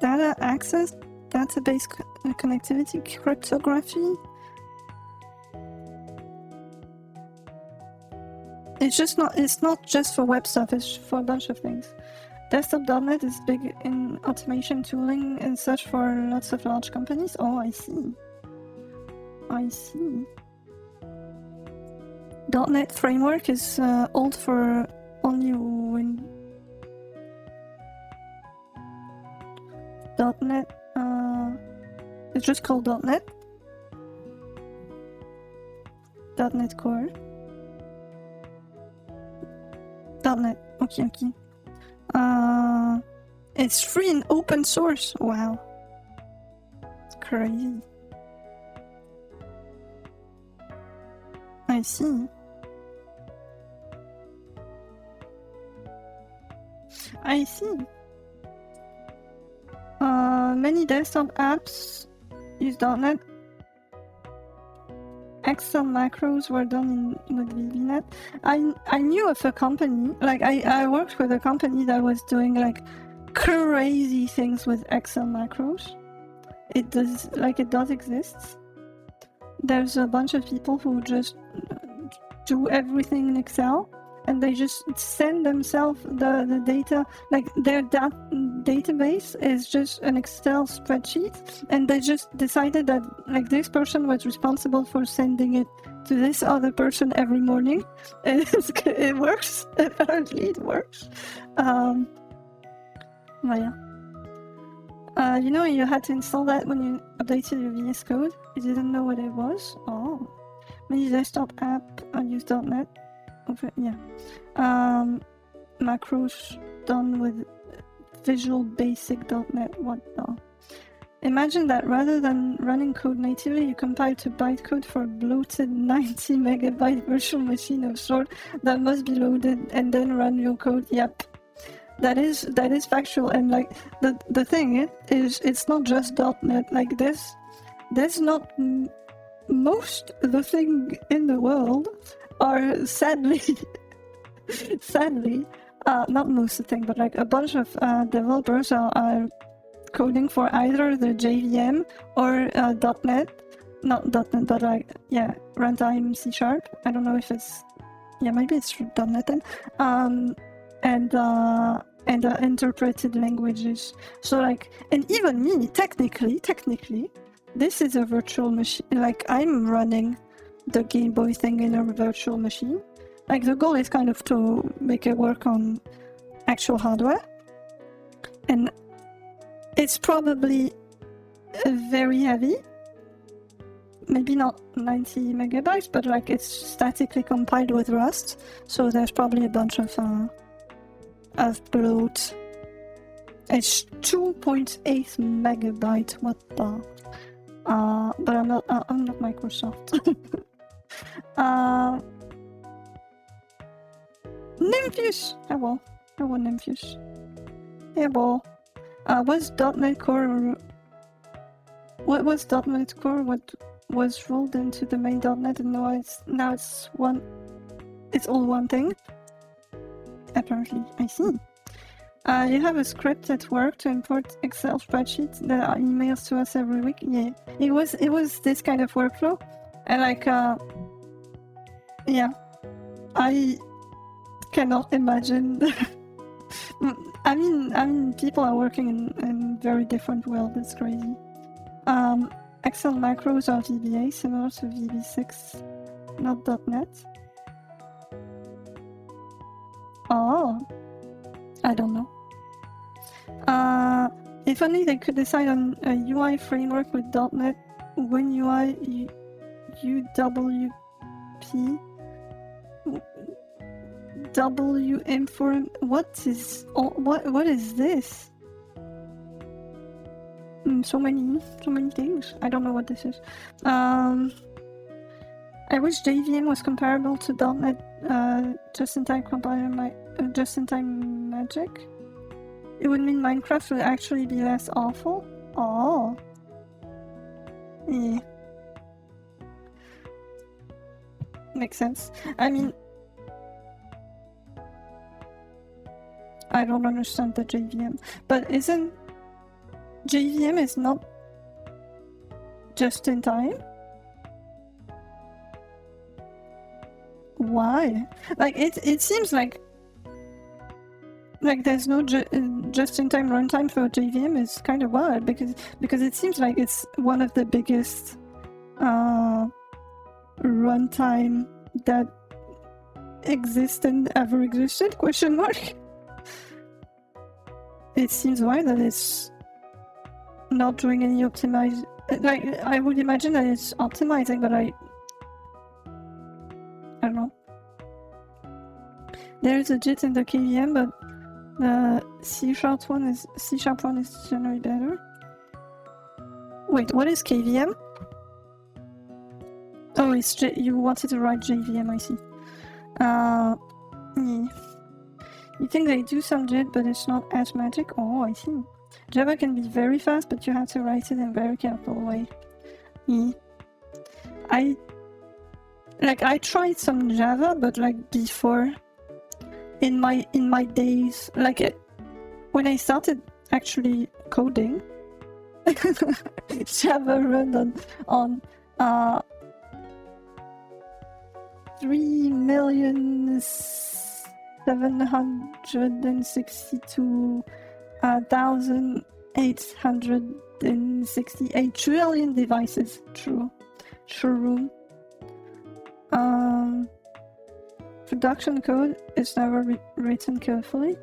data access, database connectivity, cryptography. It's not just for web stuff, it's for a bunch of things. Desktop.NET is big in automation tooling and such for lots of large companies. Oh, I see. .NET Framework is old for only .NET. It's just called .NET. .NET Core. .NET. Okay. It's free and open source. Wow. It's crazy. I see. Many desktop apps use .NET. Excel macros were done with VBNet. I knew of a company, like I worked with a company that was doing like crazy things with Excel macros. It does exist. There's a bunch of people who just do everything in Excel, and they just send themselves the data, like their database is just an Excel spreadsheet, and they just decided that like this person was responsible for sending it to this other person every morning, and it works. Apparently it works. You had to install that when you updated your VS Code. You didn't know what it was? Oh. Many desktop app use .NET. Macros done with Visual Basic .NET. What the? Imagine that rather than running code natively, you compile to bytecode for a bloated 90 megabyte virtual machine of sort that must be loaded and then run your code. Yep. That is factual, and like the thing is it's not just .NET. Like there's not most of the thing in the world are sadly not most of the thing, but like a bunch of developers are coding for either the JVM or .NET, not .NET, but like runtime C#. I don't know if it's maybe it's .NET then. And interpreted languages. So like, and even me, technically, this is a virtual machine. Like I'm running the Gameboy thing in a virtual machine. Like the goal is kind of to make it work on actual hardware. And it's probably very heavy. Maybe not 90 megabytes, but like it's statically compiled with Rust. So there's probably a bunch of bloat. It's 2.8 megabyte. What the? But I'm not Microsoft. Nymphius. Hello, Nymphius. Hello. Was .NET Core? What was .NET Core? What was rolled into the main .NET, and now it's one. It's all one thing. Apparently, I see. You have a script at work to import Excel spreadsheets that are emails to us every week. Yeah, it was this kind of workflow, and like, I cannot imagine. I mean, people are working in very different worlds. It's crazy. Excel macros are VBA, similar to VB6, not .NET. Oh, I don't know. If only they could decide on a UI framework with .NET, WinUI, UWP, WM for what is this? So many things. I don't know what this is. I wish JVM was comparable to .NET just-in-time compiler, just-in-time magic. It would mean Minecraft would actually be less awful. Oh. Yeah. Makes sense. I mean, I don't understand the JVM, but isn't JVM is not just in time? Why? Like it seems like there's no just-in-time runtime for JVM is kind of wild because it seems like it's one of the biggest runtime that exists and ever existed? Question mark. It seems wild that it's not doing any optimize. Like I would imagine that it's optimizing, but I don't know. There's a JIT in the KVM, but the C# one is generally better. Wait, what is KVM? Oh, it's you wanted to write JVM, I see. Yeah. You think they do some JIT, but it's not as magic? Oh, I see. Java can be very fast, but you have to write it in a very careful way. Yeah. I tried some Java, but like before, in my days, like when I started actually coding, Java ran on 3,762,868 trillion devices. True. Production code is never written carefully.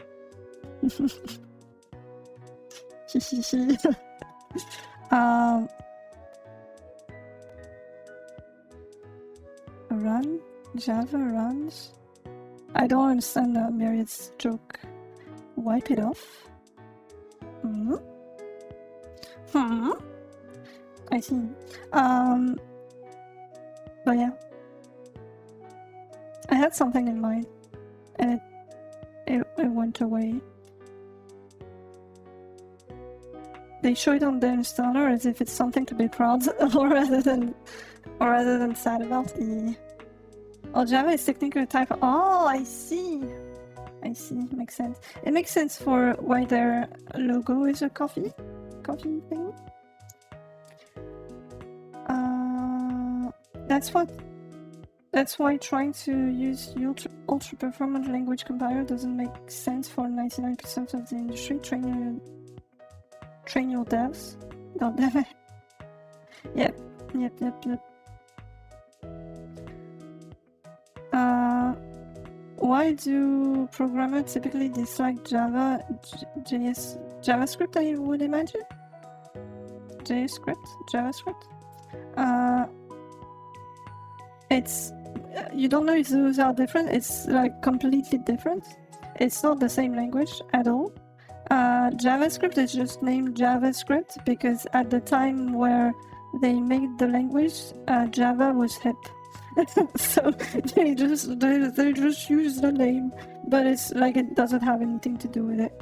Run? Java runs? I don't understand Myriad's joke. Wipe it off? I see. But yeah. I had something in mind, and it went away. They show it on their installer as if it's something to be proud of, rather than sad about. Oh, Java is technically a type. Oh, I see. Makes sense. It makes sense for why their logo is a coffee thing. That's why trying to use ultra performant language compiler doesn't make sense for 99% of the industry. Train your devs. God damn it. Yep. Why do programmers typically dislike Java, JavaScript, I would imagine? JavaScript? It's... you don't know if those are different. It's like completely different. It's not the same language at all. JavaScript is just named JavaScript because at the time where they made the language, Java was hip. So they just use the name, but it's like it doesn't have anything to do with it.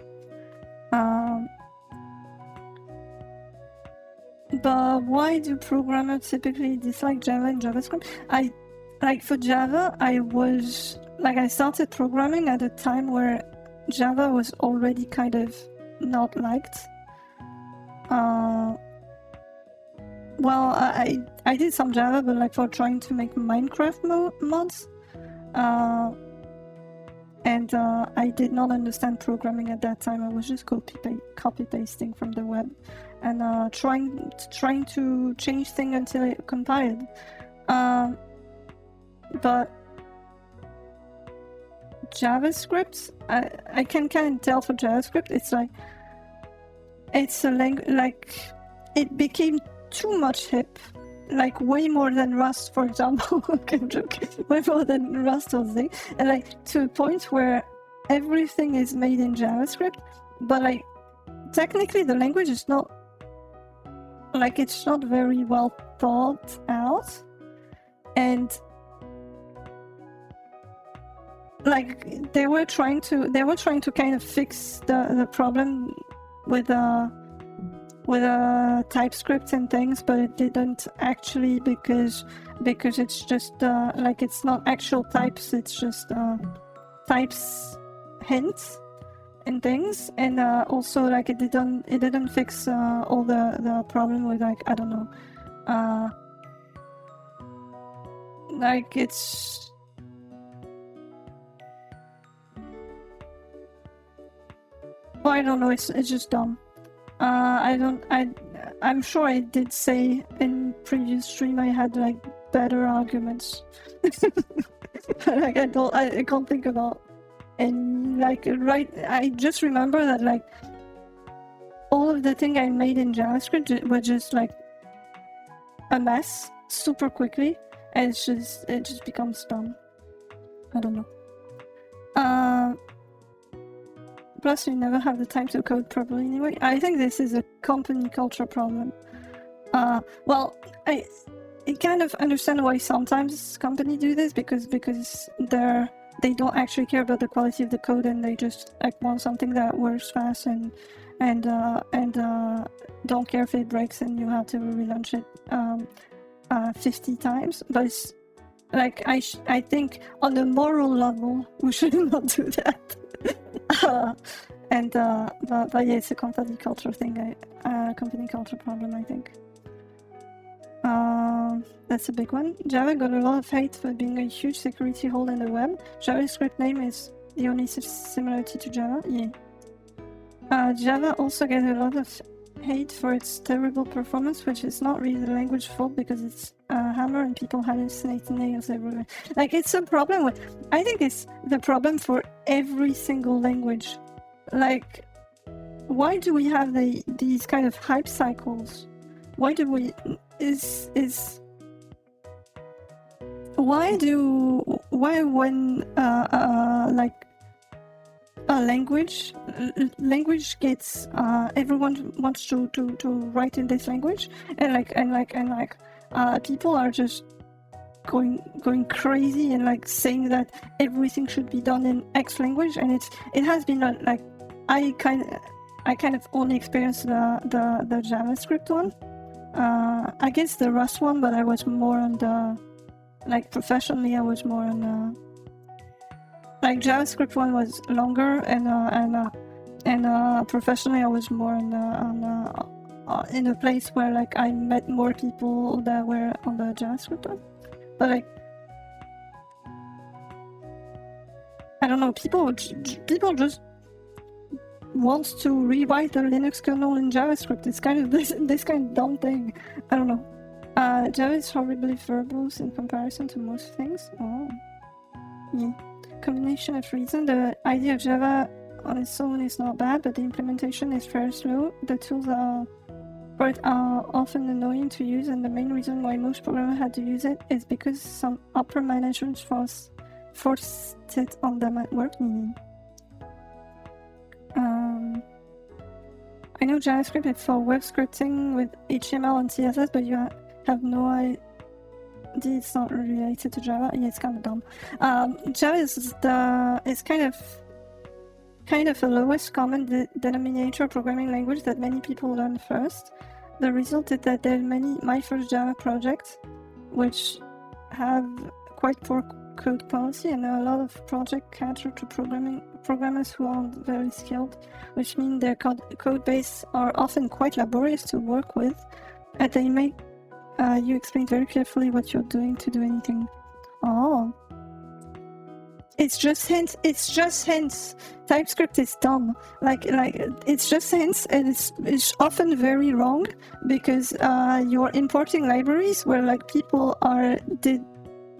But why do programmers typically dislike Java and JavaScript? For Java, I started programming at a time where Java was already kind of not liked. Well, I did some Java, but like for trying to make Minecraft mods. and I did not understand programming at that time. I was just copy pasting from the web, and trying to change things until it compiled. But JavaScript, I can kind of tell for JavaScript, it's like it's a like it became too much hip. Like way more than Rust, for example. Okay, I'm joking. Way more than Rust or thing, and like to a point where everything is made in JavaScript, but like technically the language is not like it's not very well thought out, and like they were trying to kind of fix the problem with TypeScript and things, but it didn't actually because it's just like it's not actual types, it's just types hints and things, and also like it didn't fix all the problem with like I don't know like it's well, I don't know, it's just dumb. I'm sure I did say in previous stream I had like better arguments. Like I can't think about any like right. I just remember that like all of the thing I made in JavaScript were just like a mess super quickly, and it just becomes dumb. I don't know. Plus, you never have the time to code properly anyway. I think this is a company culture problem. Well, I kind of understand why sometimes companies do this because they don't actually care about the quality of the code, and they just like want something that works fast and don't care if it breaks and you have to relaunch it 50 times. But it's like I think on the moral level we should not do that. But yeah, it's a company culture thing. Company culture problem, I think. That's a big one. Java got a lot of hate for being a huge security hole in the web. JavaScript name is the only similarity to Java. Yeah. Java also gets a lot of hate for its terrible performance, which is not really the language fault because it's a hammer and people hallucinate nails everywhere. Like it's a problem with. I think it's the problem for every single language. Like, why do we have these kind of hype cycles? Why do we why when like a language gets everyone wants to write in this language, and people are just going crazy and like saying that everything should be done in X language, and it has been like I kind of only experienced the JavaScript one. I guess the Rust one, but I was more on the like professionally. I was more on the like JavaScript one was longer, and professionally I was more in a place where like I met more people that were on the JavaScript one. But like I don't know, people just want to rewrite the Linux kernel in JavaScript. It's kind of this kind of dumb thing. I don't know. Java is horribly verbose in comparison to most things. Oh, yeah. Combination of reasons. The idea of Java on its own is not bad, but the implementation is very slow. The tools are often annoying to use, and the main reason why most programmers had to use it is because some upper management forced it on them at work. I know JavaScript is for web scripting with HTML and CSS, but you have no idea it's not related to Java. Yeah, it's kind of dumb. Java is kind of the lowest common denominator programming language that many people learn first. The result is that there are many My First Java projects which have quite poor code policy, and a lot of projects cater to programmers who aren't very skilled, which means their code base are often quite laborious to work with, and they make you explain very carefully what you're doing to do anything. Oh. It's just hints. It's just hints. TypeScript is dumb. Like it's just hints, and it's often very wrong because you're importing libraries where like people did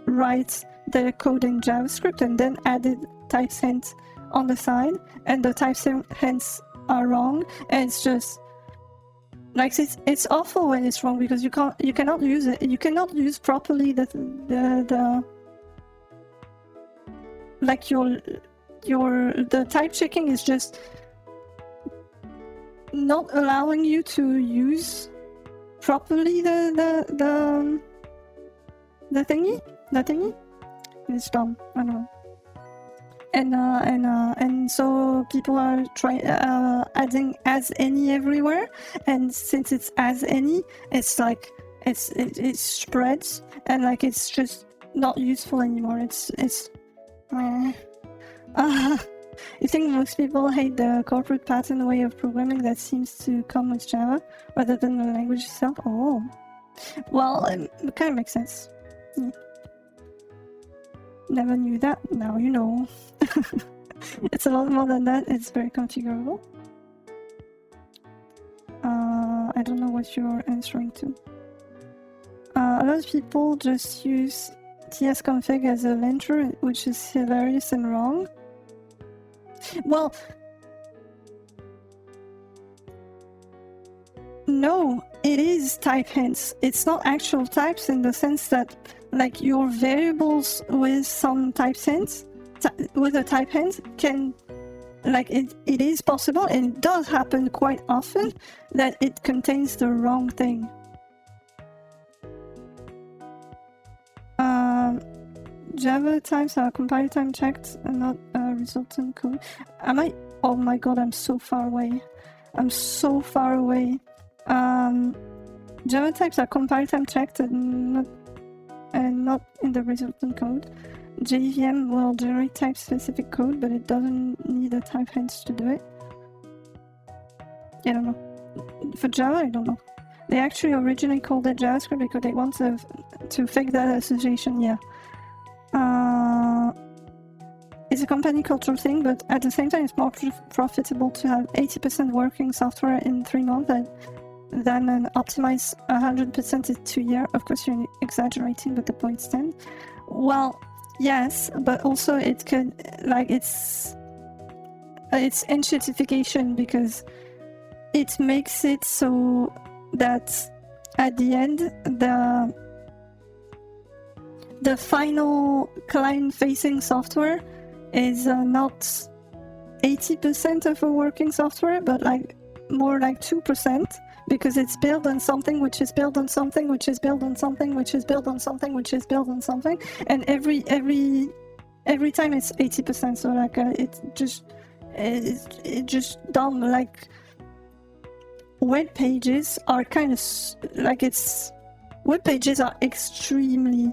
write their code in JavaScript and then added type hints on the side, and the type hints are wrong, and it's just like it's awful when it's wrong because you cannot use it. You cannot use properly the like the type checking is just not allowing you to use properly the thingy. It's dumb. I don't know. And so people are adding as any everywhere, and since it's as any, it's like it spreads, and like it's just not useful anymore. You think most people hate the corporate pattern way of programming that seems to come with Java rather than the language itself? Oh, well, it kind of makes sense. Yeah. Never knew that, now you know. It's a lot more than that, it's very configurable. I don't know what you're answering to. A lot of people just use tsconfig as a linter, which is hilarious and wrong. Well, no, it is type hints. It's not actual types in the sense that like your variables with some type hints, with a type hint can, like it is possible, and it does happen quite often that it contains the wrong thing. Java types are compile time checked and not resultant code. Oh my god, I'm so far away. Java types are compile time checked and not in the resultant code. JVM will generate type specific code, but it doesn't need a type hints to do it. I don't know. For Java, I don't know. They actually originally called it JavaScript because they want to fake that association, yeah. It's a company cultural thing, but at the same time it's more profitable to have 80% working software in 3 months than optimize 100% in 2 years. Of course you're exaggerating, but the point stands. Well, yes, but also it could, like, it's enshittification because it makes it so that at the end the final client-facing software is not 80% of a working software, but like more like 2%, because it's built on something which is built on something which is built on something which is built on something which is built on something, and every time it's 80%. So like it's just dumb. Like web pages are kind of like web pages are extremely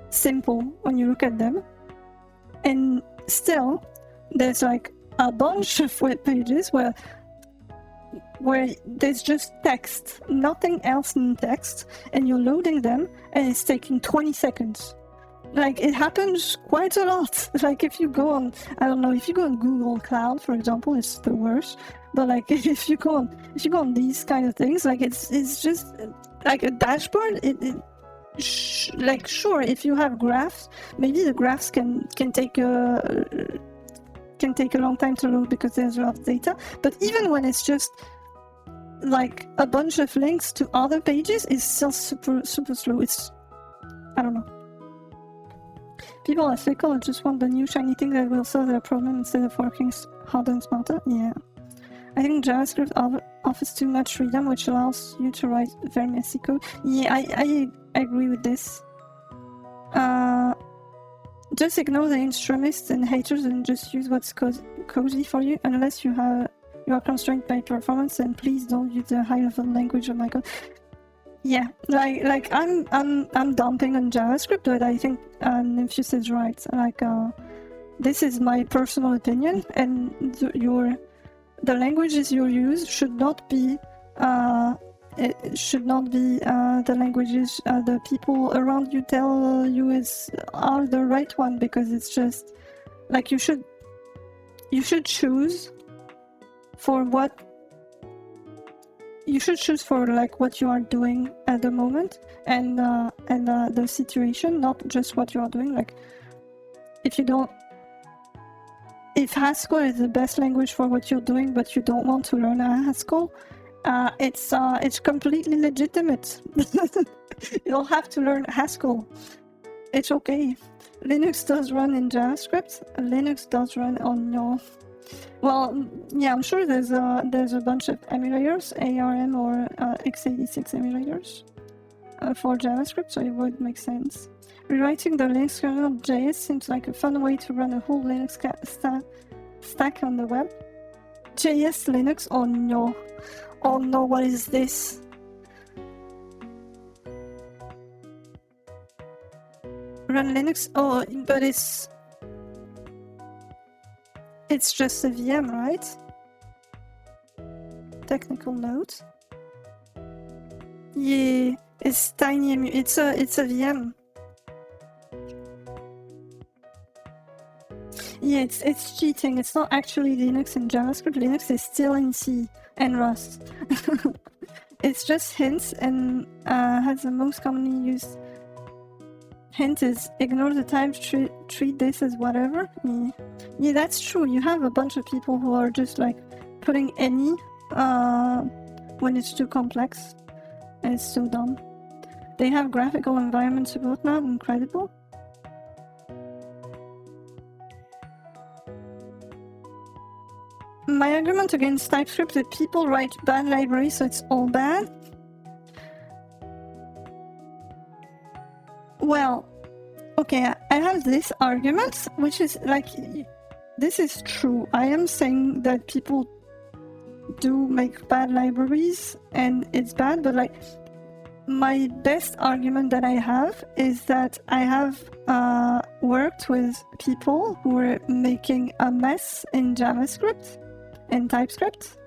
simple when you look at them, and still there's like a bunch of web pages where there's just text, nothing else than text, and you're loading them and it's taking 20 seconds. Like it happens quite a lot. Like if you go on, I don't know, if you go on Google Cloud, for example, it's the worst. But like if you go on these kind of things, like it's just like a dashboard. Like sure, if you have graphs, maybe the graphs can take a long time to load because there's a lot of data. But even when it's just like a bunch of links to other pages, it's still super slow. I don't know. People are fickle and just want the new shiny thing that will solve their problem instead of working harder and smarter. Yeah. I think JavaScript offers too much freedom, which allows you to write very messy code. Yeah, I agree with this. Just ignore the extremists and haters and just use what's cozy for you, unless you are constrained by performance, and please don't use the high-level language of my code. Yeah, like I'm dumping on JavaScript, but I think Nymphius is right. Like this is my personal opinion, and the languages you use should not be it should not be the languages the people around you tell you are the right one, because it's just like you should choose for what like what you are doing at the moment, and the situation, not just what you are doing. Like if Haskell is the best language for what you're doing, but you don't want to learn Haskell, it's completely legitimate. You don't have to learn Haskell. It's okay. Linux does run in JavaScript. Linux does run on your... Well, yeah, I'm sure there's a bunch of emulators, ARM or x86 emulators for JavaScript, so it would make sense. Rewriting the Linux kernel JS seems like a fun way to run a whole Linux stack on the web. JS Linux? Oh no. Oh no, what is this? Run Linux? Oh, but it's just a VM, right? Technical note. Yeah, it's tiny. It's a VM. Yeah, it's cheating. It's not actually Linux and JavaScript. Linux is still in C and Rust. It's just hints, and has the most commonly used hint is ignore the type, treat this as whatever. Yeah, that's true. You have a bunch of people who are just like putting any when it's too complex. And it's so dumb. They have graphical environment support now. Incredible. My argument against TypeScript is people write bad libraries, so it's all bad. Well, okay, I have this argument, which is like, this is true. I am saying that people do make bad libraries and it's bad, but like, my best argument that I have is that I have worked with people who were making a mess in JavaScript and TypeScript.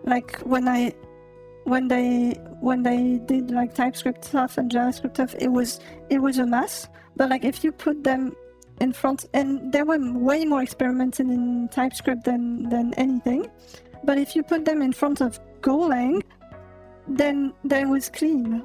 Like when they did like TypeScript stuff and JavaScript stuff, it was a mess. But like if you put them in front, and they were way more experimenting in TypeScript than anything. But if you put them in front of Golang, then it was clean.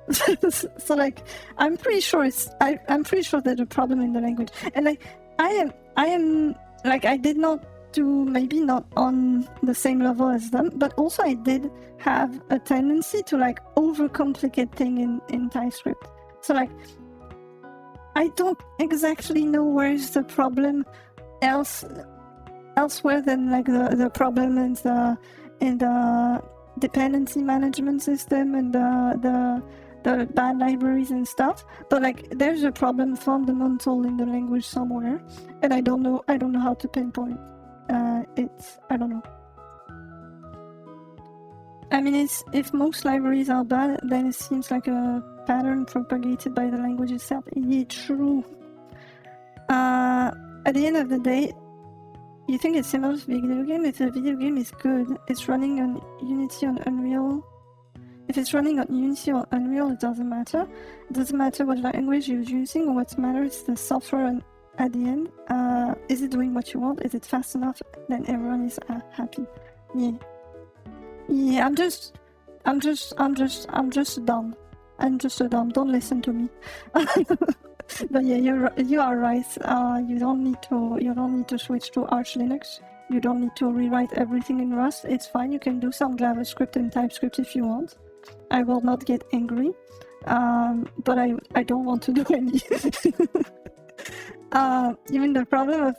So like I'm pretty sure I'm pretty sure there's a problem in the language. And like I am like, I did not do, maybe not on the same level as them, but also I did have a tendency to like overcomplicate things in TypeScript. So like I don't exactly know where's the problem elsewhere than like the problem in the dependency management system and the bad libraries and stuff. But like there's a problem fundamental in the language somewhere, and I don't know how to pinpoint I don't know. I mean, if most libraries are bad, then it seems like a pattern propagated by the language itself. Yeah, true. At the end of the day, you think it's similar to a video game? If a video game is good, it's running on Unity on Unreal. If it's running on Unity or Unreal, it doesn't matter. It doesn't matter what language you're using. What matters is the software at the end. Is it doing what you want? Is it fast enough? Then everyone is happy. Yeah. Yeah, I'm just dumb. I'm just so dumb. Don't listen to me. But yeah, you are right. You don't need to switch to Arch Linux. You don't need to rewrite everything in Rust. It's fine. You can do some JavaScript and TypeScript if you want. I will not get angry. But I don't want to do any. Even the problem of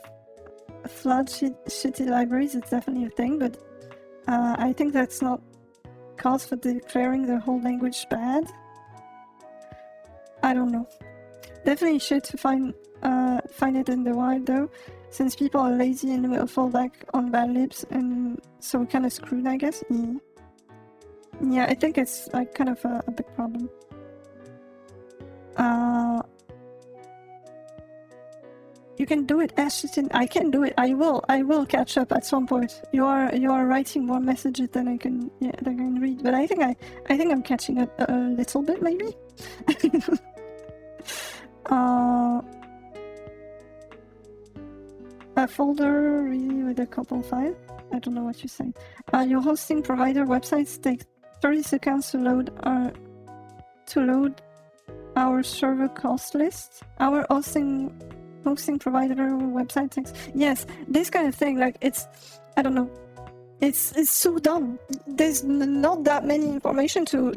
flood shitty libraries, it's definitely a thing, but I think that's not cause for declaring the whole language bad. I don't know. Definitely shit to find it in the wild though, since people are lazy and will fall back on bad libs, and so we're kind of screwed, I guess. Yeah, I think it's like kind of a big problem. You can do it, Astatin. I can do it. I will catch up at some point. You are writing more messages than I can read. But I think I'm catching up a little bit, maybe. A folder really with a couple files. I don't know what you're saying. Your hosting provider websites take 30 seconds to load our server cost list. Our hosting provider website takes... Yes, this kind of thing, like, it's... I don't know. It's so dumb. There's not that many information to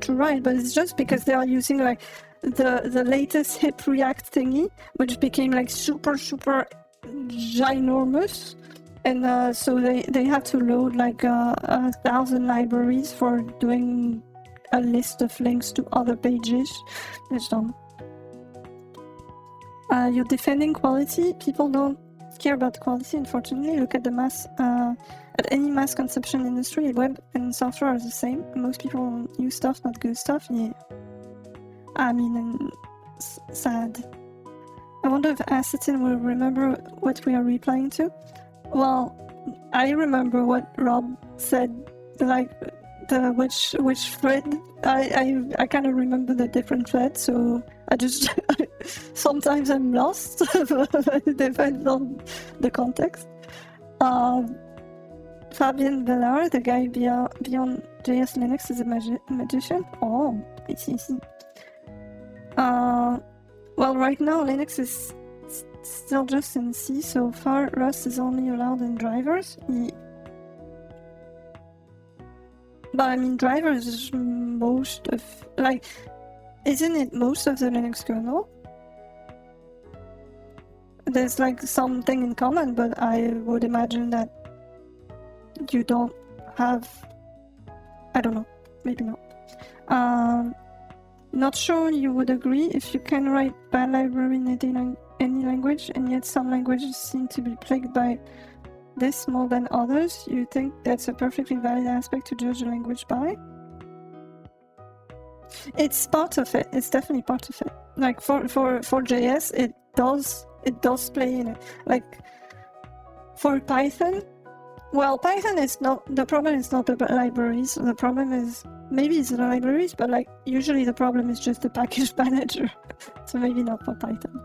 write, but it's just because they are using, like, the latest hip React thingy, which became, like, super ginormous. And so they have to load, like, 1,000 libraries for doing a list of links to other pages. It's dumb. You're defending quality. People don't care about quality, unfortunately. Look at the at any mass consumption industry. Web and software are the same. Most people use stuff, not good stuff. Yeah. I mean, sad. I wonder if Astatin will remember what we are replying to. Well, I remember what Rob said, like which thread. I kind of remember the different threads, so I just sometimes I'm lost. It depends on the context. Fabien Vellar, the guy beyond JS Linux, is a magician. Oh, I see. Well, right now Linux is still just in C. So far, Rust is only allowed in drivers. But I mean, drivers is most of, like, isn't it most of the Linux kernel? There's like something in common, but I would imagine that you don't have, I don't know, maybe not. Not sure you would agree if you can write bad library in any language, and yet some languages seem to be plagued by this more than others. You think that's a perfectly valid aspect to judge a language by? It's part of it. It's definitely part of it. Like for JS, it does play in it. Like for Python, well, Python is not the problem. Is not the libraries. The problem is maybe it's the libraries, but like usually the problem is just the package manager. So maybe not for Python.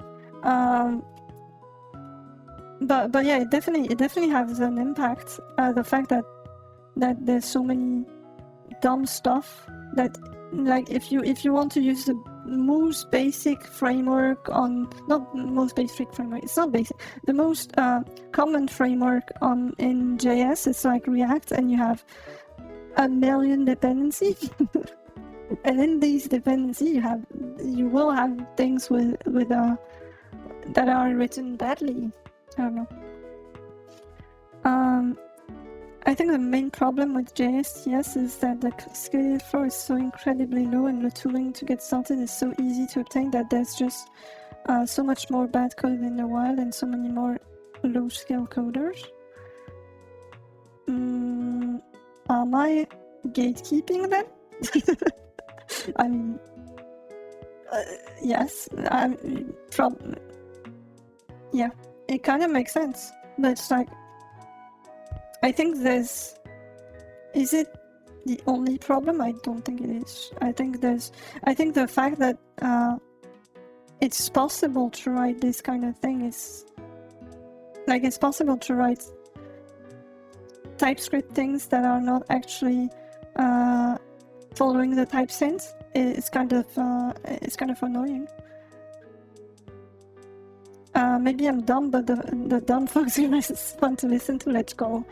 But yeah, it definitely has an impact. The fact that there's so many dumb stuff that, like, if you want to use the most basic framework on, not most basic framework, it's not basic, the most common framework in JS, it's like React, and you have a million dependencies. And in these dependencies you will have things with that are written badly. I don't know. I think the main problem with JS is that the skill floor is so incredibly low, and the tooling to get started is so easy to obtain that there's just so much more bad code in the wild and so many more low-skill coders. Am I gatekeeping them? I mean, yes. Yeah, it kind of makes sense, but it's like, I think is it the only problem? I don't think it is. I think the fact that it's possible to write this kind of thing is, like, it's possible to write TypeScript things that are not actually following the type sense. It's kind of annoying. Maybe I'm dumb, but the dumb folks is fun to listen to. Let's go.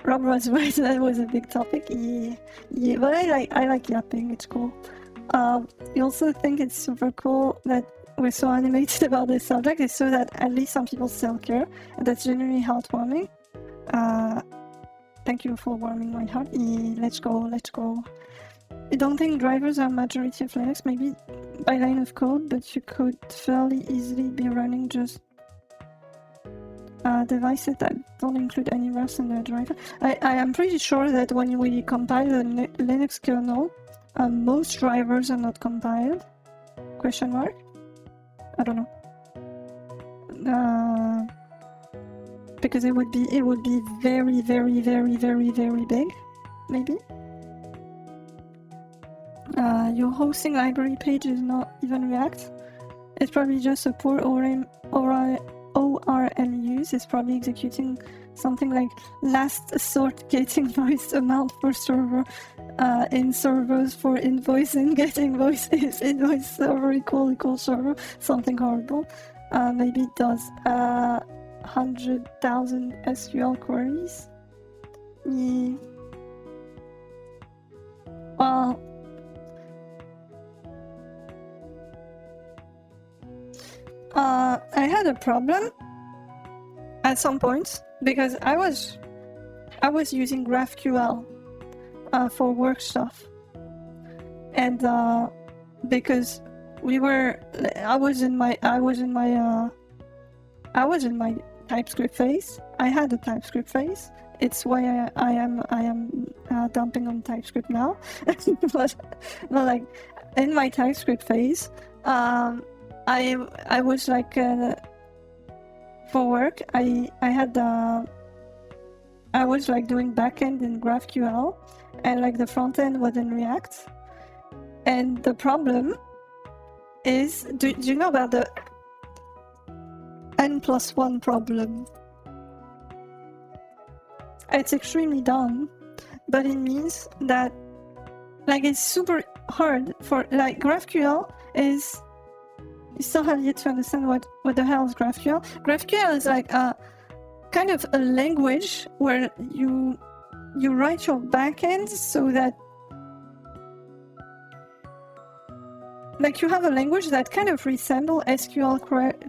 Rob was right. That was a big topic. Yeah, but I like yapping. It's cool. You also think it's super cool that we're so animated about this subject. It's so that at least some people still care, and that's genuinely heartwarming. Thank you for warming my heart. Let's go. I don't think drivers are majority of Linux, maybe by line of code, but you could fairly easily be running just devices that don't include any Rust in their driver. I am pretty sure that when we compile the Linux kernel, most drivers are not compiled. Question mark? I don't know. because it would be very, very, very, very, very big, maybe. Your hosting library page is not even React. It's probably just a poor ORM use. It's probably executing something like last sort getting voice amount per server in servers for invoicing, get invoices, invoice server equal server, something horrible. Maybe it does 100,000 SQL queries. Yeah. Well, I had a problem at some point because I was using GraphQL for work stuff, and because I was in my TypeScript phase. I had a TypeScript phase. It's why I am dumping on TypeScript now. but like in my TypeScript phase, I was like for work. I was like doing backend in GraphQL, and like the front end was in React. And the problem is, do you know about the N+1 problem? It's extremely dumb, but it means that like it's super hard for like GraphQL is. You still have yet to understand what the hell is GraphQL. GraphQL is like a kind of a language where you write your backend so that like you have a language that kind of resembles SQL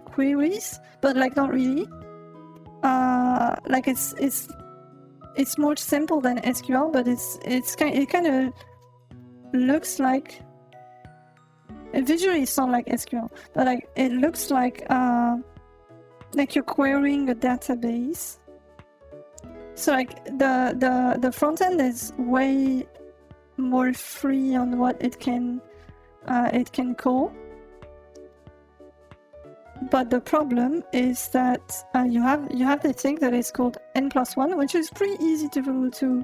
queries, but like not really. Like it's more simple than SQL, but it kind of looks like. Visually it's not like SQL, but like it looks like you're querying a database. So like the front end is way more free on what it can call. But the problem is that you have the thing that is called N+1, which is pretty easy to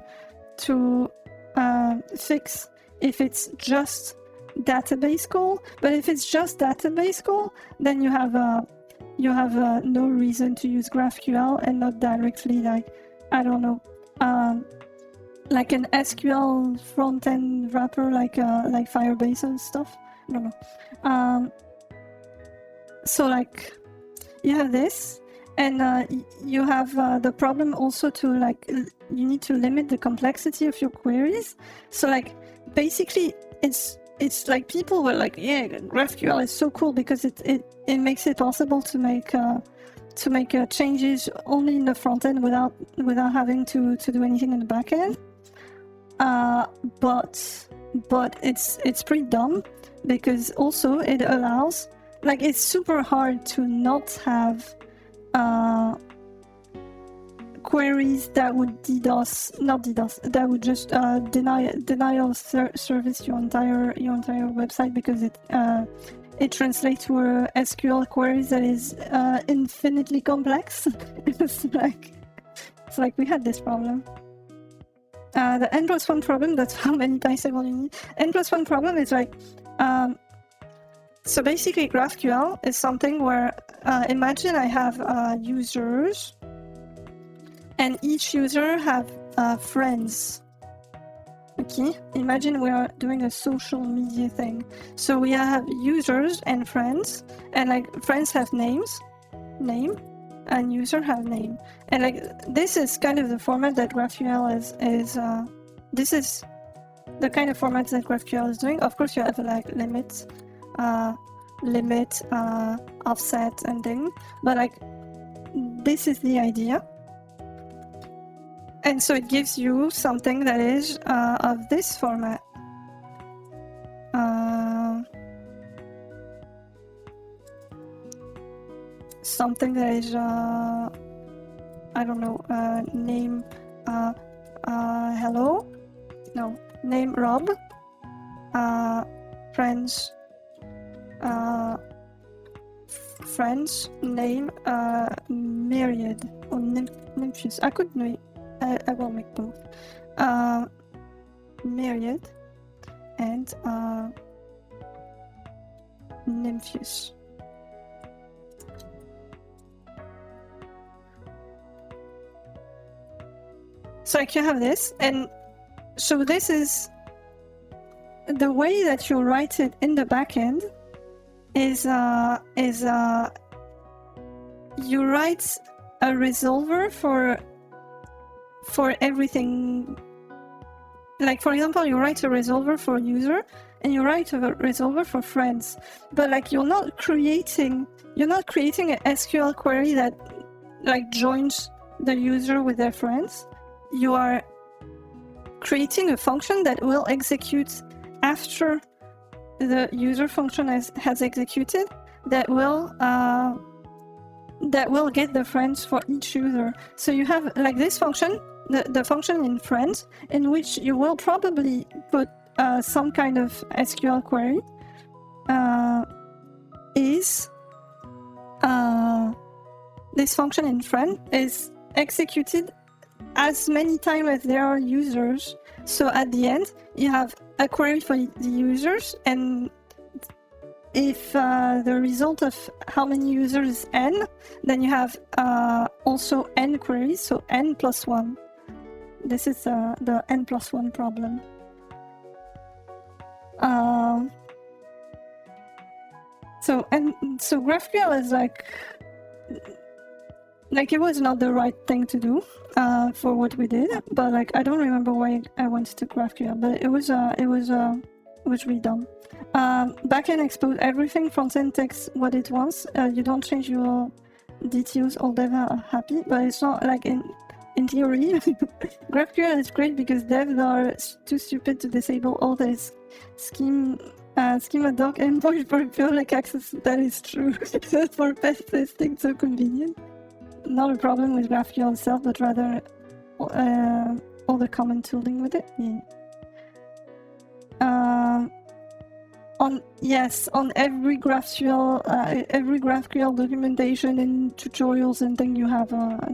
fix if it's just database call. But if it's just database call, then you have no reason to use GraphQL and not directly like I don't know like an SQL front end wrapper like Firebase and stuff. I don't know. So like you have this, and you have the problem also to like you need to limit the complexity of your queries. So like basically it's like people were like, yeah, GraphQL is so cool because it makes it possible to make changes only in the front end without having to do anything in the back end. But it's pretty dumb because also it allows, like, it's super hard to not have queries that would that would just denial service your entire website, because it translates to a SQL queries that is infinitely complex. It's like we had this problem. The N+1 problem, that's how many bisexual you need. N+1 problem is like, so basically GraphQL is something where, imagine I have users, and each user have friends. Okay, imagine we are doing a social media thing. So we have users and friends, and like friends have name, and user have name. And like this is kind of the format that GraphQL is this is the kind of format that GraphQL is doing. Of course you have like limit, offset and thing, but like this is the idea. And so it gives you something that is of this format. Something that is, I don't know, name, hello? No, name Rob, friend's name Myriad or Nymphius. I could make. I will make both. Myriad and Nymphius. So like you have this, and so this is the way that you write it in the backend is you write a resolver for everything. Like for example, you write a resolver for user and you write a resolver for friends, but like you're not creating an SQL query that like joins the user with their friends. You are creating a function that will execute after the user function has executed, that will get the friends for each user. So you have like this function, the function in friends, in which you will probably put some kind of SQL query, this function in friend is executed as many times as there are users. So at the end, you have a query for the users, and if the result of how many users is n, then you have also n queries, so n plus 1. This is the n plus 1 problem. So GraphQL is like it was not the right thing to do for what we did, but like I don't remember why I went to GraphQL, but it was really dumb. Backend expose everything, frontend takes what it wants. You don't change your DTOs, all dev are happy, but it's not like in theory. GraphQL is great because devs are too stupid to disable all this schema doc endpoint for public access. That is true. For pest testing, so convenient. Not a problem with GraphQL itself, but rather all the common tooling with it. Yeah. On every GraphQL documentation and tutorials and thing you have,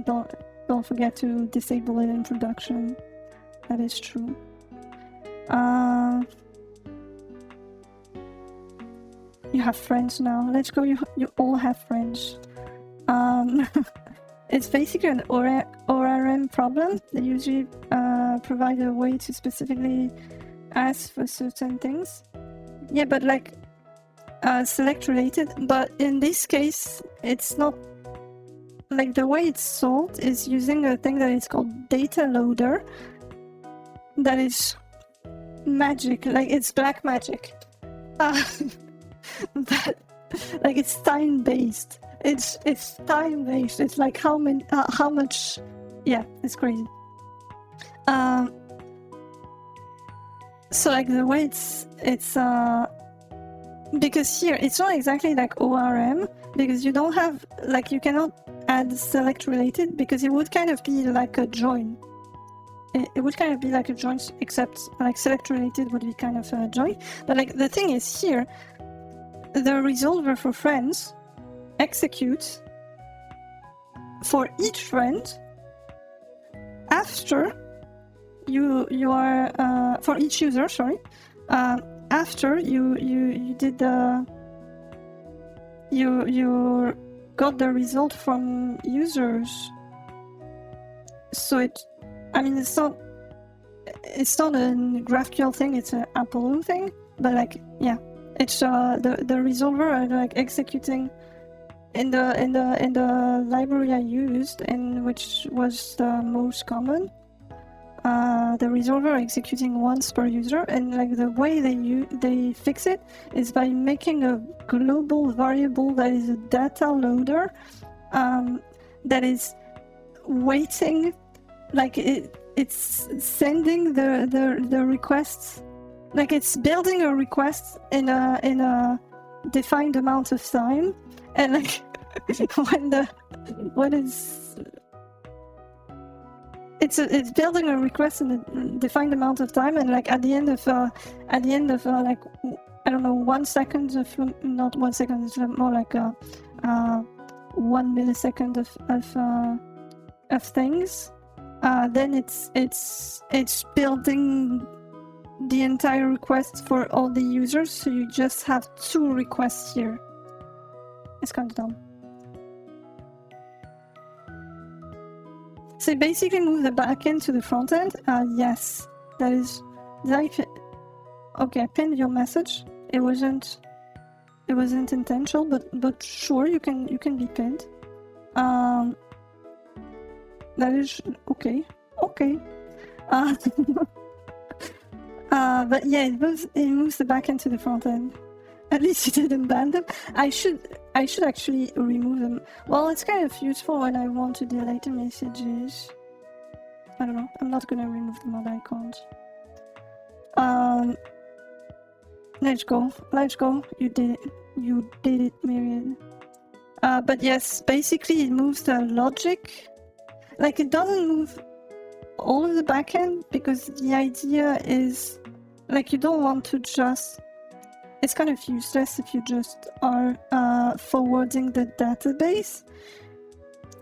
don't forget to disable it in production. That is true. You have friends now. Let's go. You all have friends. It's basically an ORM problem. They usually provide a way to specifically ask for certain things. Yeah, but like select related. But in this case, it's not like the way it's solved is using a thing that is called data loader. That is magic. Like it's black magic. But like it's time based. It's time based. It's like how much. Yeah, it's crazy. So like the way it's because here it's not exactly like ORM, because you don't have like you cannot add select related, because it would kind of be like a join. It would kind of be like a join, except like select related would be kind of a join. But like the thing is here, the resolver for friends executes for each friend after you are for each user, sorry, after you did the you got the result from users. So it's not a GraphQL thing, it's an Apollo thing, but like yeah, it's the resolver are like executing in the library I used, and which was the most common. The resolver executing once per user, and like the way they fix it is by making a global variable that is a data loader, that is waiting, like it's sending the requests, like it's building a request in a defined amount of time, and like it's building a request in a defined amount of time, and like at the end of like I don't know, 1 second, not 1 second, it's more like 1 millisecond of things, then it's building the entire request for all the users, so you just have 2 requests here. It's kind of dumb. So basically move the backend to the front end. Yes, that is. Okay, I pinned your message. It wasn't intentional, but sure, you can be pinned. That is okay. Okay. But yeah, it moves the backend to the front end. At least you didn't ban them. I should actually remove them. Well, it's kind of useful when I want to delete the messages. I don't know. I'm not gonna remove the mod icons. Let's go. You did it, Myriad. But yes, basically it moves the logic. Like, it doesn't move all of the backend, because the idea is, like, you don't want to just... It's kind of useless if you just are forwarding the database.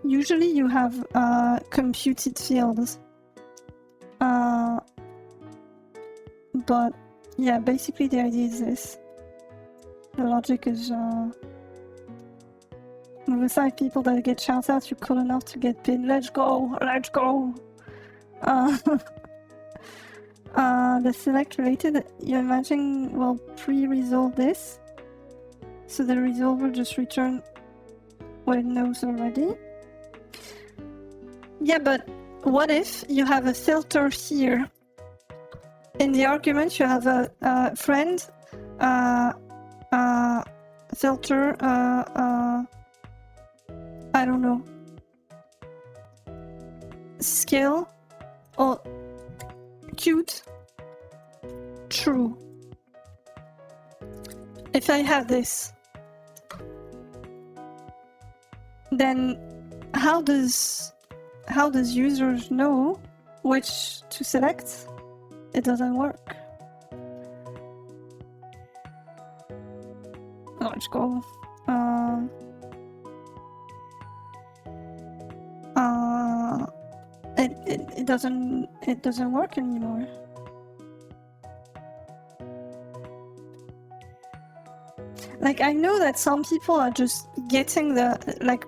Usually you have computed fields. But yeah, basically the idea is this. The logic is with 5 people that get shout outs, you're cool enough to get pinned. Let's go! The select related, you imagine will pre-resolve this, so the resolver just return what it knows already. Yeah, but what if you have a filter here? In the argument you have a friend, filter, I don't know, scale, or cute, true. If I have this, then how does users know which to select? It doesn't work. Let's go. It doesn't work anymore. Like, I know that some people are just getting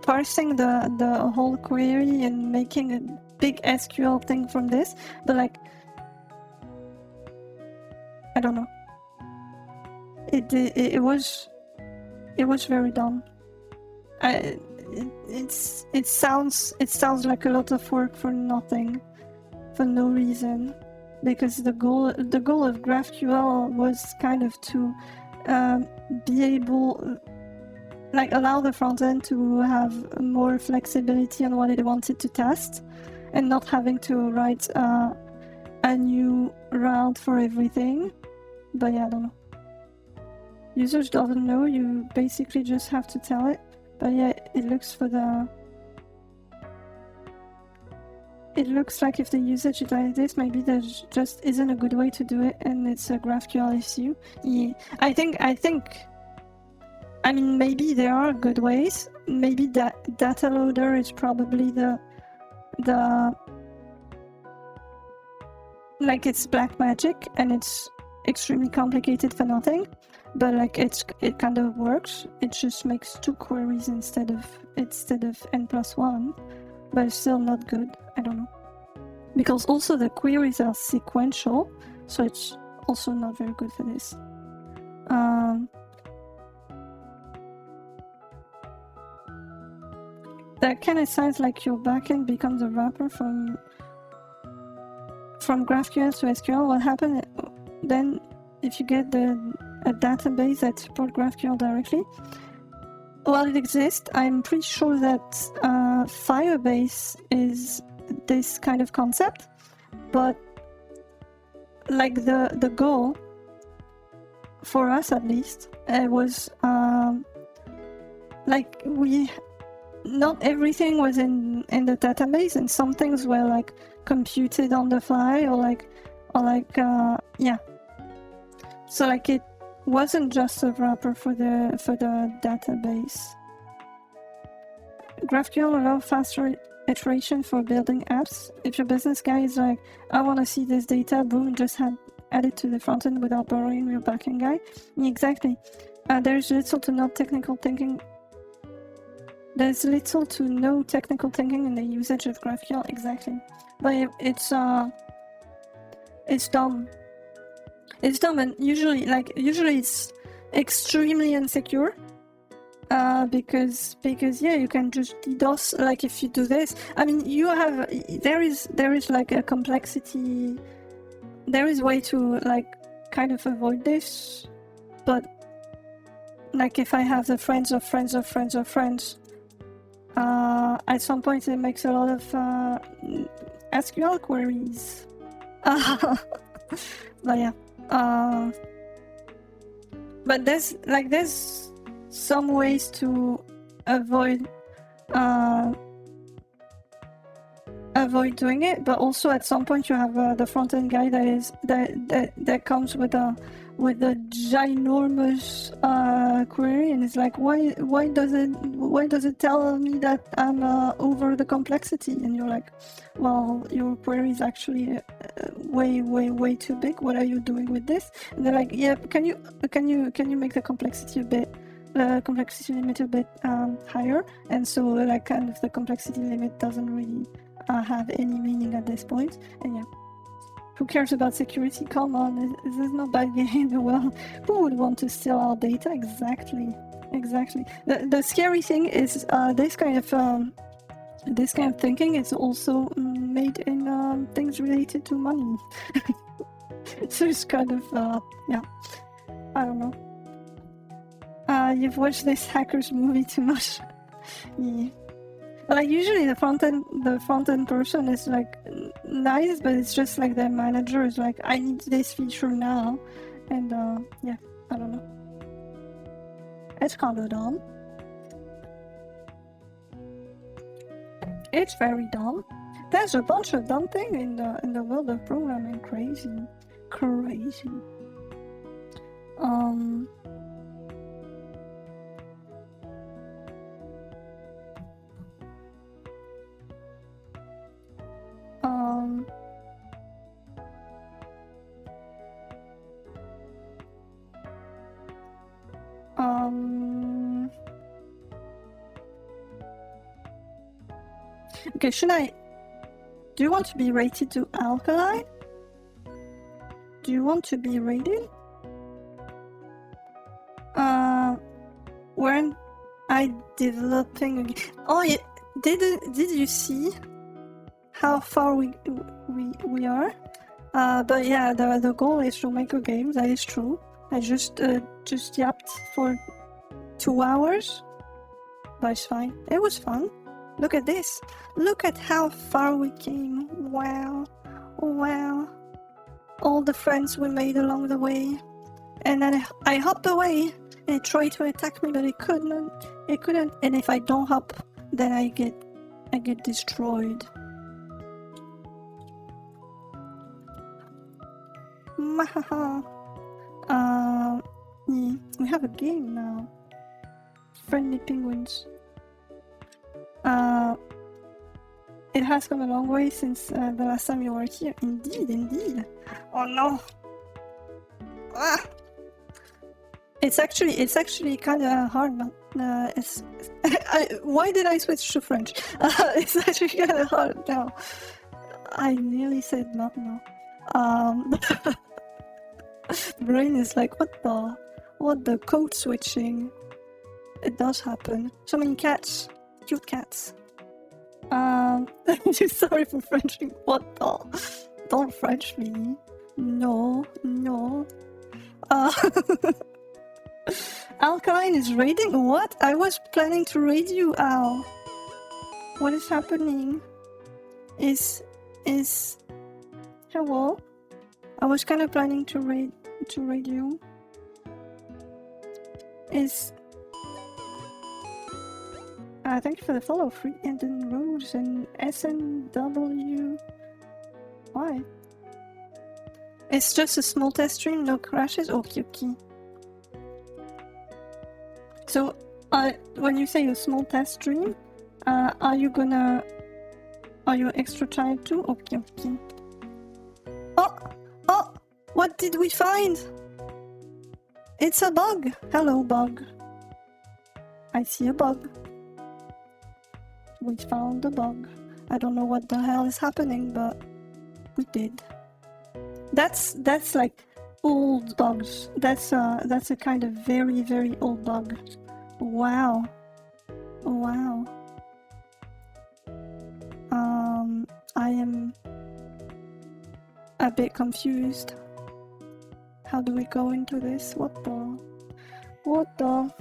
parsing the whole query and making a big SQL thing from this, but like, I don't know. It was very dumb. It sounds like a lot of work for nothing, for no reason, because the goal of GraphQL was kind of to be able, like, allow the front end to have more flexibility on what it wanted to test, and not having to write a new route for everything. But yeah, I don't know. Users doesn't know, you basically just have to tell it. But yeah, it looks like if the usage is like this, maybe there just isn't a good way to do it, and it's a GraphQL issue. Yeah, I mean, maybe there are good ways. Maybe that data loader is probably the like, it's black magic and it's extremely complicated for nothing. But like, it kind of works. It just makes 2 queries instead of n+1, but it's still not good. I don't know, because also the queries are sequential, so it's also not very good for this. That kind of sounds like your backend becomes a wrapper from GraphQL to SQL. What happened then if you get a database that supports GraphQL directly? Well, it exists. I'm pretty sure that Firebase is this kind of concept, but like the goal, for us at least, was like, not everything was in the database, and some things were like computed on the fly, or yeah. So like, it wasn't just a wrapper for the database. GraphQL allows faster iteration for building apps. If your business guy is like, I want to see this data, boom, just add it to the front end without borrowing your backend guy. Exactly. There's little to no technical thinking. There's little to no technical thinking in the usage of GraphQL. Exactly. But it's dumb. It's dumb, and usually it's extremely insecure. Because yeah, you can just DDoS. Like if you do this, I mean, there is like a complexity. There is way to like kind of avoid this, but like if I have the friends of friends of friends of friends, at some point it makes a lot of SQL queries. But yeah, but there's some ways to avoid doing it, but also at some point you have the front end guy that comes with a ginormous query, and it's like, why does it tell me that I'm over the complexity? And you're like, well, your query is actually way too big. What are you doing with this? And they're like, yeah, can you make the complexity limit a bit higher? And so like kind of the complexity limit doesn't really have any meaning at this point. And yeah, who cares about security? Come on, there's no bad guy in the world. Who would want to steal our data? Exactly. The scary thing is this kind of thinking is also made in things related to money. So it's kind of yeah, I don't know. You've watched this hackers movie too much. Yeah. Like usually the front end person is like nice, but it's just like their manager is like, I need this feature now, and yeah, I don't know. It's kind of dumb. It's very dumb. There's a bunch of dumb things in the world of programming. Crazy. Okay, do you want to be rated to alkaline? Do you want to be rated? Weren't I developing again? Oh yeah, did you see how far we are? But yeah, the goal is to make a game. That is true. I just yapped for 2 hours, but it's fine. It was fun. Look at this. Look at how far we came. Wow. All the friends we made along the way. And then I hopped away and it tried to attack me, but it couldn't. And if I don't hop, then I get destroyed. Mahaha. Yeah, we have a game now. Friendly penguins. It has come a long way since the last time you were here. Indeed. Oh no. It's actually kind of hard, but why did I switch to French? It's actually kind of hard now. I nearly said not now. Brain is like, what the code switching? It does happen. So many cats. Cute cats. Sorry for Frenching. What the? Don't French me. No. Alkaline is raiding? What? I was planning to raid you, Al. What is happening? Is hello? I was kind of planning to raid you. Thank you for the follow, Free Enden Rose and SNW. Why? It's just a small test stream, no crashes. Okay. So, when you say a small test stream, Are you extra tired too? Okay, okay. Oh! What did we find? It's a bug. Hello, bug. I see a bug. We found a bug. I don't know what the hell is happening, but we did. That's like old bugs. That's a kind of very, very old bug. Wow. Wow. I am a bit confused. How do we go into this? What the?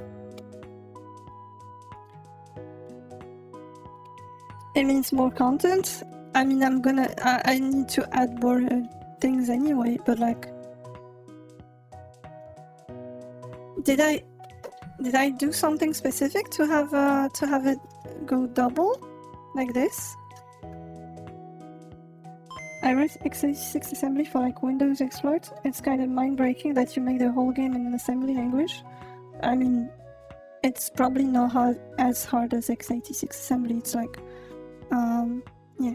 It means more content. I mean, I need to add more things anyway, but like, did I do something specific to have it go double like this? I wrote x86 assembly for like Windows exploits. It's kind of mind-breaking that you make the whole game in an assembly language. I mean, it's probably not as hard as x86 assembly. It's like, yeah.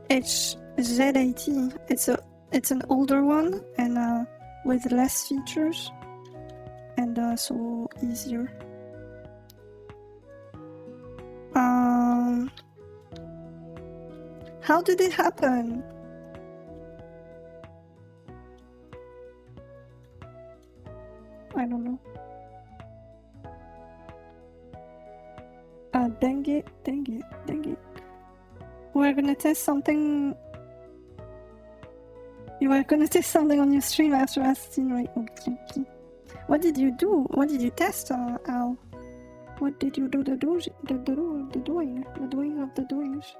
It's Z80. It's an older one and with less features and so easier. How did it happen? I don't know. Dang it. We're gonna test something. You were gonna test something on your stream after Astatin, right? Okay. What did you do? What did you test, Al? What did you do? The doing of the doings.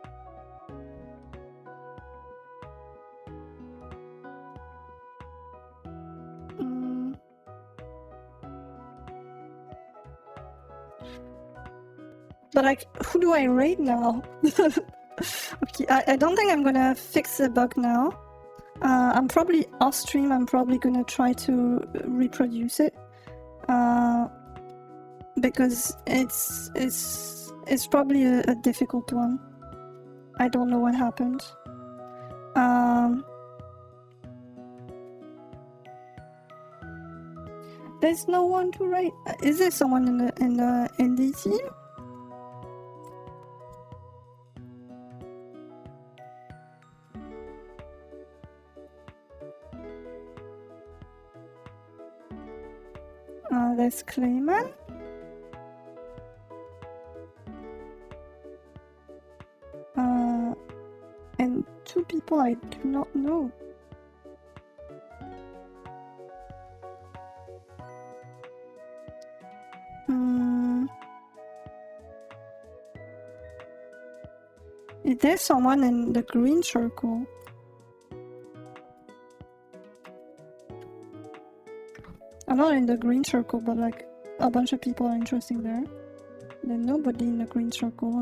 But like, who do I raid now? Okay, I don't think I'm gonna fix the bug now. I'm probably off stream. I'm probably gonna try to reproduce it because it's probably a difficult one. I don't know what happened. There's no one to raid. Is there someone in the indie team? There's Clayman. And two people I do not know. Is there someone in the green circle? I'm not in the green circle, but like a bunch of people are interesting there. There's nobody in the green circle.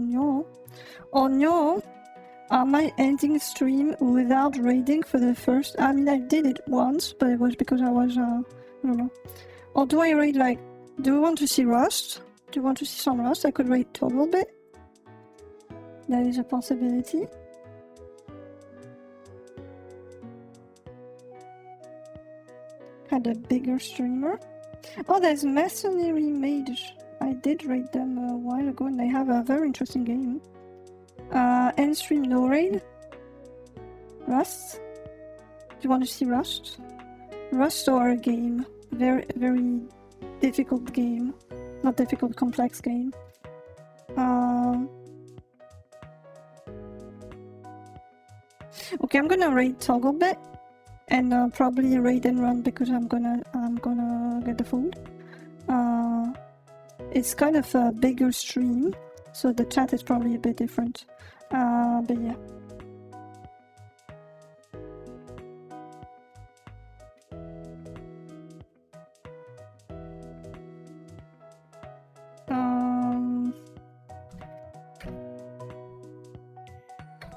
Oh no! Am I ending stream without raiding for the first? I mean, I did it once, but it was because I was, I don't know. Or do I raid like, do you want to see Rust? Do you want to see some Rust? I could raid Toggle bit. That is a possibility. Had a bigger streamer. Oh, there's Mercenary Mage. I did raid them a while ago and they have a very interesting game. End stream no raid. Rust? Do you want to see Rust? Rust or a game? Very, very difficult game. Not difficult, complex game. Okay, I'm gonna raid Toggle bit. And probably raid and run because I'm gonna get the food. It's kind of a bigger stream, so the chat is probably a bit different. But yeah.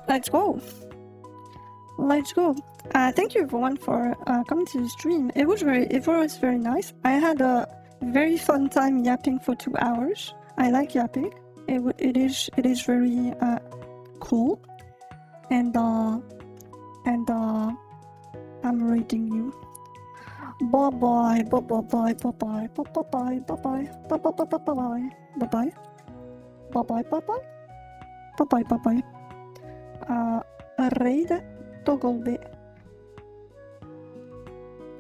Let's go. Let's go. Thank you everyone for coming to the stream. It was very nice. I had a very fun time yapping for 2 hours. I like yapping. It is very cool, and I'm rating you. Bye bye, bye bye, bye bye, bye bye, bye bye, bye bye, bye bye, bye bye, bye bye, bye bye, bye bye, bye bye. Raid toggle bit.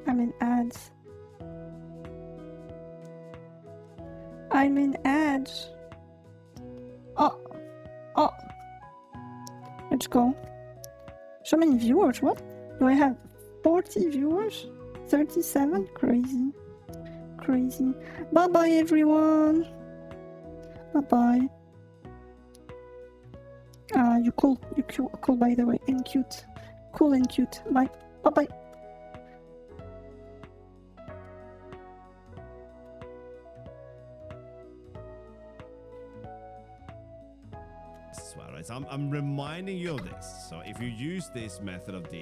I'm in ads. I'm in ads. Oh. Let's go. So many viewers, what? Do I have 40 viewers? 37? Crazy. Bye-bye, everyone. Bye-bye. You're cool. You're cool, by the way. And cute. Cool and cute. Bye. Bye-bye. I'm reminding you of this. So if you use this method of dealing